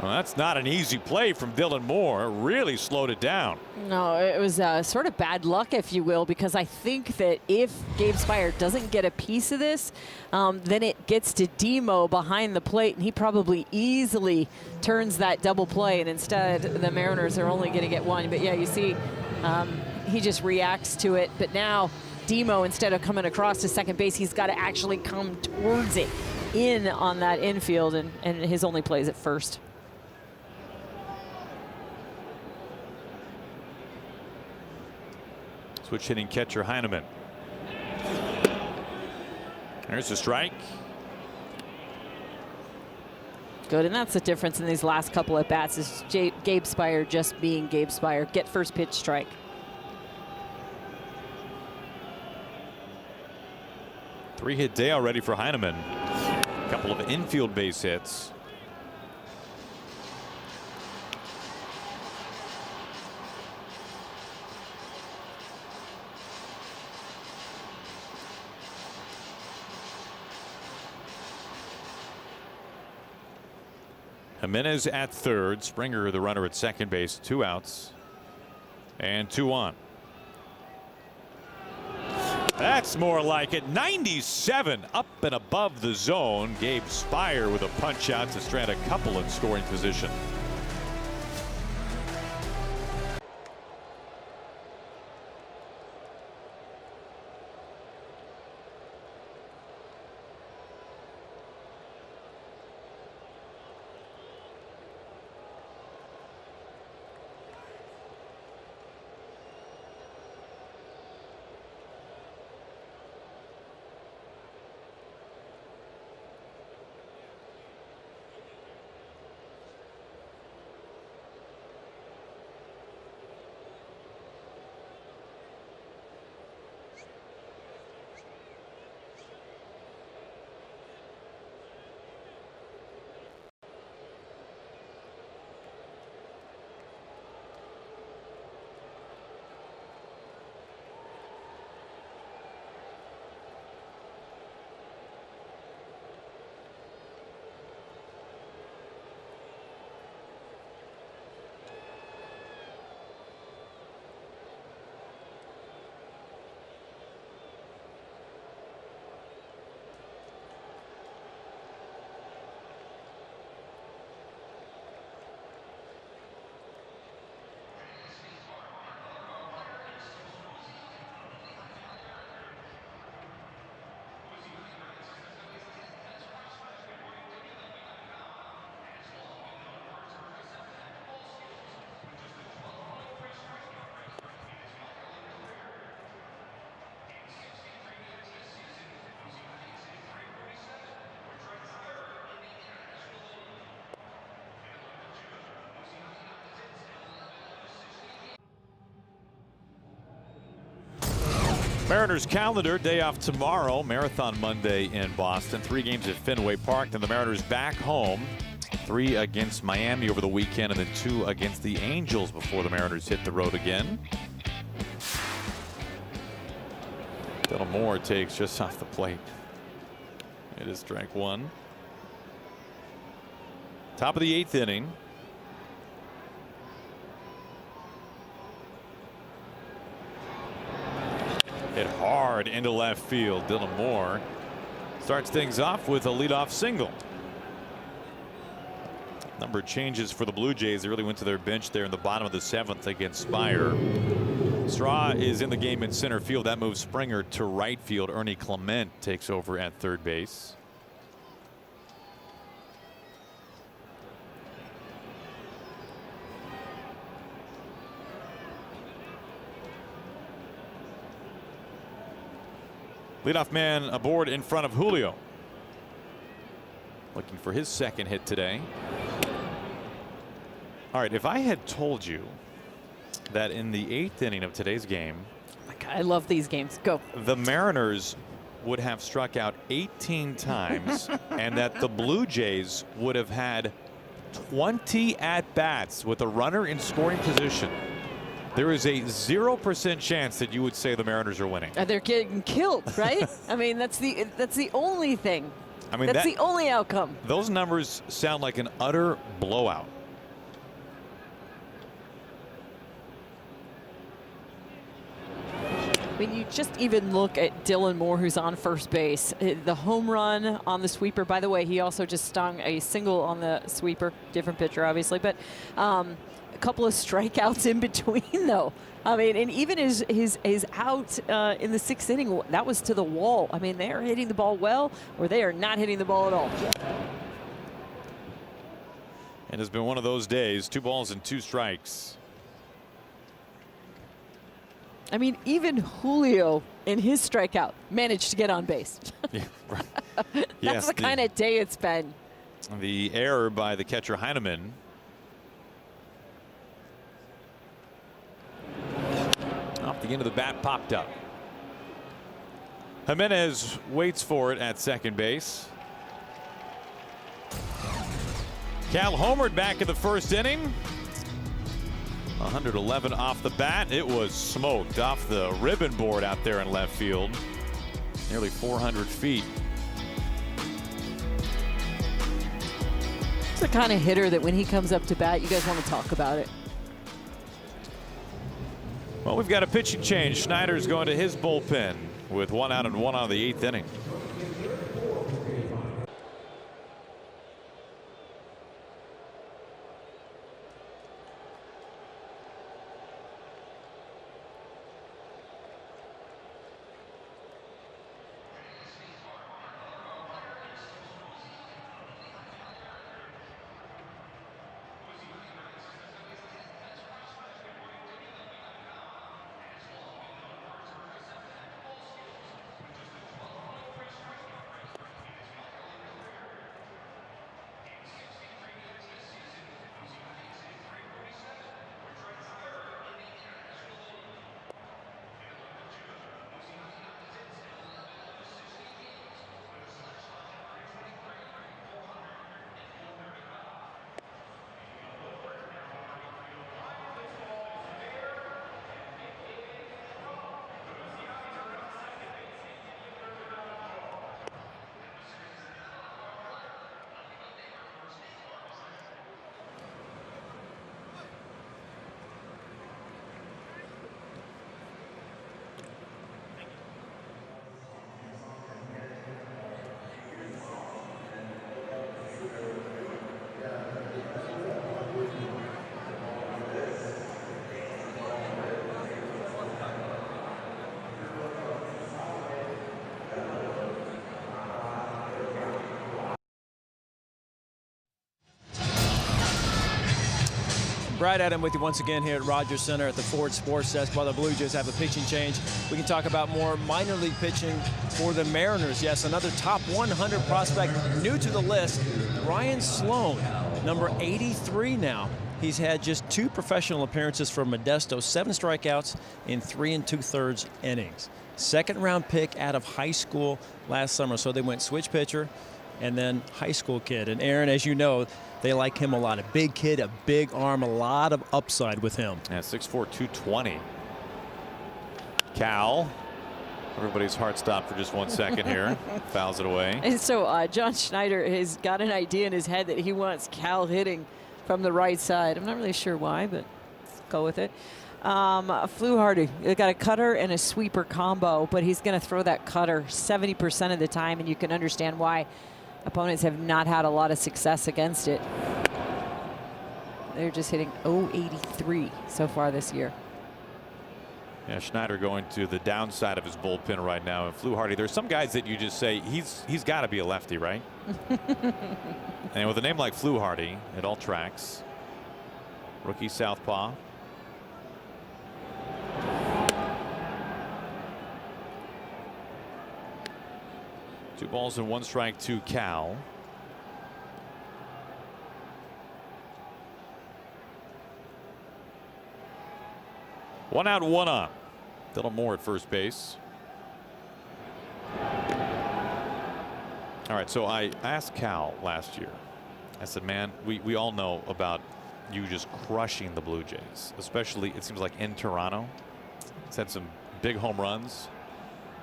Well, that's not an easy play from Dylan Moore. Really slowed it down. No, it was sort of bad luck, if you will, because I think that if Gabe Spire doesn't get a piece of this, then it gets to Demo behind the plate, and he probably easily turns that double play, and instead the Mariners are only going to get one. But yeah, you see he just reacts to it. But now Demo, instead of coming across to second base, he's got to actually come towards it in on that infield, and his only play is at first. Switch hitting catcher Heineman. There's a strike. Good, and that's the difference in these last couple at bats is Gabe Spire just being Gabe Spire. Get first pitch strike. Three-hit day already for Heineman. A couple of infield base hits. Jimenez at third, Springer the runner at second base, 2 outs and 2 on. That's more like it. 97 up and above the zone. Gabe Spire with a punch out to strand a couple in scoring position. Mariners calendar, day off tomorrow, Marathon Monday in Boston, 3 games at Fenway Park. Then the Mariners back home, 3 against Miami over the weekend, and then 2 against the Angels before the Mariners hit the road again. Dylan Moore takes just off the plate. It is strike 1. Top of the 8th inning. Hit hard into left field. Dylan Moore starts things off with a leadoff single. Number changes for the Blue Jays. They really went to their bench there in the bottom of the 7th against Spire. Straw is in the game in center field. That moves Springer to right field. Ernie Clement takes over at third base. Leadoff man aboard in front of Julio. Looking for his second hit today. All right, if I had told you that in the 8th inning of today's game, I love these games. Go. the Mariners would have struck out 18 times and that the Blue Jays would have had 20 at-bats with a runner in scoring position, There is a 0% chance that you would say the Mariners are winning. They're getting killed, right? I mean, that's the only thing. I mean, that's the only outcome. Those numbers sound like an utter blowout. I mean, you just even look at Dylan Moore, who's on first base. The home run on the sweeper. By the way, he also just stung a single on the sweeper. Different pitcher, obviously, but a couple of strikeouts in between, though. I mean, and even his out in the 6th inning, that was to the wall. I mean, they are hitting the ball well, or they are not hitting the ball at all. And it's been one of those days. 2 balls and 2 strikes. I mean, even Julio in his strikeout managed to get on base. Yeah, right. That's Yes, the kind of day it's been. The error by the catcher Heineman. Off the end of the bat, popped up. Jimenez waits for it at second base. Cal homered back in the 1st inning. 111 off the bat. It was smoked off the ribbon board out there in left field. Nearly 400 feet. It's the kind of hitter that when he comes up to bat, you guys want to talk about it. Well, we've got a pitching change. Schneider's going to his bullpen with 1 out and 1 on the 8th inning. Brad Adam with you once again here at Rogers Center at the Ford Sports Desk while the Blue Jays have a pitching change. We can talk about more minor league pitching for the Mariners. Yes, another top 100 prospect new to the list, Ryan Sloan, number 83 now. He's had just 2 professional appearances for Modesto, 7 strikeouts in 3 2/3 innings. 2nd round pick out of high school last summer. So they went switch pitcher and then high school kid. And Aaron, as you know, they like him a lot. A big kid, a big arm, a lot of upside with him. Yeah, 6'4", 220. Cal. Everybody's heart stopped for just 1 second here. Fouls it away. And so John Schneider has got an idea in his head that he wants Cal hitting from the right side. I'm not really sure why, but let's go with it. Fluharty, they got a cutter and a sweeper combo, but he's going to throw that cutter 70% of the time, and you can understand why opponents have not had a lot of success against it. They're just hitting .083 so far this year. Yeah, Schneider going to the downside of his bullpen right now. And Fluharty, there's some guys that you just say he's got to be a lefty, right? And with a name like Fluharty, it all tracks. Rookie southpaw. Two balls and 1 strike to Cal. One out, 1 on. Dylan Moore at first base. All right, so I asked Cal last year. I said, man, we all know about you just crushing the Blue Jays, especially it seems like in Toronto. He's had some big home runs.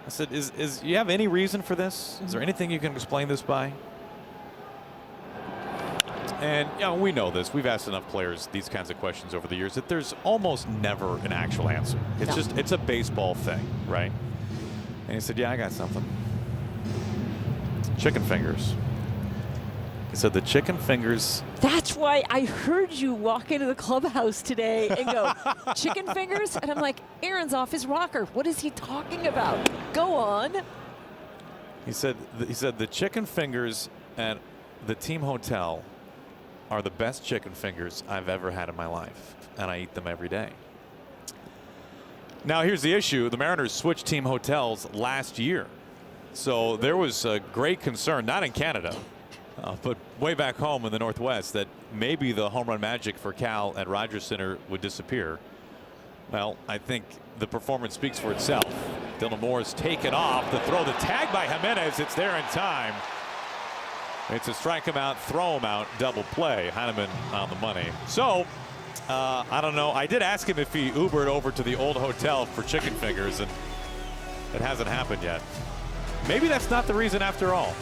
I said, is you have any reason for this? Is there anything you can explain this by? And you know, we know this. We've asked enough players these kinds of questions over the years that there's almost never an actual answer. It's just, it's a baseball thing, right? And he said, yeah, I got something. Chicken fingers. He said the chicken fingers. That's why I heard you walk into the clubhouse today and go, chicken fingers? And I'm like, Aaron's off his rocker. What is he talking about? Go on. He said the chicken fingers at the team hotel are the best chicken fingers I've ever had in my life, and I eat them every day. Now here's the issue. The Mariners switched team hotels last year. So there was a great concern, not in Canada, but way back home in the Northwest, that maybe the home run magic for Cal at Rogers Center would disappear. Well, I think the performance speaks for itself. Dylan Moore's taken off. The throw, the tag by Jimenez. It's there in time. It's a strike him out, throw him out, double play. Heineman on the money. So, I don't know. I did ask him if he Ubered over to the old hotel for chicken fingers, and it hasn't happened yet. Maybe that's not the reason after all.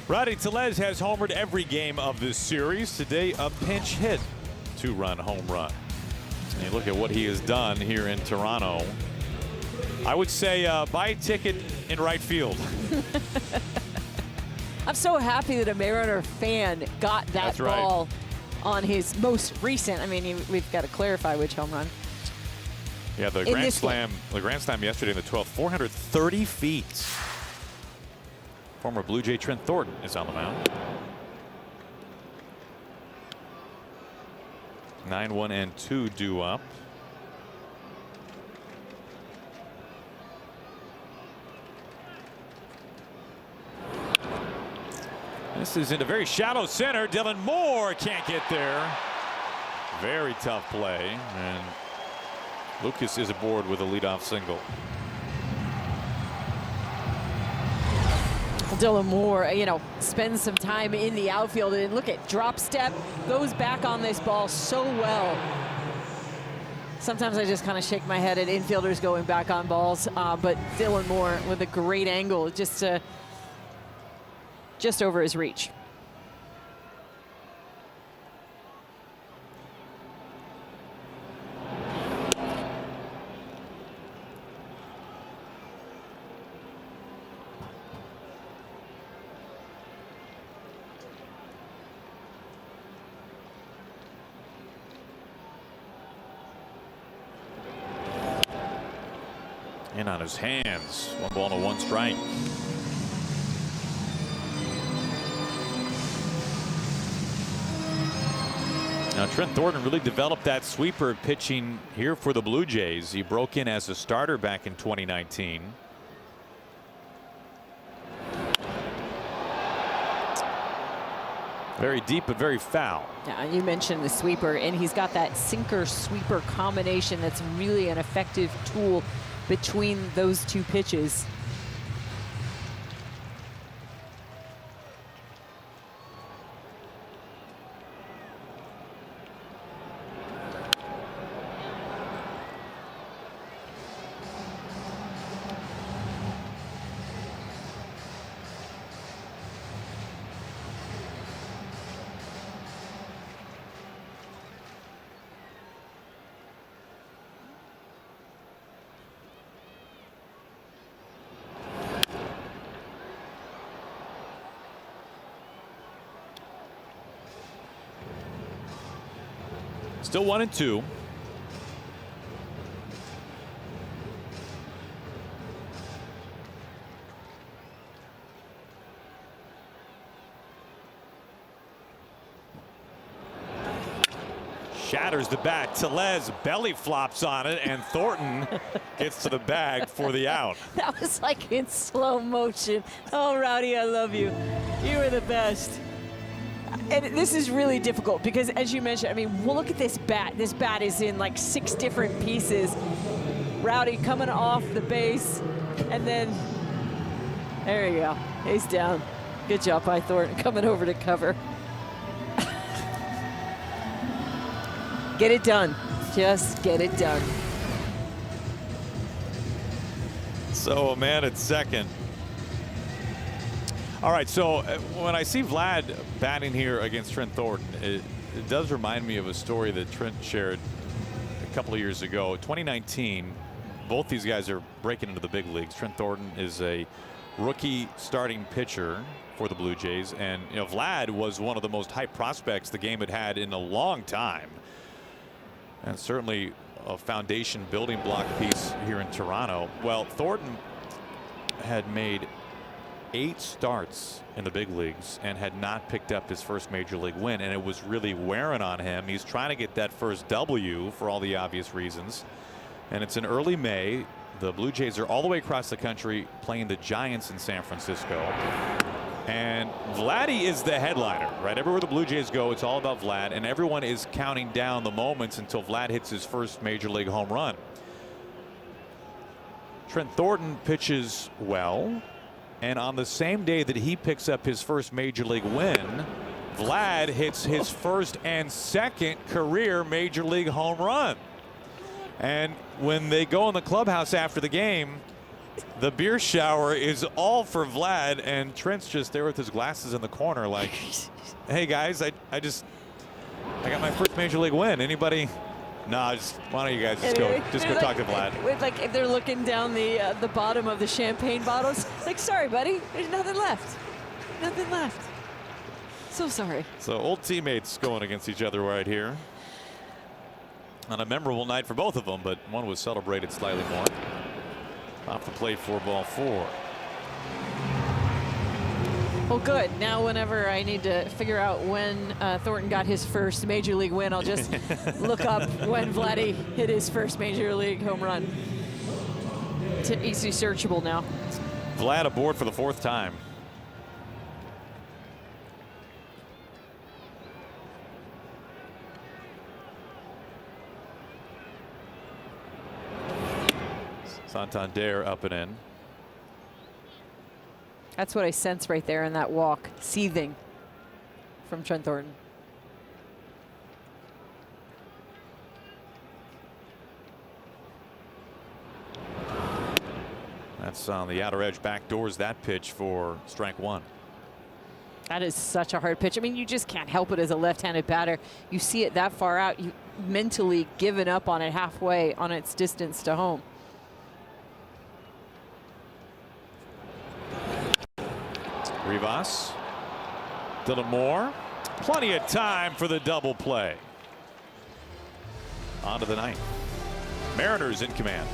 Rowdy Tellez has homered every game of this series. Today, a pinch hit, 2-run home run. And you look at what he has done here in Toronto. I would say buy a ticket in right field. I'm so happy that a Mariner fan got that ball on his most recent. I mean, we've got to clarify which home run. Yeah, the grand slam yesterday in the 12th, 430 feet. Former Blue Jay Trent Thornton is on the mound. 9-1-2 due up. This is into very shallow center. Dylan Moore can't get there. Very tough play, and Lucas is aboard with a leadoff single. Dylan Moore, you know, spends some time in the outfield, and look at drop step, goes back on this ball so well. Sometimes I just kind of shake my head at infielders going back on balls, but Dylan Moore with a great angle, just over his reach. In on his hands. 1-1 strike. Now Trent Thornton really developed that sweeper pitching here for the Blue Jays. He broke in as a starter back in 2019. Very deep but very foul. Yeah, you mentioned the sweeper, and he's got that sinker sweeper combination that's really an effective tool between those two pitches. Still 1-2. Shatters the bat. Tellez belly flops on it, and Thornton gets to the bag for the out. That was like in slow motion. Oh, Rowdy, I love you. You are the best. And this is really difficult because, as you mentioned, I mean, well, look at this bat. This bat is in like 6 different pieces. Rowdy coming off the base, and then there you go. He's down. Good job by Thornton coming over to cover. Get it done. Just get it done. So a man at second. All right, so when I see Vlad batting here against Trent Thornton, it does remind me of a story that Trent shared a couple of years ago. 2019, both these guys are breaking into the big leagues. Trent Thornton is a rookie starting pitcher for the Blue Jays, and you know, Vlad was one of the most hyped prospects the game had had in a long time, and certainly a foundation building block piece here in Toronto. Well, Thornton had made 8 starts in the big leagues and had not picked up his first major league win, and it was really wearing on him. He's trying to get that first W for all the obvious reasons, and it's in early May. The Blue Jays are all the way across the country playing the Giants in San Francisco, and Vladdy is the headliner, right? Everywhere the Blue Jays go, it's all about Vlad, and everyone is counting down the moments until Vlad hits his first major league home run. Trent Thornton pitches well, and on the same day that he picks up his first major league win, Vlad hits his first and second career major league home run. And when they go in the clubhouse after the game, the beer shower is all for Vlad, and Trent's just there with his glasses in the corner like, hey guys, I got my first major league win. Anybody? No, why don't you guys just go talk to Vlad. Like if they're looking down the bottom of the champagne bottles, like, sorry, buddy, there's nothing left. Nothing left. So sorry. So old teammates going against each other right here on a memorable night for both of them, but one was celebrated slightly more. Off the plate for ball 4. Well, good. Now whenever I need to figure out when Thornton got his first major league win, I'll just look up when Vladdy hit his first major league home run. It's easy searchable now. Vlad aboard for the 4th time. Santander up and in. That's what I sense right there in that walk, seething from Trent Thornton. That's on the outer edge, back doors that pitch for strike 1. That is such a hard pitch. I mean, you just can't help it as a left-handed batter. You see it that far out, you mentally given up on it halfway on its distance to home. Rivas, Dylan Moore, plenty of time for the double play. On to the 9th. Mariners in command.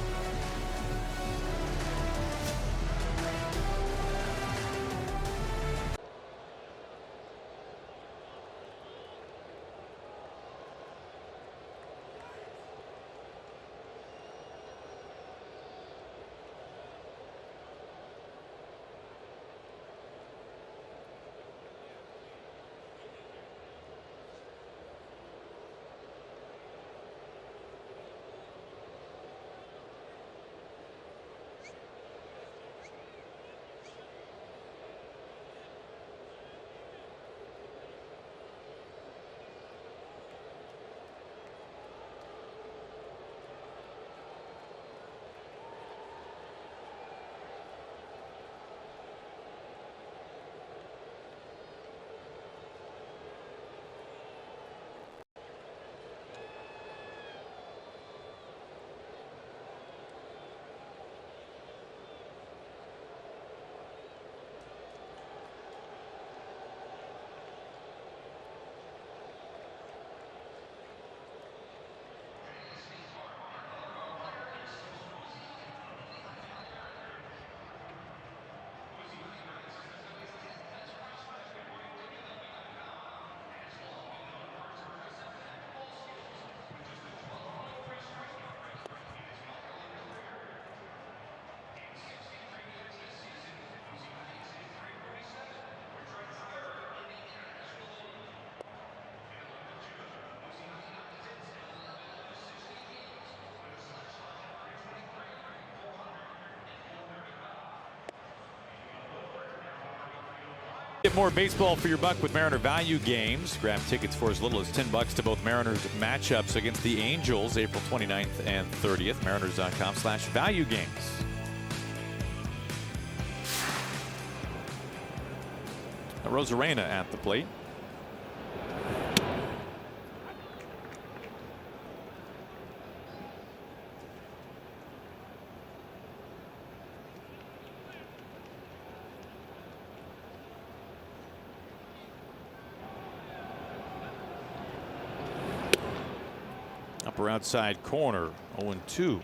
Get more baseball for your buck with Mariner Value Games. Grab tickets for as little as $10 to both Mariners matchups against the Angels April 29th and 30th. Mariners.com/value games. Rosarena at the plate. Upper outside corner, 0-2.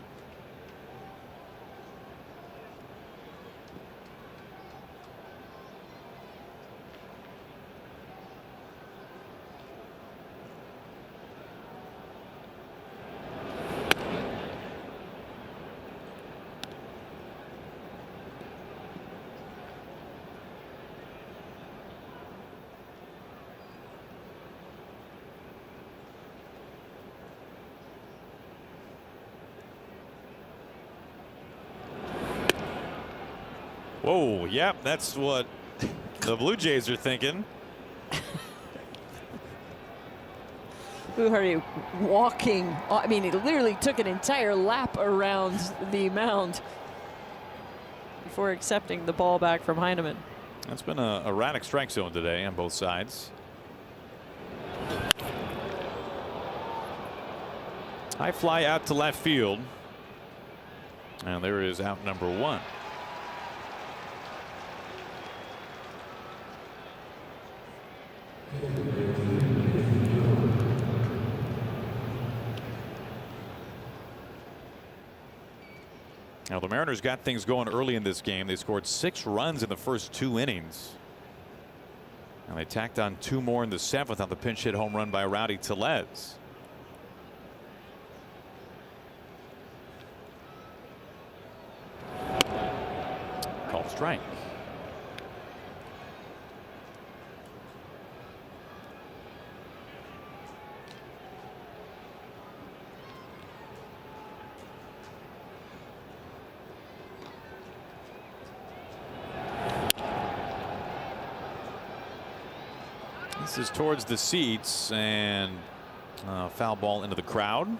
Whoa, yep, that's what the Blue Jays are thinking. Uhari walking. I mean, he literally took an entire lap around the mound before accepting the ball back from Heineman. That's been a erratic strike zone today on both sides. High fly out to left field. And there is out number 1. Now the Mariners got things going early in this game. They scored 6 runs in the first 2 innings. And they tacked on 2 more in the 7th on the pinch hit home run by Rowdy Tellez. Called strike. This is towards the seats and foul ball into the crowd.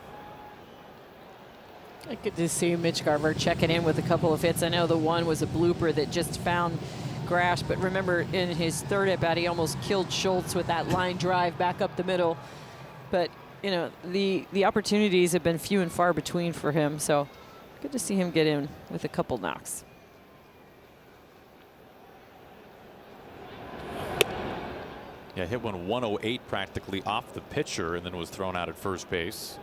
I good to see Mitch Garver checking in with a couple of hits. I know the one was a blooper that just found Grash, but remember in his 3rd at bat he almost killed Schultz with that line drive back up the middle. But you know, the opportunities have been few and far between for him, so good to see him get in with a couple knocks. Yeah, hit one 108 practically off the pitcher and then was thrown out at first base.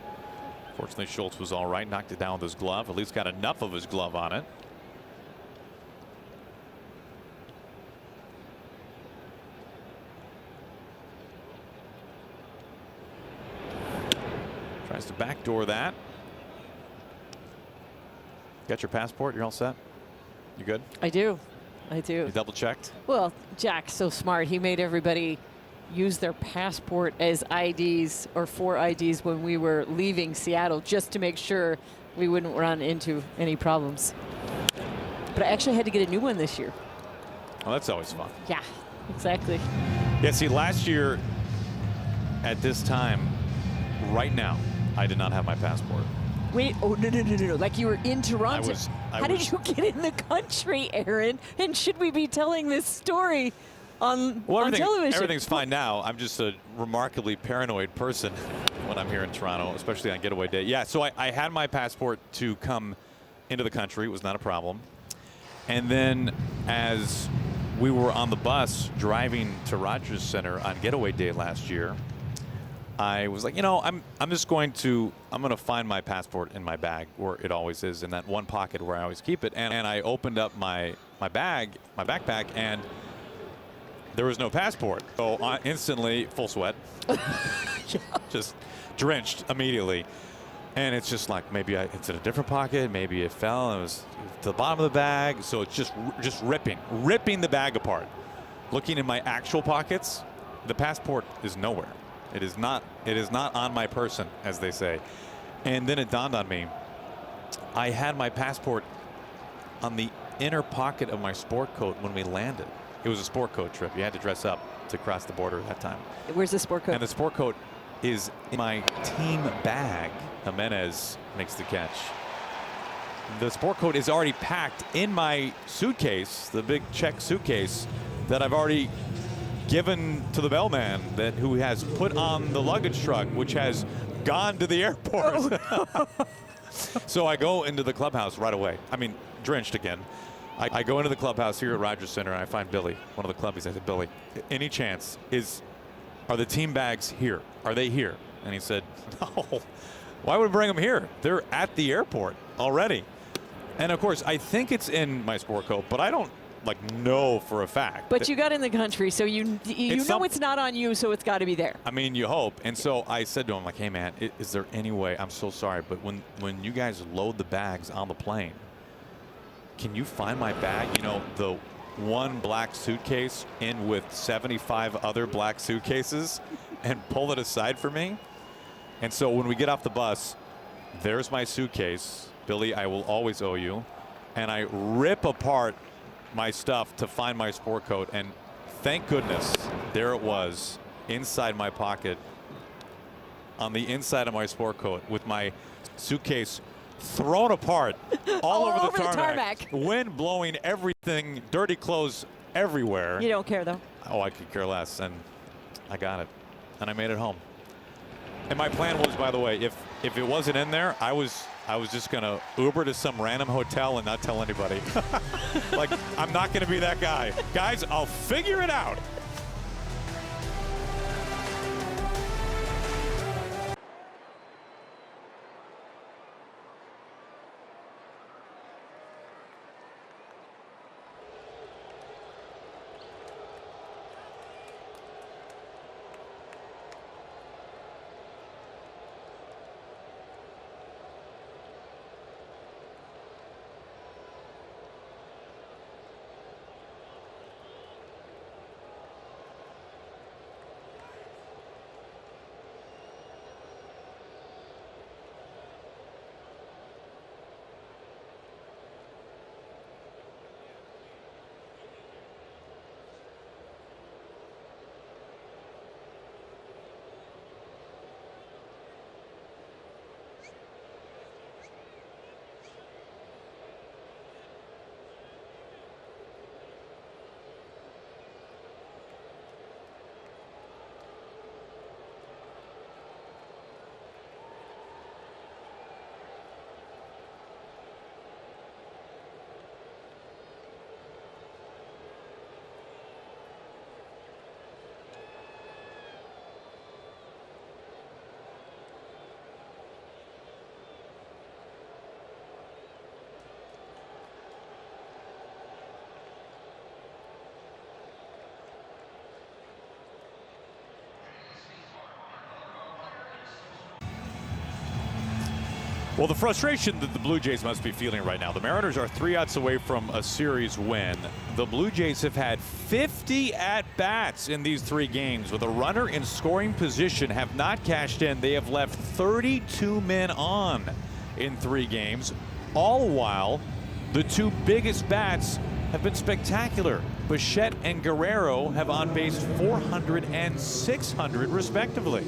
Fortunately, Schultz was all right, knocked it down with his glove, at least got enough of his glove on it. Tries to backdoor that. Got your passport? You're all set? You good? I do. You double checked? Well, Jack's so smart. He made everybody use their passport as IDs or for IDs when we were leaving Seattle, just to make sure we wouldn't run into any problems. But I actually had to get a new one this year. Well, that's always fun. Yeah, exactly. Yeah, see, last year at this time, right now, I did not have my passport. Wait, oh, no. Like you were in Toronto. How did you get in the country, Aaron? And should we be telling this story on television? Everything's fine now. I'm just a remarkably paranoid person when I'm here in Toronto, especially on getaway day. Yeah, so I had my passport to come into the country. It was not a problem. And then as we were on the bus driving to Rogers Center on getaway day last year, I was like, you know, I'm going to find my passport in my bag, where it always is, in that one pocket where I always keep it. And I opened up my backpack, and there was no passport. So instantly, full sweat, just drenched immediately. And it's just like, maybe it's in a different pocket, maybe it fell and it was to the bottom of the bag. So it's just ripping the bag apart. Looking in my actual pockets, the passport is nowhere. It is not on my person, as they say. And then it dawned on me, I had my passport on the inner pocket of my sport coat when we landed. It was a sport coat trip. You had to dress up to cross the border that time. Where's the sport coat? And the sport coat is in my team bag. Jimenez makes the catch. The sport coat is already packed in my suitcase, the big check suitcase that I've already given to the bellman who has put on the luggage truck, which has gone to the airport. So I go into the clubhouse right away. I mean, drenched again. I go into the clubhouse here at Rogers Center and I find Billy, one of the clubbies. I said, Billy, any chance are the team bags here? Are they here? And he said, no. Why would we bring them here? They're at the airport already. And of course, I think it's in my sport coat, but I don't know for a fact. But you got in the country, so you know it's not on you, so it's got to be there. I mean, you hope. And so I said to him, hey man, is there any way? I'm so sorry, but when you guys load the bags on the plane, can you find my bag? You know, the one black suitcase in with 75 other black suitcases, and pull it aside for me. And so when we get off the bus, there's my suitcase. Billy, I will always owe you. And I rip apart my stuff to find my sport coat, and thank goodness there it was inside my pocket on the inside of my sport coat with my suitcase thrown apart all over the tarmac. Wind blowing everything, dirty clothes everywhere. You don't care though. Oh, I could care less, and I got it, and I made it home. And my plan was, by the way, if it wasn't in there, I was just gonna Uber to some random hotel and not tell anybody. I'm not gonna be that guy. Guys, I'll figure it out. Well, the frustration that the Blue Jays must be feeling right now. The Mariners are 3 outs away from a series win. The Blue Jays have had 50 at-bats in these 3 games with a runner in scoring position, have not cashed in. They have left 32 men on in 3 games, all while the 2 biggest bats have been spectacular. Bichette and Guerrero have on-based 400 and 600 respectively.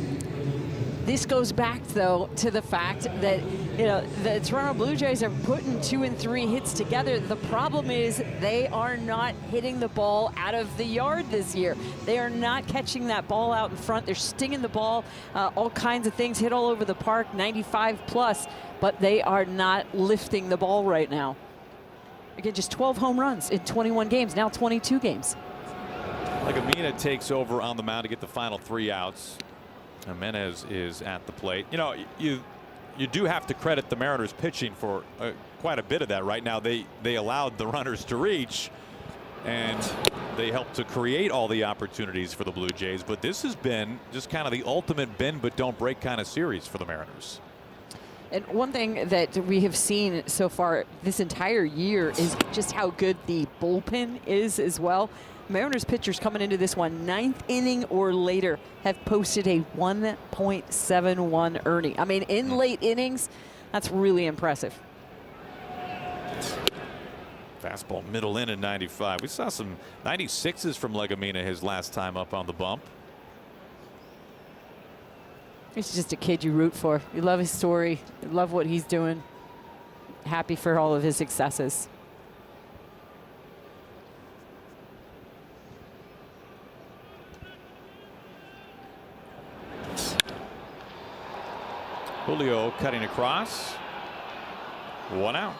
This goes back, though, to the fact that, the Toronto Blue Jays are putting 2 and 3 hits together. The problem is they are not hitting the ball out of the yard this year. They are not catching that ball out in front. They're stinging the ball, all kinds of things hit all over the park, 95 plus, but they are not lifting the ball right now. Again, just 12 home runs in 21 games, now 22 games. Amina takes over on the mound to get the final 3 outs. Jimenez is at the plate. You do have to credit the Mariners pitching for quite a bit of that. Right now they allowed the runners to reach, and they helped to create all the opportunities for the Blue Jays. But this has been just kind of the ultimate bend but don't break kind of series for the Mariners. And one thing that we have seen so far this entire year is just how good the bullpen is as well. Mariners pitchers coming into this one 9th inning or later have posted a 1.71 earning. I mean, in late innings, that's really impressive. Fastball middle in at 95. We saw some 96s from Legumina his last time up on the bump. He's just a kid you root for. You love his story. You love what he's doing. Happy for all of his successes. Julio cutting across. 1 out.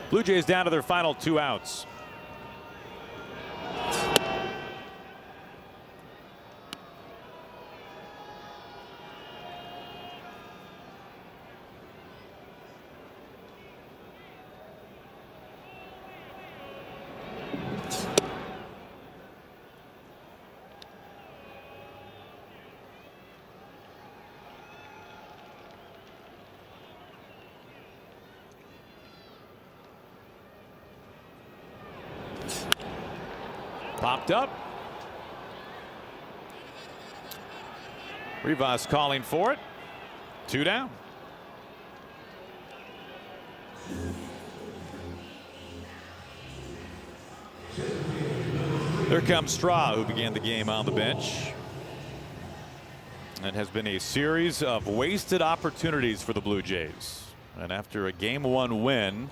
Blue Jays down to their final 2 outs. Popped up. Rivas calling for it. 2 down. There comes Straw, who began the game on the bench. It has been a series of wasted opportunities for the Blue Jays. And after a Game 1 win,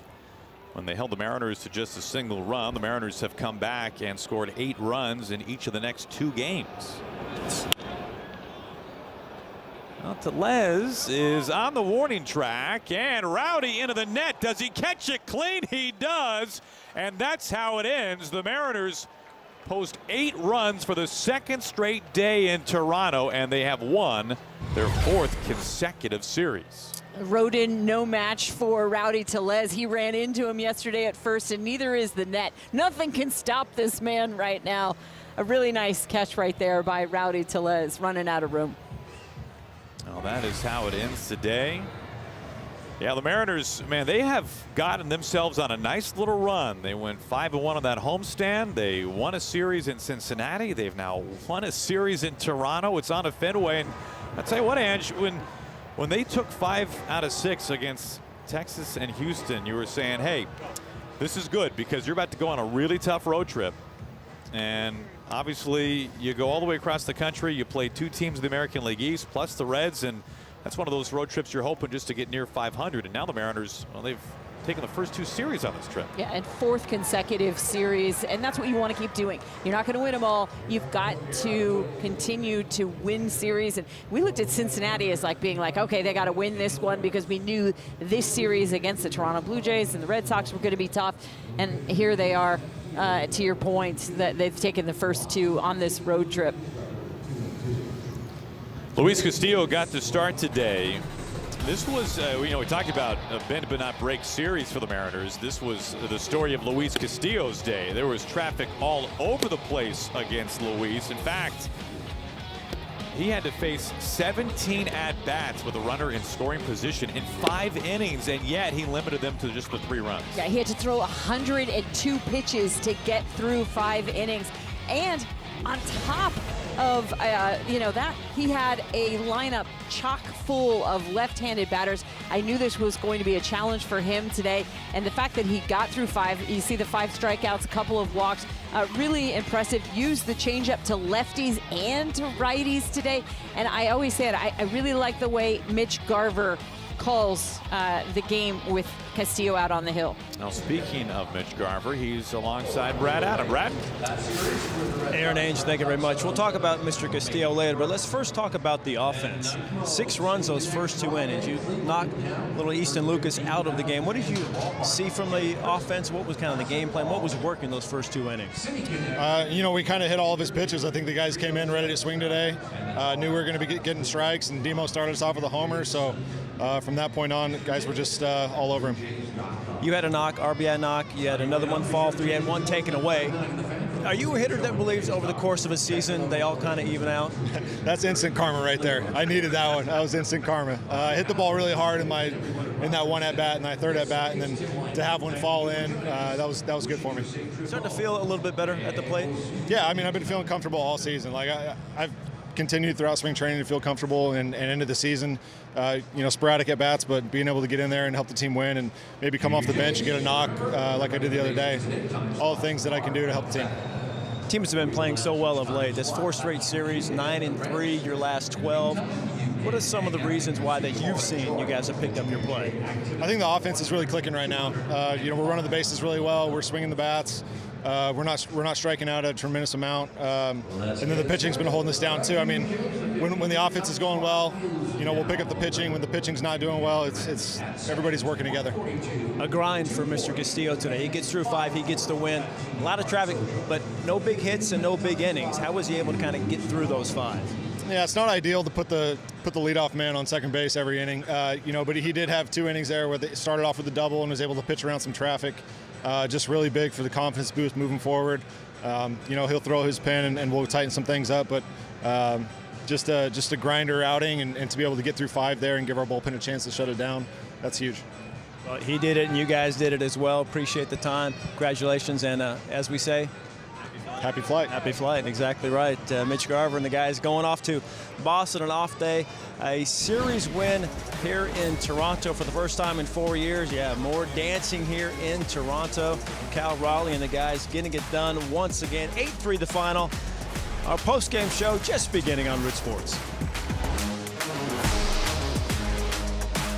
when they held the Mariners to just a single run, the Mariners have come back and scored 8 runs in each of the next 2 games. Well, Tellez is on the warning track, and Rowdy into the net. Does he catch it clean? He does. And that's how it ends. The Mariners post 8 runs for the 2nd straight day in Toronto, and they have won their 4th consecutive series. Rodin, no match for Rowdy Tellez. He ran into him yesterday at first, and neither is the net. Nothing can stop this man right now. A really nice catch right there by Rowdy Tellez, running out of room. Well, that is how it ends today. Yeah, the Mariners, man, they have gotten themselves on a nice little run. They went 5-1 on that homestand. They won a series in Cincinnati. They've now won a series in Toronto. It's on a Fenway. And I'll tell you what, Ange, when they took 5 out of 6 against Texas and Houston, you were saying, hey, this is good because you're about to go on a really tough road trip. And obviously, you go all the way across the country. You play 2 teams in the American League East, plus the Reds, and that's one of those road trips you're hoping just to get near 500. And now the Mariners, well, they've taken the first 2 series on this trip. Yeah, and 4th consecutive series, and that's what you want to keep doing. You're not going to win them all. You've got to continue to win series. And we looked at Cincinnati as like being like, okay, they got to win this one because we knew this series against the Toronto Blue Jays and the Red Sox were going to be tough. And here they are, to your point, that they've taken the first 2 on this road trip. Luis Castillo got to start today. This was, we talked about a bend but not break series for the Mariners. This was the story of Luis Castillo's day. There was traffic all over the place against Luis. In fact, he had to face 17 at-bats with a runner in scoring position in 5 innings, and yet he limited them to just the 3 runs. Yeah, he had to throw 102 pitches to get through 5 innings. And on top of that, he had a lineup chock full of left-handed batters. I knew this was going to be a challenge for him today, and the fact that he got through 5, you see the 5 strikeouts, a couple of walks, really impressive. Used the changeup to lefties and to righties today, and I always said I really like the way Mitch Garver calls the game with Castillo out on the hill. Now, speaking of Mitch Garver, he's alongside Brad Adam. Brad? Aaron Ainge, thank you very much. We'll talk about Mr. Castillo later, but let's first talk about the offense. 6 runs those first 2 innings. You knocked little Easton Lucas out of the game. What did you see from the offense? What was kind of the game plan? What was working those first 2 innings? We kind of hit all of his pitches. I think the guys came in ready to swing today. Knew we were going to be getting strikes, and Demo started us off with a homer. So from that point on, guys were just all over him. You had a knock, RBI knock. You had another one fall through. You had one taken away. Are you a hitter that believes over the course of a season they all kind of even out? That's instant karma right there. I needed that one. That was instant karma. I hit the ball really hard in that one at bat and my third at bat, and then to have one fall in, that was good for me. Starting to feel a little bit better at the plate? Yeah, I mean, I've been feeling comfortable all season. Like I've continued throughout spring training to feel comfortable and into the season. Sporadic at bats, but being able to get in there and help the team win and maybe come off the bench and get a knock like I did the other day. All the things that I can do to help the team. Teams have been playing so well of late. This 4 straight series, 9-3, your last 12. What are some of the reasons why that you've seen you guys have picked up your play? I think the offense is really clicking right now. We're running the bases really well. We're swinging the bats. We're not striking out a tremendous amount, and then the pitching's been holding us down too. I mean, when the offense is going well, we'll pick up the pitching. When the pitching's not doing well, it's everybody's working together. A grind for Mr. Castillo today. He gets through 5, he gets the win. A lot of traffic, but no big hits and no big innings. How was he able to kind of get through those 5? Yeah, it's not ideal to put the leadoff man on second base every inning, but he did have 2 innings there where they started off with a double and was able to pitch around some traffic. Just really big for the confidence boost moving forward. He'll throw his pen and we'll tighten some things up, but just a grinder outing and to be able to get through 5 there and give our bullpen a chance to shut it down, that's huge. Well, he did it and you guys did it as well. Appreciate the time. Congratulations, and as we say, happy flight. Happy flight, exactly right. Mitch Garver and the guys going off to Boston, an off day. A series win here in Toronto for the first time in 4 years. Yeah, more dancing here in Toronto. Cal Raleigh and the guys getting it done once again. 8-3 the final. Our post-game show just beginning on Root Sports.